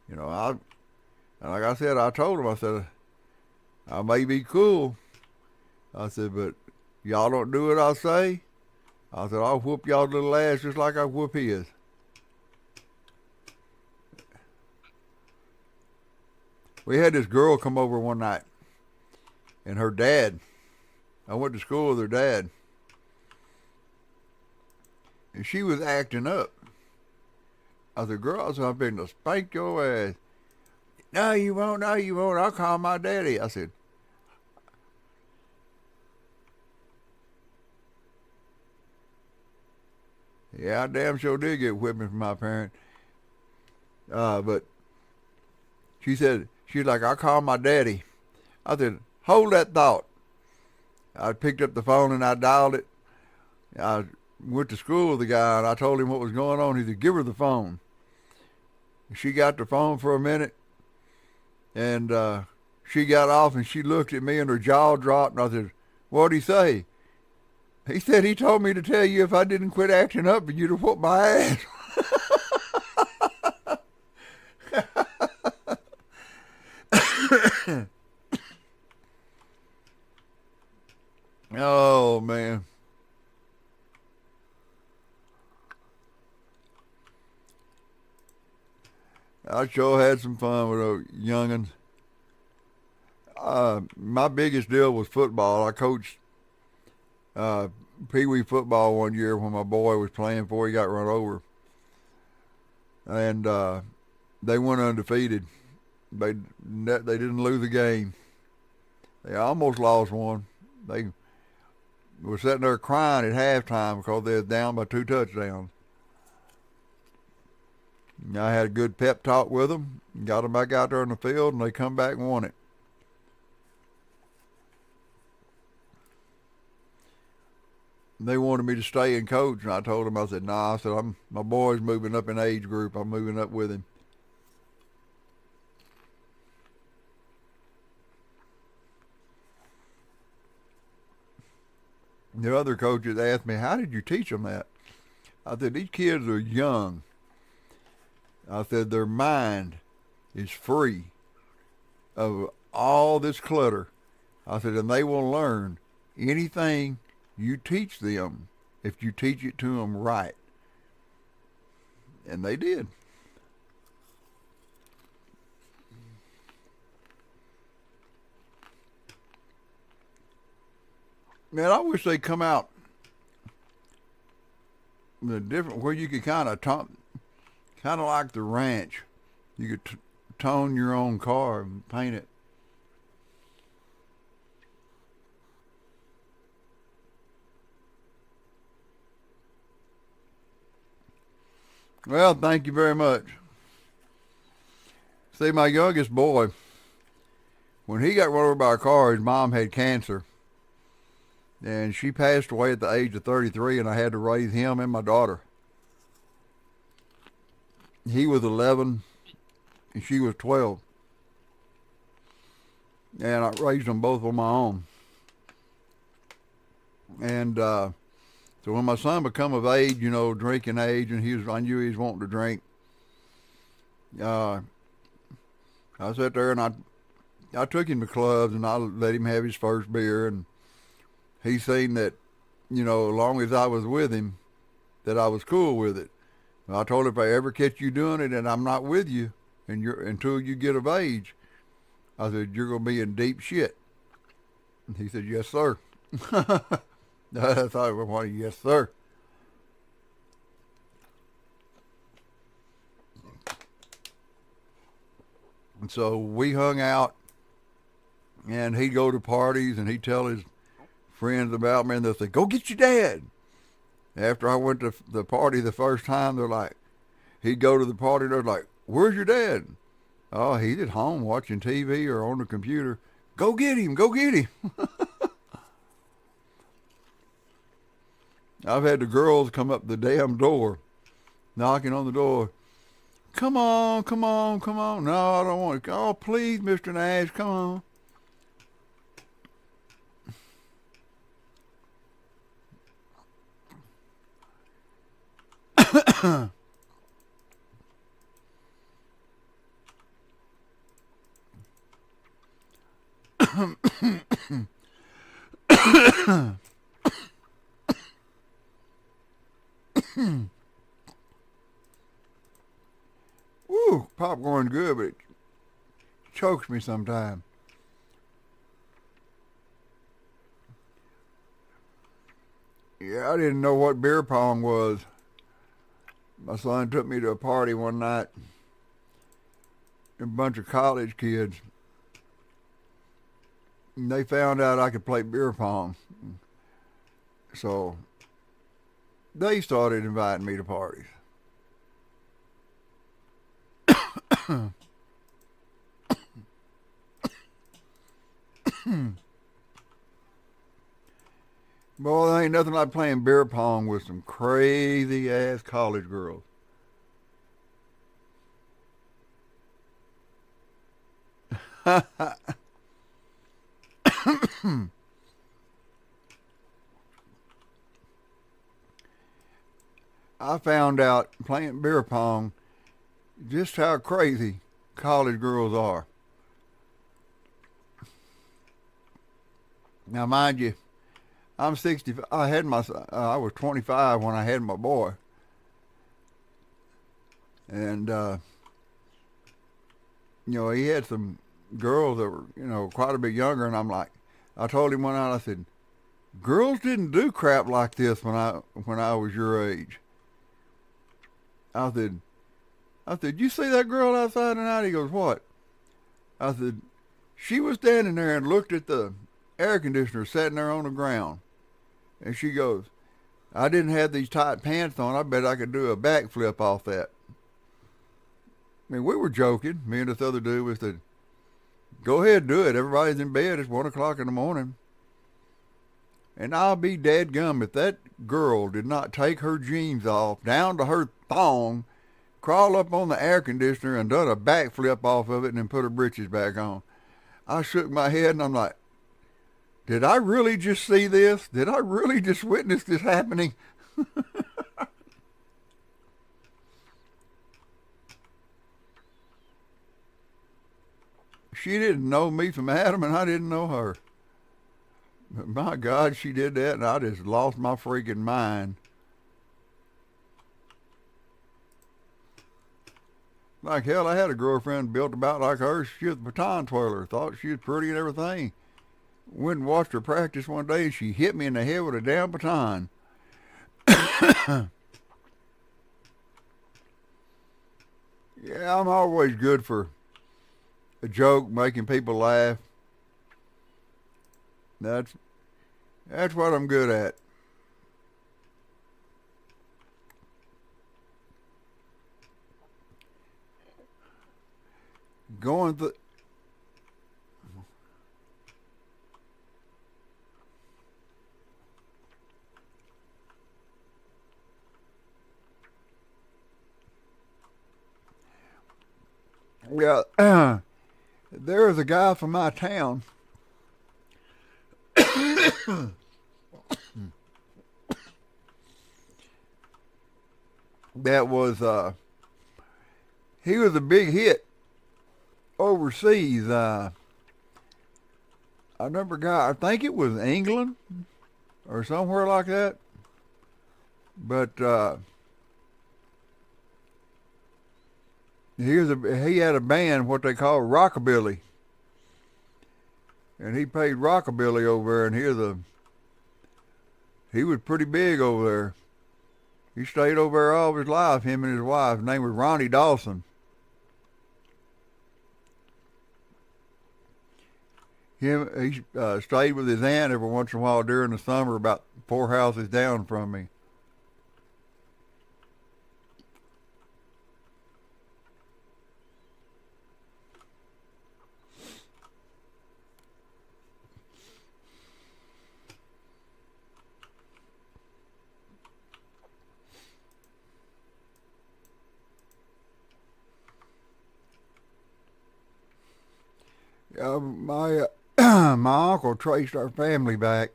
S1: And like I said, I told him, I said, I may be cool. I said, but y'all don't do what I say. I said, I'll whoop y'all little ass just like I whoop his. We had this girl come over one night, and her dad, I went to school with her dad, and she was acting up. I said, girl, I'm going to spank your ass. No, you won't, I'll call my daddy. I said, yeah, I damn sure did get whipping from my parent. But she's like, I'll call my daddy. I said, hold that thought. I picked up the phone and I dialed it. I went to school with the guy and I told him what was going on. He said, give her the phone. She got the phone for a minute and she got off and she looked at me and her jaw dropped and I said, what'd he say? He said he told me to tell you if I didn't quit acting up, you'd have whooped my ass. Oh, man. I sure had some fun with those young'uns. My biggest deal was football. I coached Pee Wee football one year when my boy was playing before he got run over. And they went undefeated. They didn't lose a game. They almost lost one. They were sitting there crying at halftime because they were down by 2 touchdowns. And I had a good pep talk with them, got them back out there in the field, and they come back and won it. They wanted me to stay and coach, and I told them, I said, nah, I said, my boy's moving up in age group. I'm moving up with him. The other coaches asked me, how did you teach them that? I said, these kids are young. I said, their mind is free of all this clutter. I said, and they will learn anything you teach them if you teach it to them right. And they did. Man, I wish they'd come out the different where you could kind of like the ranch. You could tone your own car and paint it. Well, thank you very much. See, my youngest boy, when he got run over by a car, his mom had cancer. And she passed away at the age of 33, and I had to raise him and my daughter. He was 11, and she was 12. And I raised them both on my own. And so when my son become of age, drinking age, and I knew he was wanting to drink, I sat there and I took him to clubs, and I let him have his first beer, and he seen that, as long as I was with him, that I was cool with it. And I told him, if I ever catch you doing it and I'm not with you until you get of age, I said, you're going to be in deep shit. And he said, yes, sir. I thought, well, yes, sir. And so we hung out, and he'd go to parties, and he'd tell his friends about me, and they'll say, go get your dad. After I went to the party the first time, they're like, he'd go to the party, they're like, where's your dad? Oh, he's at home watching TV or on the computer. Go get him, go get him. I've had the girls come up the damn door, knocking on the door. Come on, come on, come on. No, I don't want to. Oh, please, Mr. Nash, come on. Woo, popcorn's good, but it chokes me sometimes. Yeah, I didn't know what beer pong was. My son took me to a party one night. A bunch of college kids. And they found out I could play beer pong. So they started inviting me to parties. Boy, there ain't nothing like playing beer pong with some crazy ass college girls. I found out playing beer pong just how crazy college girls are. Now, mind you, I'm 60. I was 25 when I had my boy, and he had some girls that were quite a bit younger, and I told him one night, I said, girls didn't do crap like this when I was your age. I said, you see that girl outside tonight? He goes, what? I said, she was standing there and looked at the air conditioner sitting there on the ground. And she goes, I didn't have these tight pants on. I bet I could do a backflip off that. I mean, we were joking. Me and this other dude was said, go ahead, do it. Everybody's in bed. It's 1 o'clock in the morning. And I'll be dadgum if that girl did not take her jeans off down to her thong, crawl up on the air conditioner and done a backflip off of it and then put her britches back on. I shook my head and I'm like, Did I really just see this? Did I really just witness this happening? She didn't know me from Adam, and I didn't know her. But my God, she did that, and I just lost my freaking mind. Like hell, I had a girlfriend built about like her. She was a baton twirler. Thought she was pretty and everything. Went and watched her practice one day, and she hit me in the head with a damn baton. Yeah, I'm always good for a joke, making people laugh. That's that's what I'm good at. Going th- yeah, there was a guy from my town that was he was a big hit overseas. I remember a guy. I think it was England or somewhere like that. But he had a band what they call rockabilly, and he played rockabilly over there. And he was pretty big over there. He stayed over there all of his life. Him and his wife. His name was Ronnie Dawson. He stayed with his aunt every once in a while during the summer, about 4 houses down from me. My my uncle traced our family back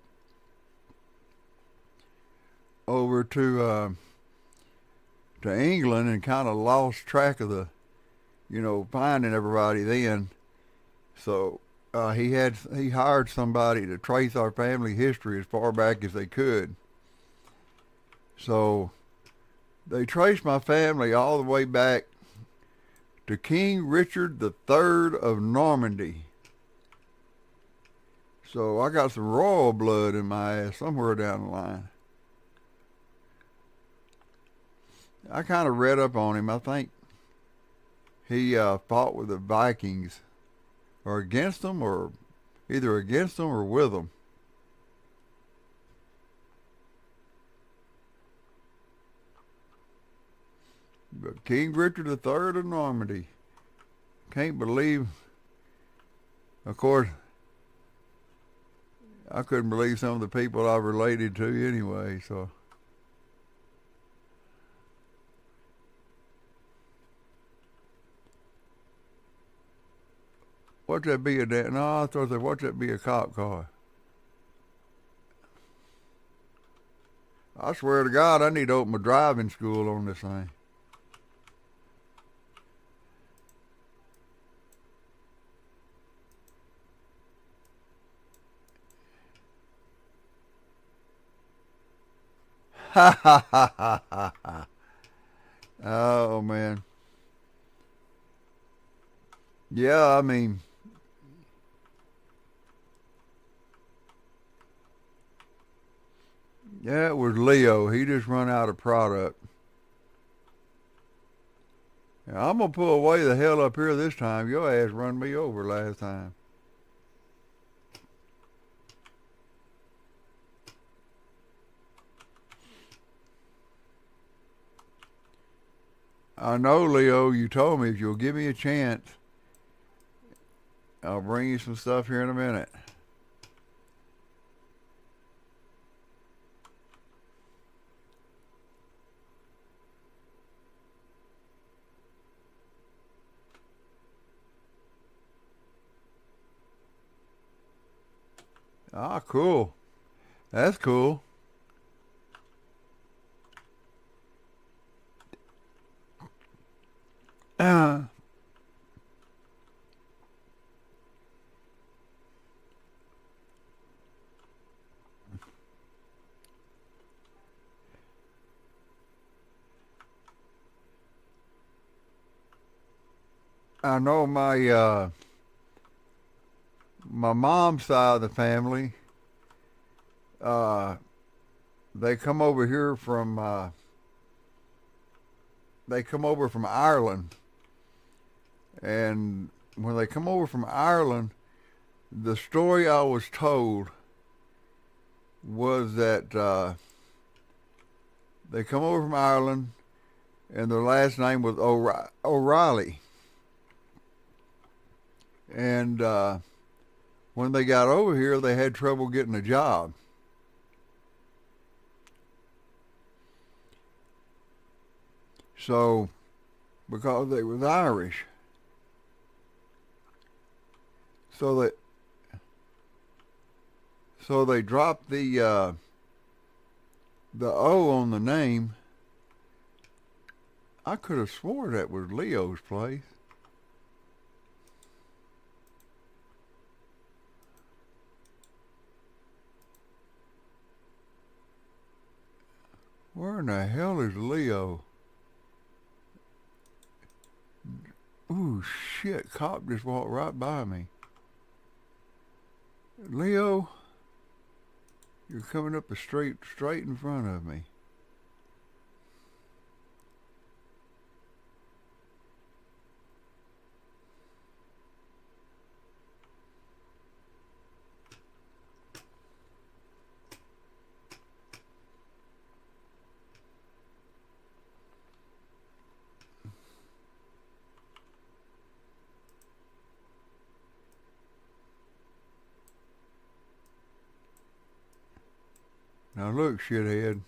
S1: over to England and kind of lost track of finding everybody then. So he hired somebody to trace our family history as far back as they could. So they traced my family all the way back to King Richard the Third of Normandy. So I got some royal blood in my ass somewhere down the line. I kind of read up on him. I think he fought with the Vikings, or against them, or either against them or with them. But King Richard the Third of Normandy. Can't believe. Of course, I couldn't believe some of the people I related to anyway. So what's that be a no? I thought that what's that be a cop car? I swear to God, I need to open my driving school on this thing. Ha ha ha ha ha ha. Oh man. Yeah, I mean, yeah, it was Leo. He just run out of product. Yeah, I'm gonna pull away the hell up here this time. Your ass run me over last time. I know, Leo. You told me if you'll give me a chance, I'll bring you some stuff here in a minute. Ah, cool. That's cool. Uh, I know my mom's side of the family. Uh, they come over here from they come over from Ireland, and when they come over from Ireland, the story I was told was that they come over from Ireland, and their last name was O'Reilly, and when they got over here, they had trouble getting a job. So, because they was Irish, so they dropped the O on the name. I could have swore that was Leo's place. Where in the hell is Leo? Ooh, shit, cop just walked right by me. Leo, you're coming up the street straight in front of me. Now look, shithead.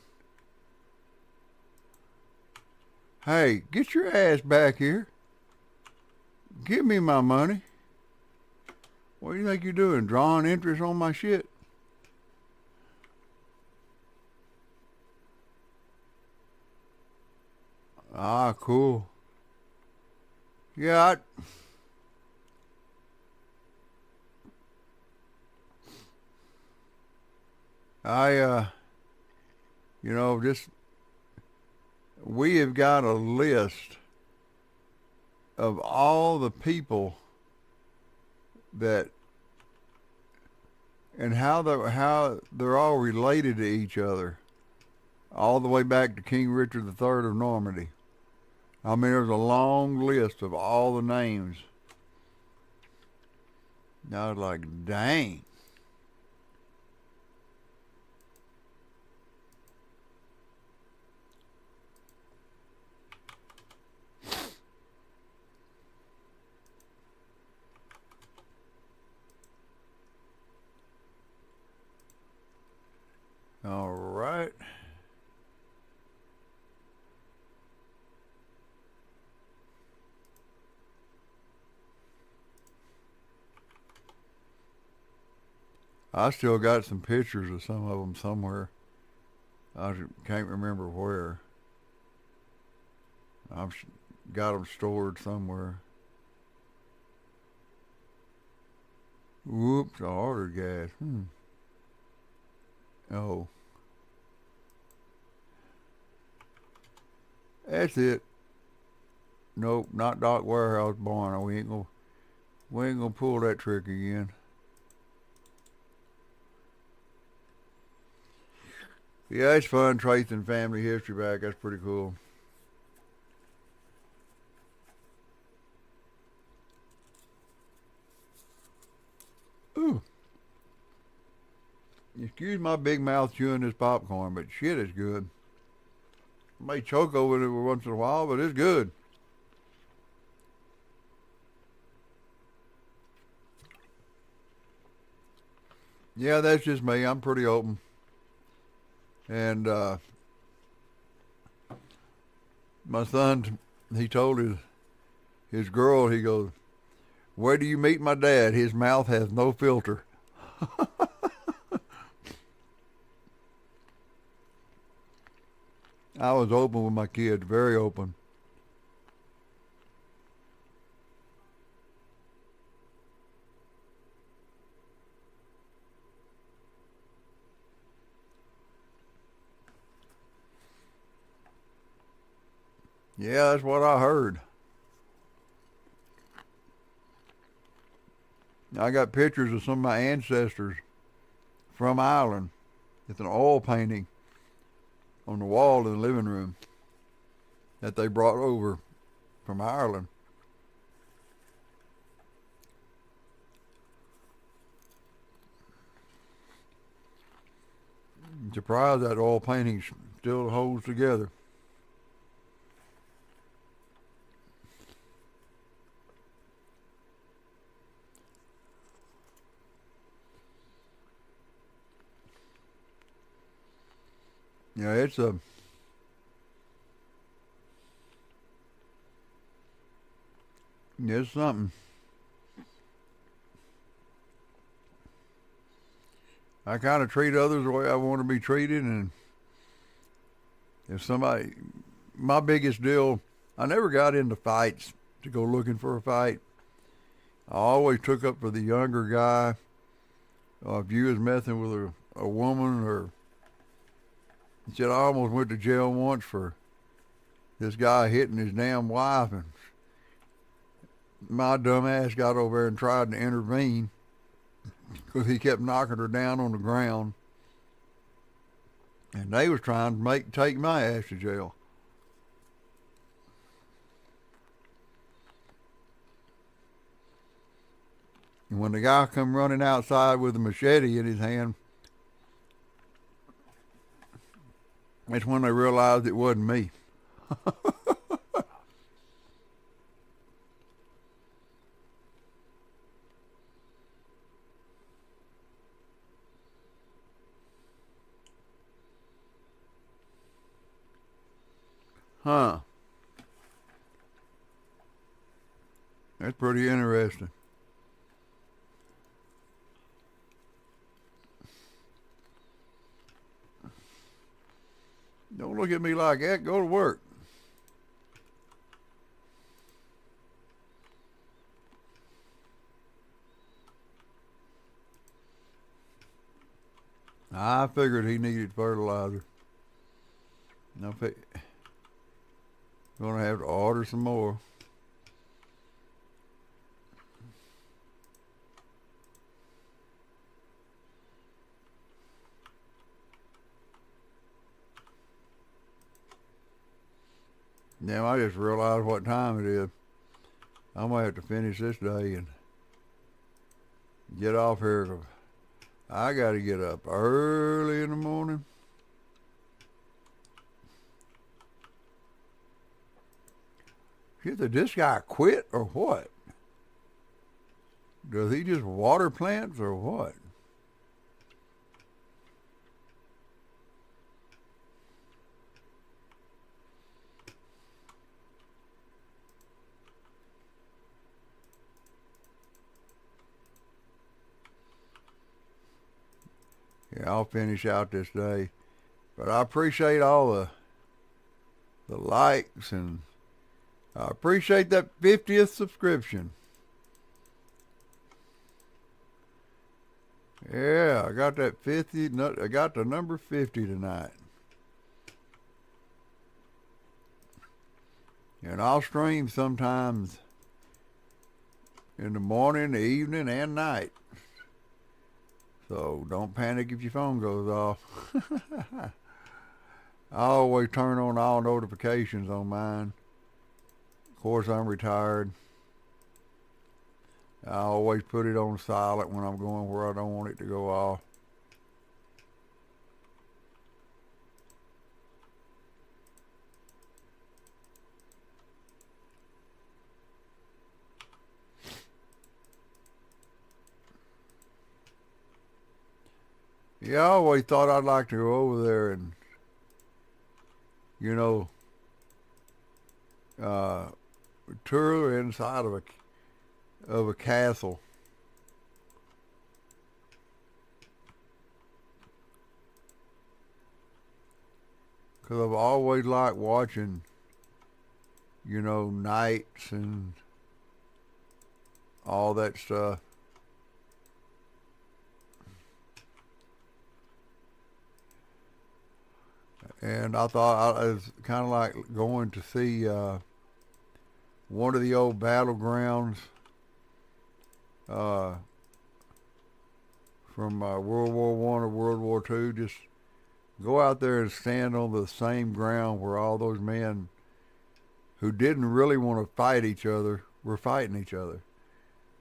S1: Hey, get your ass back here. Give me my money. What do you think you're doing? Drawing interest on my shit? Ah, cool. Yeah, you know, just we have got a list of all the people that and how they're all related to each other, all the way back to King Richard III of Normandy. I mean, there's a long list of all the names. And I was like, dang. All right. I still got some pictures of some of them somewhere. I can't remember where. I've got them stored somewhere. Whoops, I ordered gas. Oh, that's it. Nope, not Doc Warehouse Barn. We ain't gonna pull that trick again. Yeah, it's fun tracing family history back. That's pretty cool. Ooh, excuse my big mouth chewing this popcorn, but shit is good. I may choke over it every once in a while, but it's good. Yeah, that's just me. I'm pretty open. And my son, he told his girl, he goes, "Where do you meet my dad? His mouth has no filter." I was open with my kids, very open. Yeah, that's what I heard. I got pictures of some of my ancestors from Ireland. It's an oil painting on the wall in the living room that they brought over from Ireland. I'm surprised that oil painting still holds together. Yeah, it's something. I kind of treat others the way I want to be treated, and if somebody, my biggest deal, I never got into fights to go looking for a fight. I always took up for the younger guy. If you was messing with a woman, or said I almost went to jail once for this guy hitting his damn wife, and my dumb ass got over there and tried to intervene because he kept knocking her down on the ground, and they was trying to take my ass to jail. And when the guy come running outside with a machete in his hand, that's when they realized it wasn't me. Huh. That's pretty interesting. Don't look at me like that. Go to work. I figured he needed fertilizer. I'm gonna have to order some more. Now I just realized what time it is. I'm gonna have to finish this day and get off here. 'Cause I gotta get up early in the morning. Shit, did this guy quit or what? Does he just water plants or what? Yeah, I'll finish out this day. But I appreciate all the likes, and I appreciate that 50th subscription. Yeah, I got that 50. I got the number 50 tonight. And I'll stream sometimes in the morning, the evening, and night. So don't panic if your phone goes off. I always turn on all notifications on mine. Of course, I'm retired. I always put it on silent when I'm going where I don't want it to go off. Yeah, I always thought I'd like to go over there and, you know, uh, tour inside of a castle. because I've always liked watching, you know, knights and all that stuff. And I thought it was kind of like going to see one of the old battlegrounds uh, from World War One or World War Two. Just go out there and stand on the same ground where all those men who didn't really want to fight each other were fighting each other.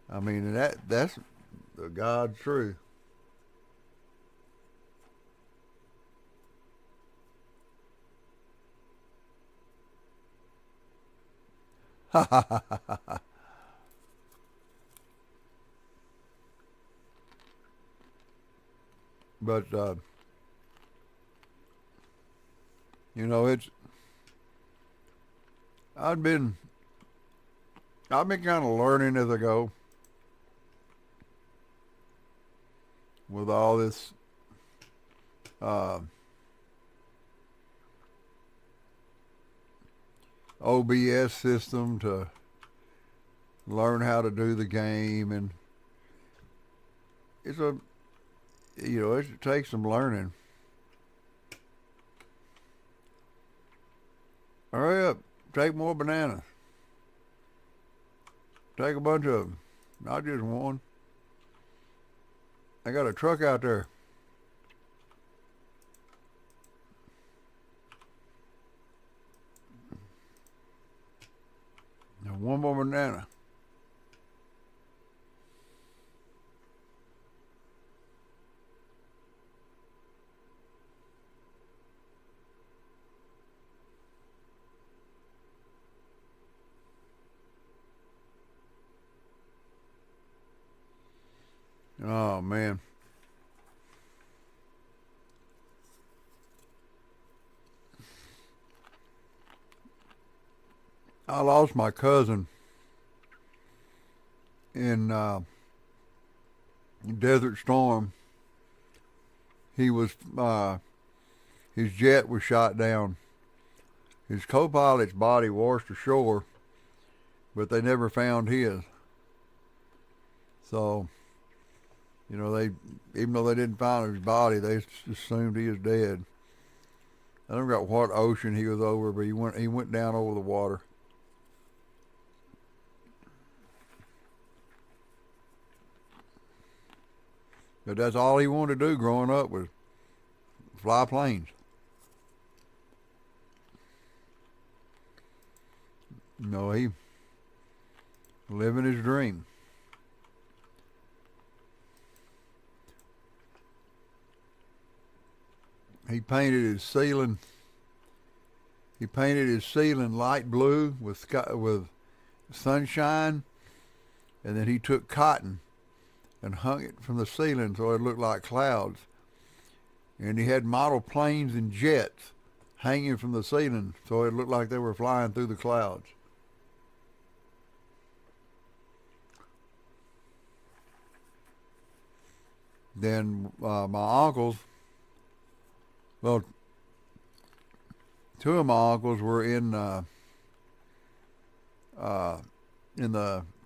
S1: I mean, that's the God's truth. But you know, I've been I've been kind of learning as I go with all this uh, OBS system to learn how to do the game, and it's a you know it takes some learning. Hurry up, take more bananas. Take a bunch of them, not just one. I got a truck out there. Now one more banana. Oh man. I lost my cousin in Desert Storm. He was his jet was shot down. His co-pilot's body washed ashore, but they never found his. So, you know, they even though they didn't find his body, they assumed he was dead. I don't know what ocean he was over, but he went down over the water. But that's all he wanted to do growing up was fly planes. You know, he living his dream. He painted his ceiling. He painted his ceiling light blue with sunshine, and then he took cotton and hung it from the ceiling so it looked like clouds. And he had model planes and jets hanging from the ceiling so it looked like they were flying through the clouds. Then my uncles, well, two of my uncles were in the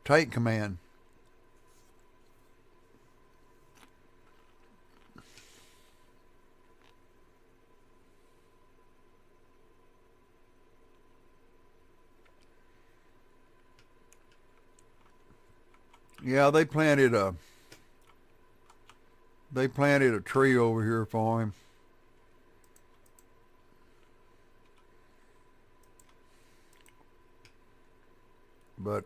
S1: tank command. Yeah, they planted a tree over here for him. But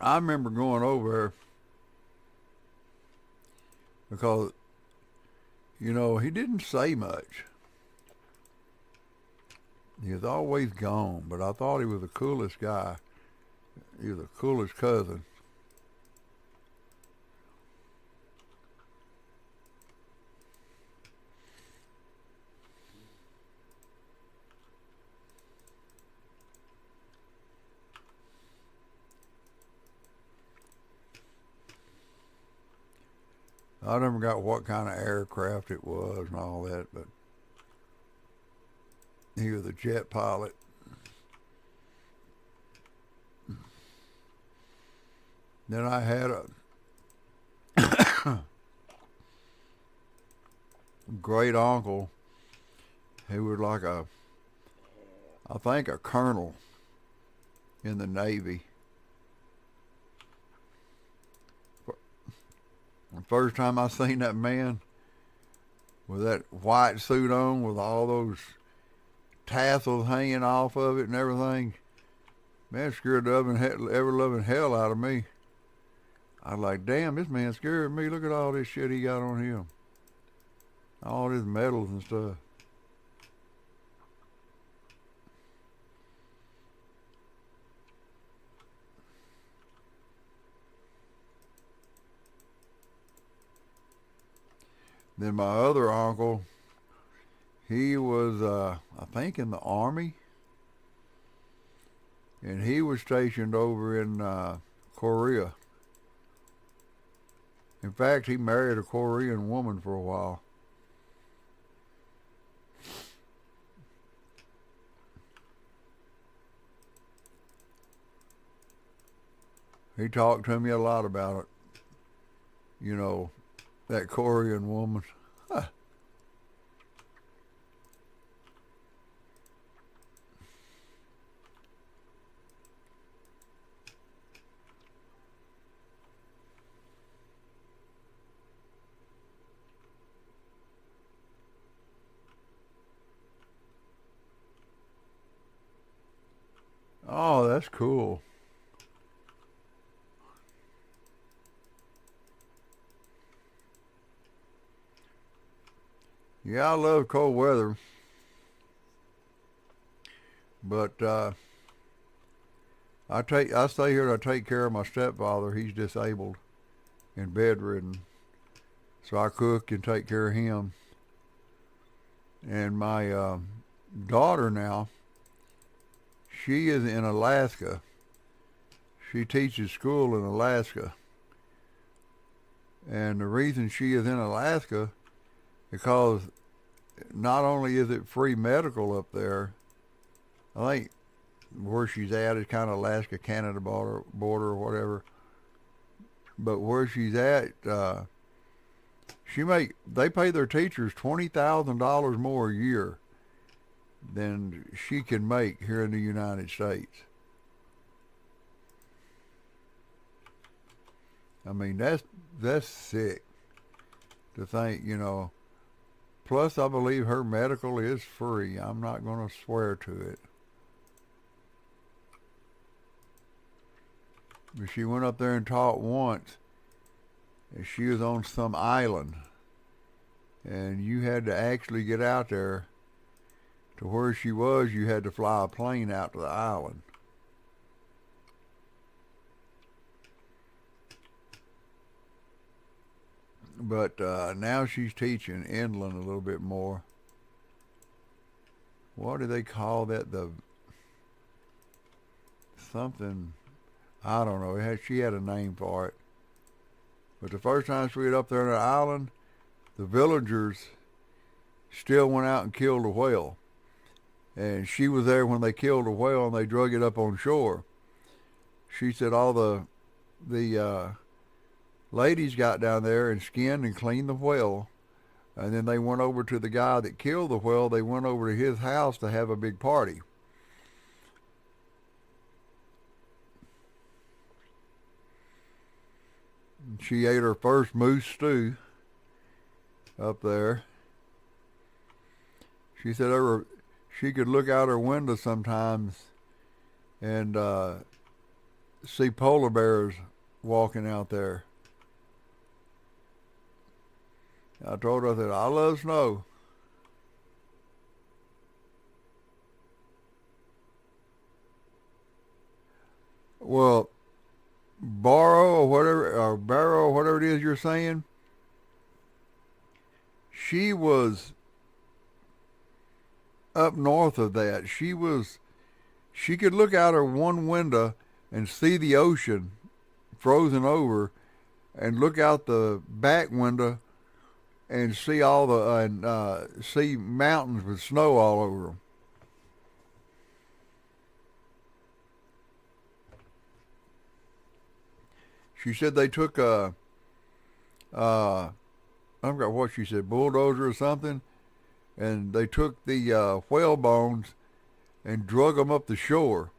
S1: I remember going over there because, you know, he didn't say much. He was always gone, but I thought he was the coolest guy. He was the coolest cousin. I never got what kind of aircraft it was and all that, but He was a jet pilot. Then I had a great uncle who was like I think a colonel in the Navy. The first time I seen that man with that white suit on with all those tassels hanging off of it and everything, man, scared the ever-loving hell out of me. I was like, damn, this man scared me. Look at all this shit he got on him. All his medals and stuff. Then my other uncle, he was, I think, in the Army. And he was stationed over in Korea. In fact, he married a Korean woman for a while. He talked to me a lot about it. You know, that Korean woman. Oh, that's cool. Yeah, I love cold weather, but I stay here to take care of my stepfather. He's disabled and bedridden, so I cook and take care of him. And my daughter now, she is in Alaska. She teaches school in Alaska, and the reason she is in Alaska because not only is it free medical up there, I think where she's at is kind of Alaska-Canada border or whatever. But where she's at, they pay their teachers $20,000 more a year than she can make here in the United States. I mean, that's sick to think, you know. Plus, I believe her medical is free. I'm not going to swear to it. But she went up there and taught once. And she was on some island. And you had to actually get out there to where she was. You had to fly a plane out to the island. But now she's teaching inland a little bit more. What do they call that? Something, I don't know. She had a name for it. But the first time she was up there on the island, the villagers still went out and killed a whale. And she was there when they killed a whale and they drug it up on shore. She said all the ladies got down there and skinned and cleaned the whale, and then they went over to the guy that killed the whale. They went over to his house to have a big party. She ate her first moose stew up there. She said she could look out her window sometimes and see polar bears walking out there. I told her, I said, I love snow. Well, Barrow or whatever it is you're saying, she was up north of that. She could look out her one window and see the ocean frozen over, and look out the back window and see see mountains with snow all over them. She said they took I forgot what she said, bulldozer or something, and they took the whale bones and drug them up the shore.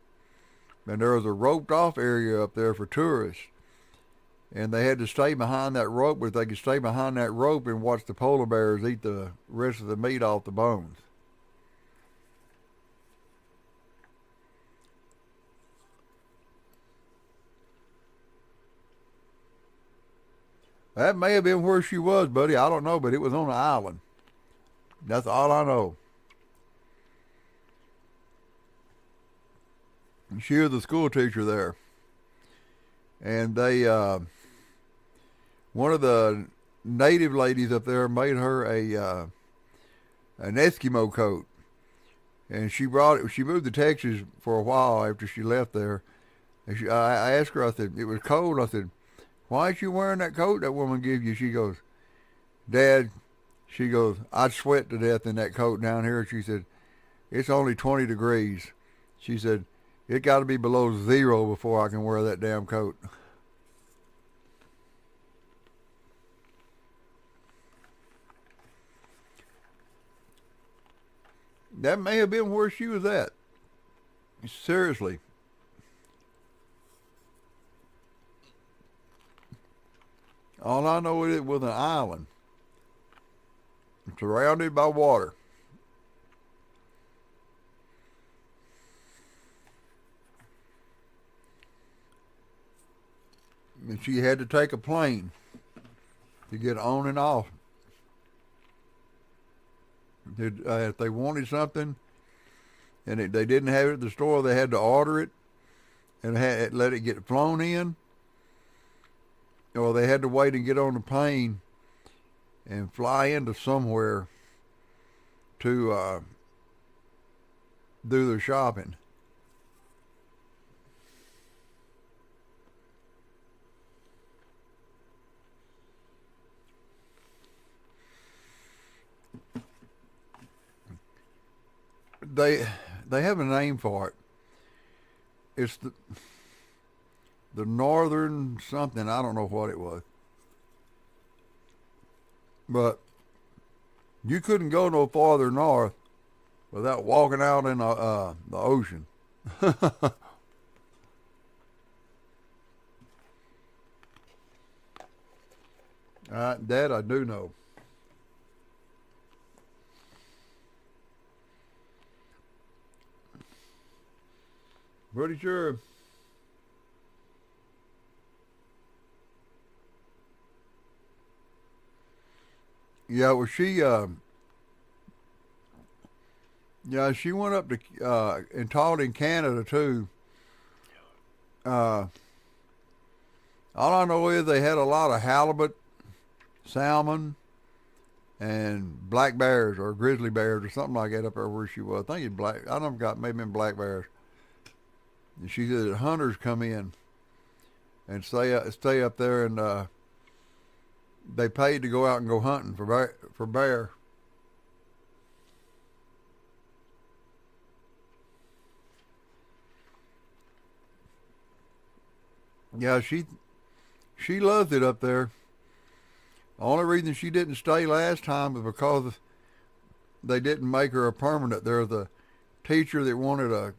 S1: And there was a roped off area up there for tourists. And they had to stay behind that rope, but they could stay behind that rope and watch the polar bears eat the rest of the meat off the bones. That may have been where she was, buddy. I don't know, but it was on an island. That's all I know. She was the school teacher there. And one of the native ladies up there made her an Eskimo coat. And she brought it, she moved to Texas for a while after she left there. And I asked her, I said, it was cold. I said, why aren't you wearing that coat that woman gave you? She goes, Dad, she goes, I'd sweat to death in that coat down here. She said, it's only 20 degrees. She said, it got to be below 0 before I can wear that damn coat. That may have been where she was at. Seriously. All I know is it was an island surrounded by water. And she had to take a plane to get on and off. If they wanted something and they didn't have it at the store, they had to order it and let it get flown in, or they had to wait and get on the plane and fly into somewhere to do their shopping. They have a name for it. It's the northern something. I don't know what it was. But you couldn't go no farther north without walking out in the ocean. That I do know. Pretty sure. Yeah, well, she went up to and taught in Canada too. Uh, all I know is they had a lot of halibut, salmon, and black bears or grizzly bears or something like that up there where she was. I think it's black. I don't know, maybe in black bears. And she said that hunters come in and stay up there, and they paid to go out and go hunting for bear. Yeah, she loved it up there. The only reason she didn't stay last time was because they didn't make her a permanent. There was a teacher that wanted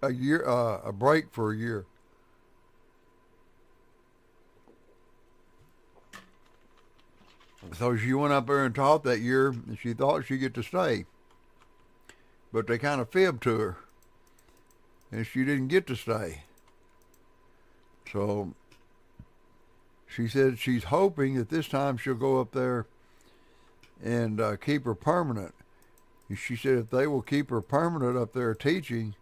S1: a year a break for a year. So she went up there and taught that year, and she thought she'd get to stay. But they kind of fibbed to her, and she didn't get to stay. So she said she's hoping that this time she'll go up there and keep her permanent. And she said if they will keep her permanent up there teaching,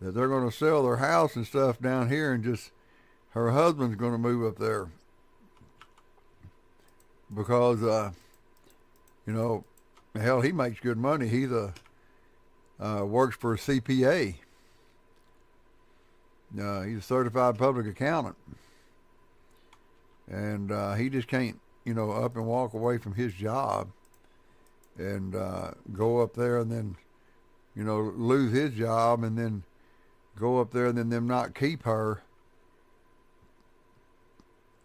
S1: that they're going to sell their house and stuff down here, and just her husband's going to move up there because hell, he makes good money. He's works for a CPA. He's a certified public accountant, and he just can't up and walk away from his job and go up there and then lose his job and then go up there and then them not keep her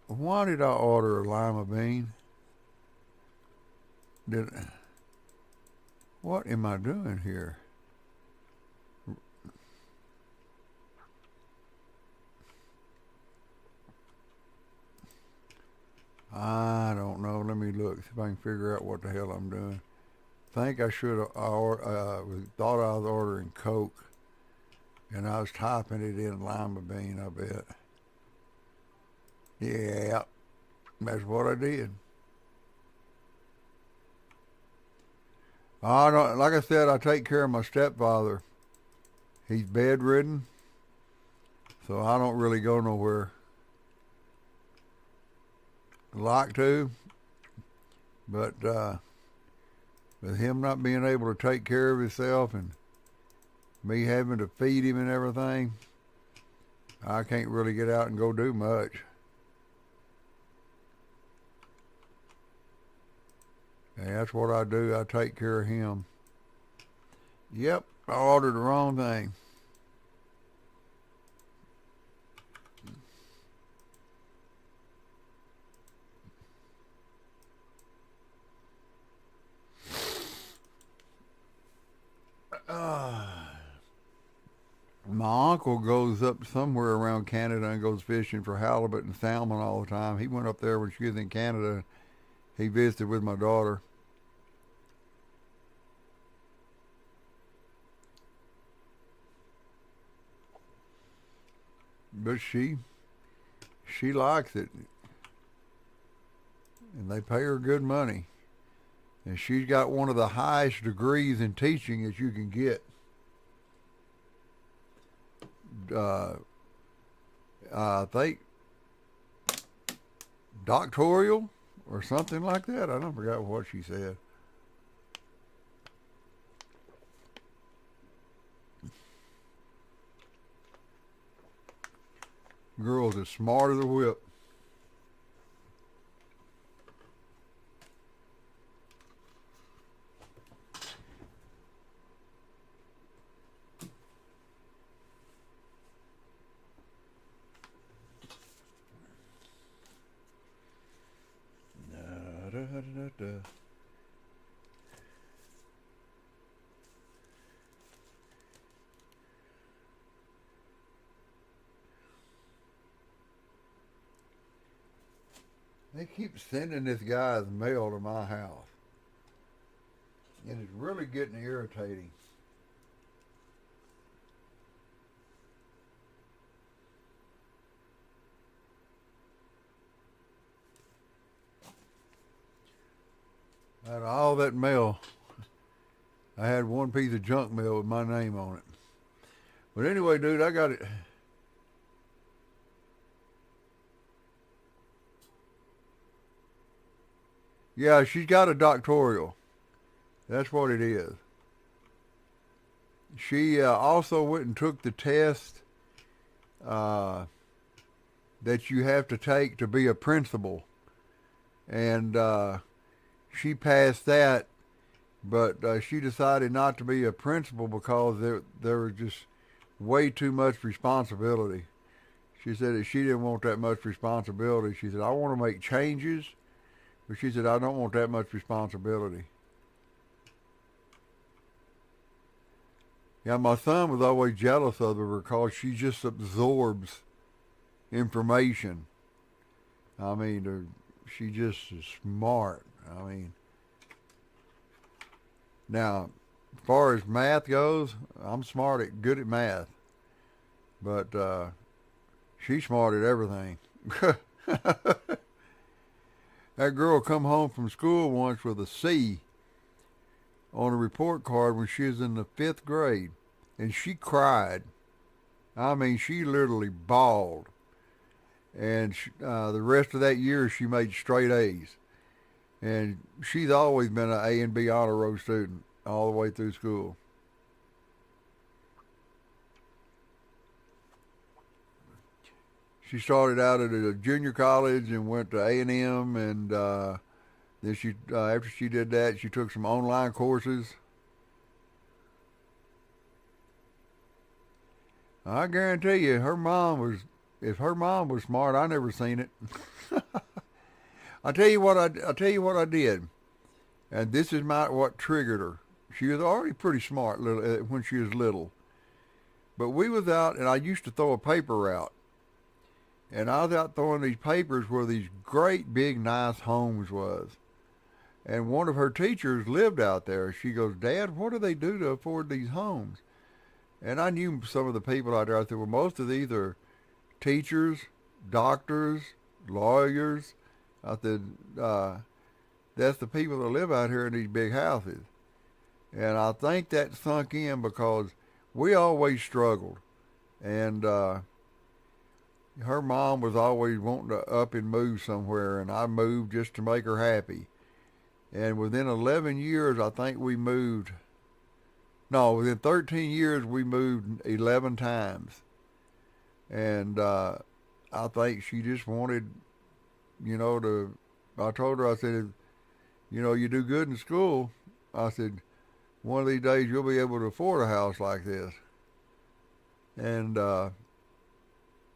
S1: Why did I order a lima bean? Did What am I doing here? I don't know. Let me look, see if I can figure out what the hell I'm doing. Think I should have thought I was ordering Coke, and I was typing it in lima bean, I bet. Yeah, that's what I did. I don't, like I said, I take care of my stepfather. He's bedridden, so I don't really go nowhere. Like to, but with him not being able to take care of himself and me having to feed him and everything, I can't really get out and go do much. And that's what I do. I take care of him. Yep, I ordered the wrong thing. My uncle goes up somewhere around Canada and goes fishing for halibut and salmon all the time. He went up there when she was in Canada. He visited with my daughter. But she likes it, and they pay her good money. And she's got one of the highest degrees in teaching that you can get. Uh, I think doctoral or something like that. I don't forget what she said. Girl's as smart as a whip. Da, da, da, da. They keep sending this guy's mail to my house, and it's really getting irritating. Out of all that mail, I had one piece of junk mail with my name on it. But anyway, dude, I got it. Yeah, she's got a doctoral. That's what it is. She also went and took the test uh, that you have to take to be a principal. And she passed that, but she decided not to be a principal because there was just way too much responsibility. She said that she didn't want that much responsibility. She said, I want to make changes, but she said, I don't want that much responsibility. Yeah, my son was always jealous of her because she just absorbs information. I mean, she just is smart. I mean, now, as far as math goes, I'm good at math, but she's smart at everything. That girl come home from school once with a C on a report card when she was in the 5th grade, and she cried. I mean, she literally bawled. And the rest of that year, she made straight A's. And she's always been an A and B honor roll student all the way through school. She started out at a junior college and went to A&M, and then she after she did that, she took some online courses. I guarantee you, her mom was if her mom was smart, I never seen it. I tell you what I tell you what I did, and this is what triggered her. She was already pretty smart when she was little, but we was out, and I used to throw a paper out, and I was out throwing these papers where these great big nice homes was. And one of her teachers lived out there. She goes, Dad, what do they do to afford these homes? And I knew some of the people out there. I said, well, most of these are teachers, doctors, lawyers. I said, that's the people that live out here in these big houses. And I think that sunk in because we always struggled. And her mom was always wanting to up and move somewhere, and I moved just to make her happy. And within 11 years, I think we moved. No, within 13 years, we moved 11 times. And I think she just wanted, I told her, I said, you do good in school. I said, one of these days you'll be able to afford a house like this. And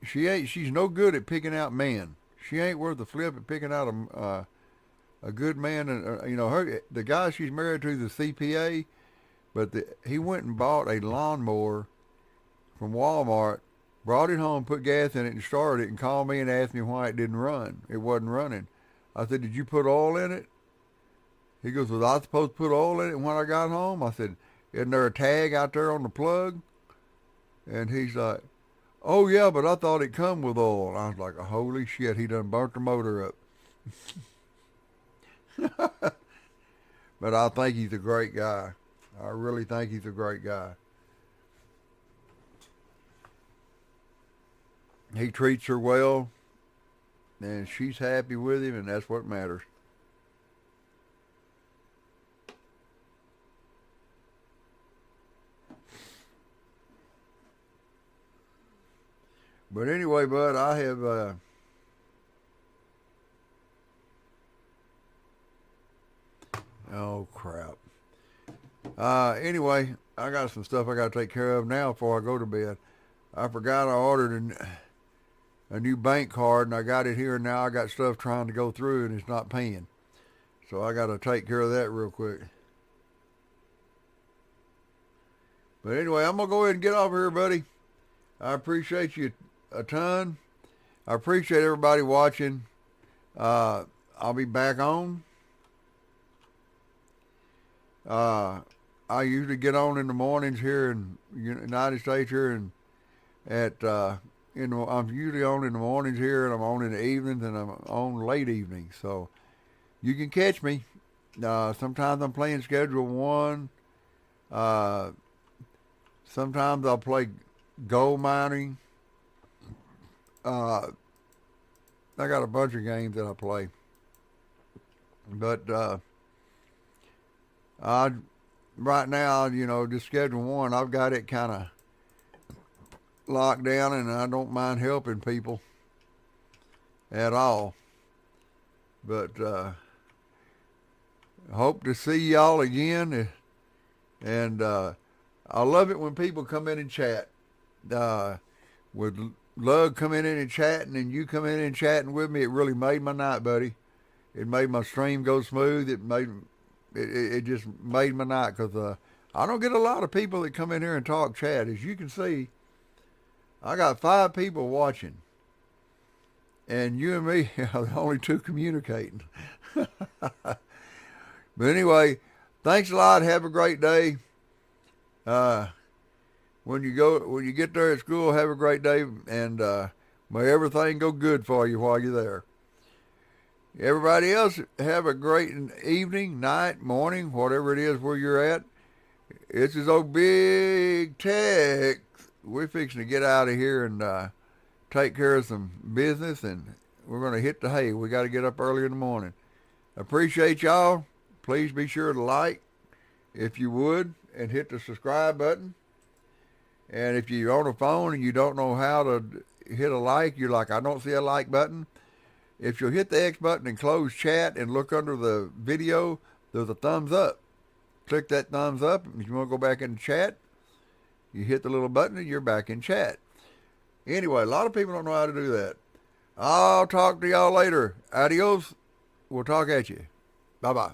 S1: she's no good at picking out men. She ain't worth the flip at picking out a good man. And the guy she's married to is the CPA, but he went and bought a lawnmower from Walmart, brought it home, put gas in it, and started it, and called me and asked me why it didn't run. It wasn't running. I said, did you put oil in it? He goes, was I supposed to put oil in it when I got home? I said, isn't there a tag out there on the plug? And he's like, oh yeah, but I thought it come with oil. And I was like, holy shit, he done burnt the motor up. But I think he's a great guy. I really think he's a great guy. He treats her well, and she's happy with him, and that's what matters. But anyway, bud, I have oh crap. Anyway, I got some stuff I got to take care of now before I go to bed. I forgot I ordered a new bank card, and I got it here, and now I got stuff trying to go through, and it's not paying. So I got to take care of that real quick. But anyway, I'm going to go ahead and get off here, buddy. I appreciate you a ton. I appreciate everybody watching. I'll be back on. I usually get on in the mornings here in the United States here, and I'm usually on in the mornings here, and I'm on in the evenings, and I'm on late evenings. So you can catch me. Sometimes I'm playing Schedule 1. Sometimes I'll play gold mining. I got a bunch of games that I play. But right now, just Schedule 1, I've got it kind of locked down, and I don't mind helping people at all. But hope to see y'all again. And I love it when people come in and chat. With Lug coming in and chatting, and you come in and chatting with me, it really made my night, buddy. It made my stream go smooth. It just made my night, because I don't get a lot of people that come in here and talk chat. As you can see, I got 5 people watching, and you and me are the only 2 communicating. But anyway, thanks a lot. Have a great day. When you get there at school, have a great day, and may everything go good for you while you're there. Everybody else, have a great evening, night, morning, whatever it is where you're at. This is old Big Tex. We're fixing to get out of here and take care of some business, and we're going to hit the hay. We got to get up early in the morning. Appreciate y'all. Please be sure to like, if you would, and hit the subscribe button. And if you're on a phone and you don't know how to hit a like, you're like, I don't see a like button. If you'll hit the X button and close chat and look under the video, there's a thumbs up. Click that thumbs up. If you want to go back in chat, you hit the little button and you're back in chat. Anyway, a lot of people don't know how to do that. I'll talk to y'all later. Adios. We'll talk at you. Bye-bye.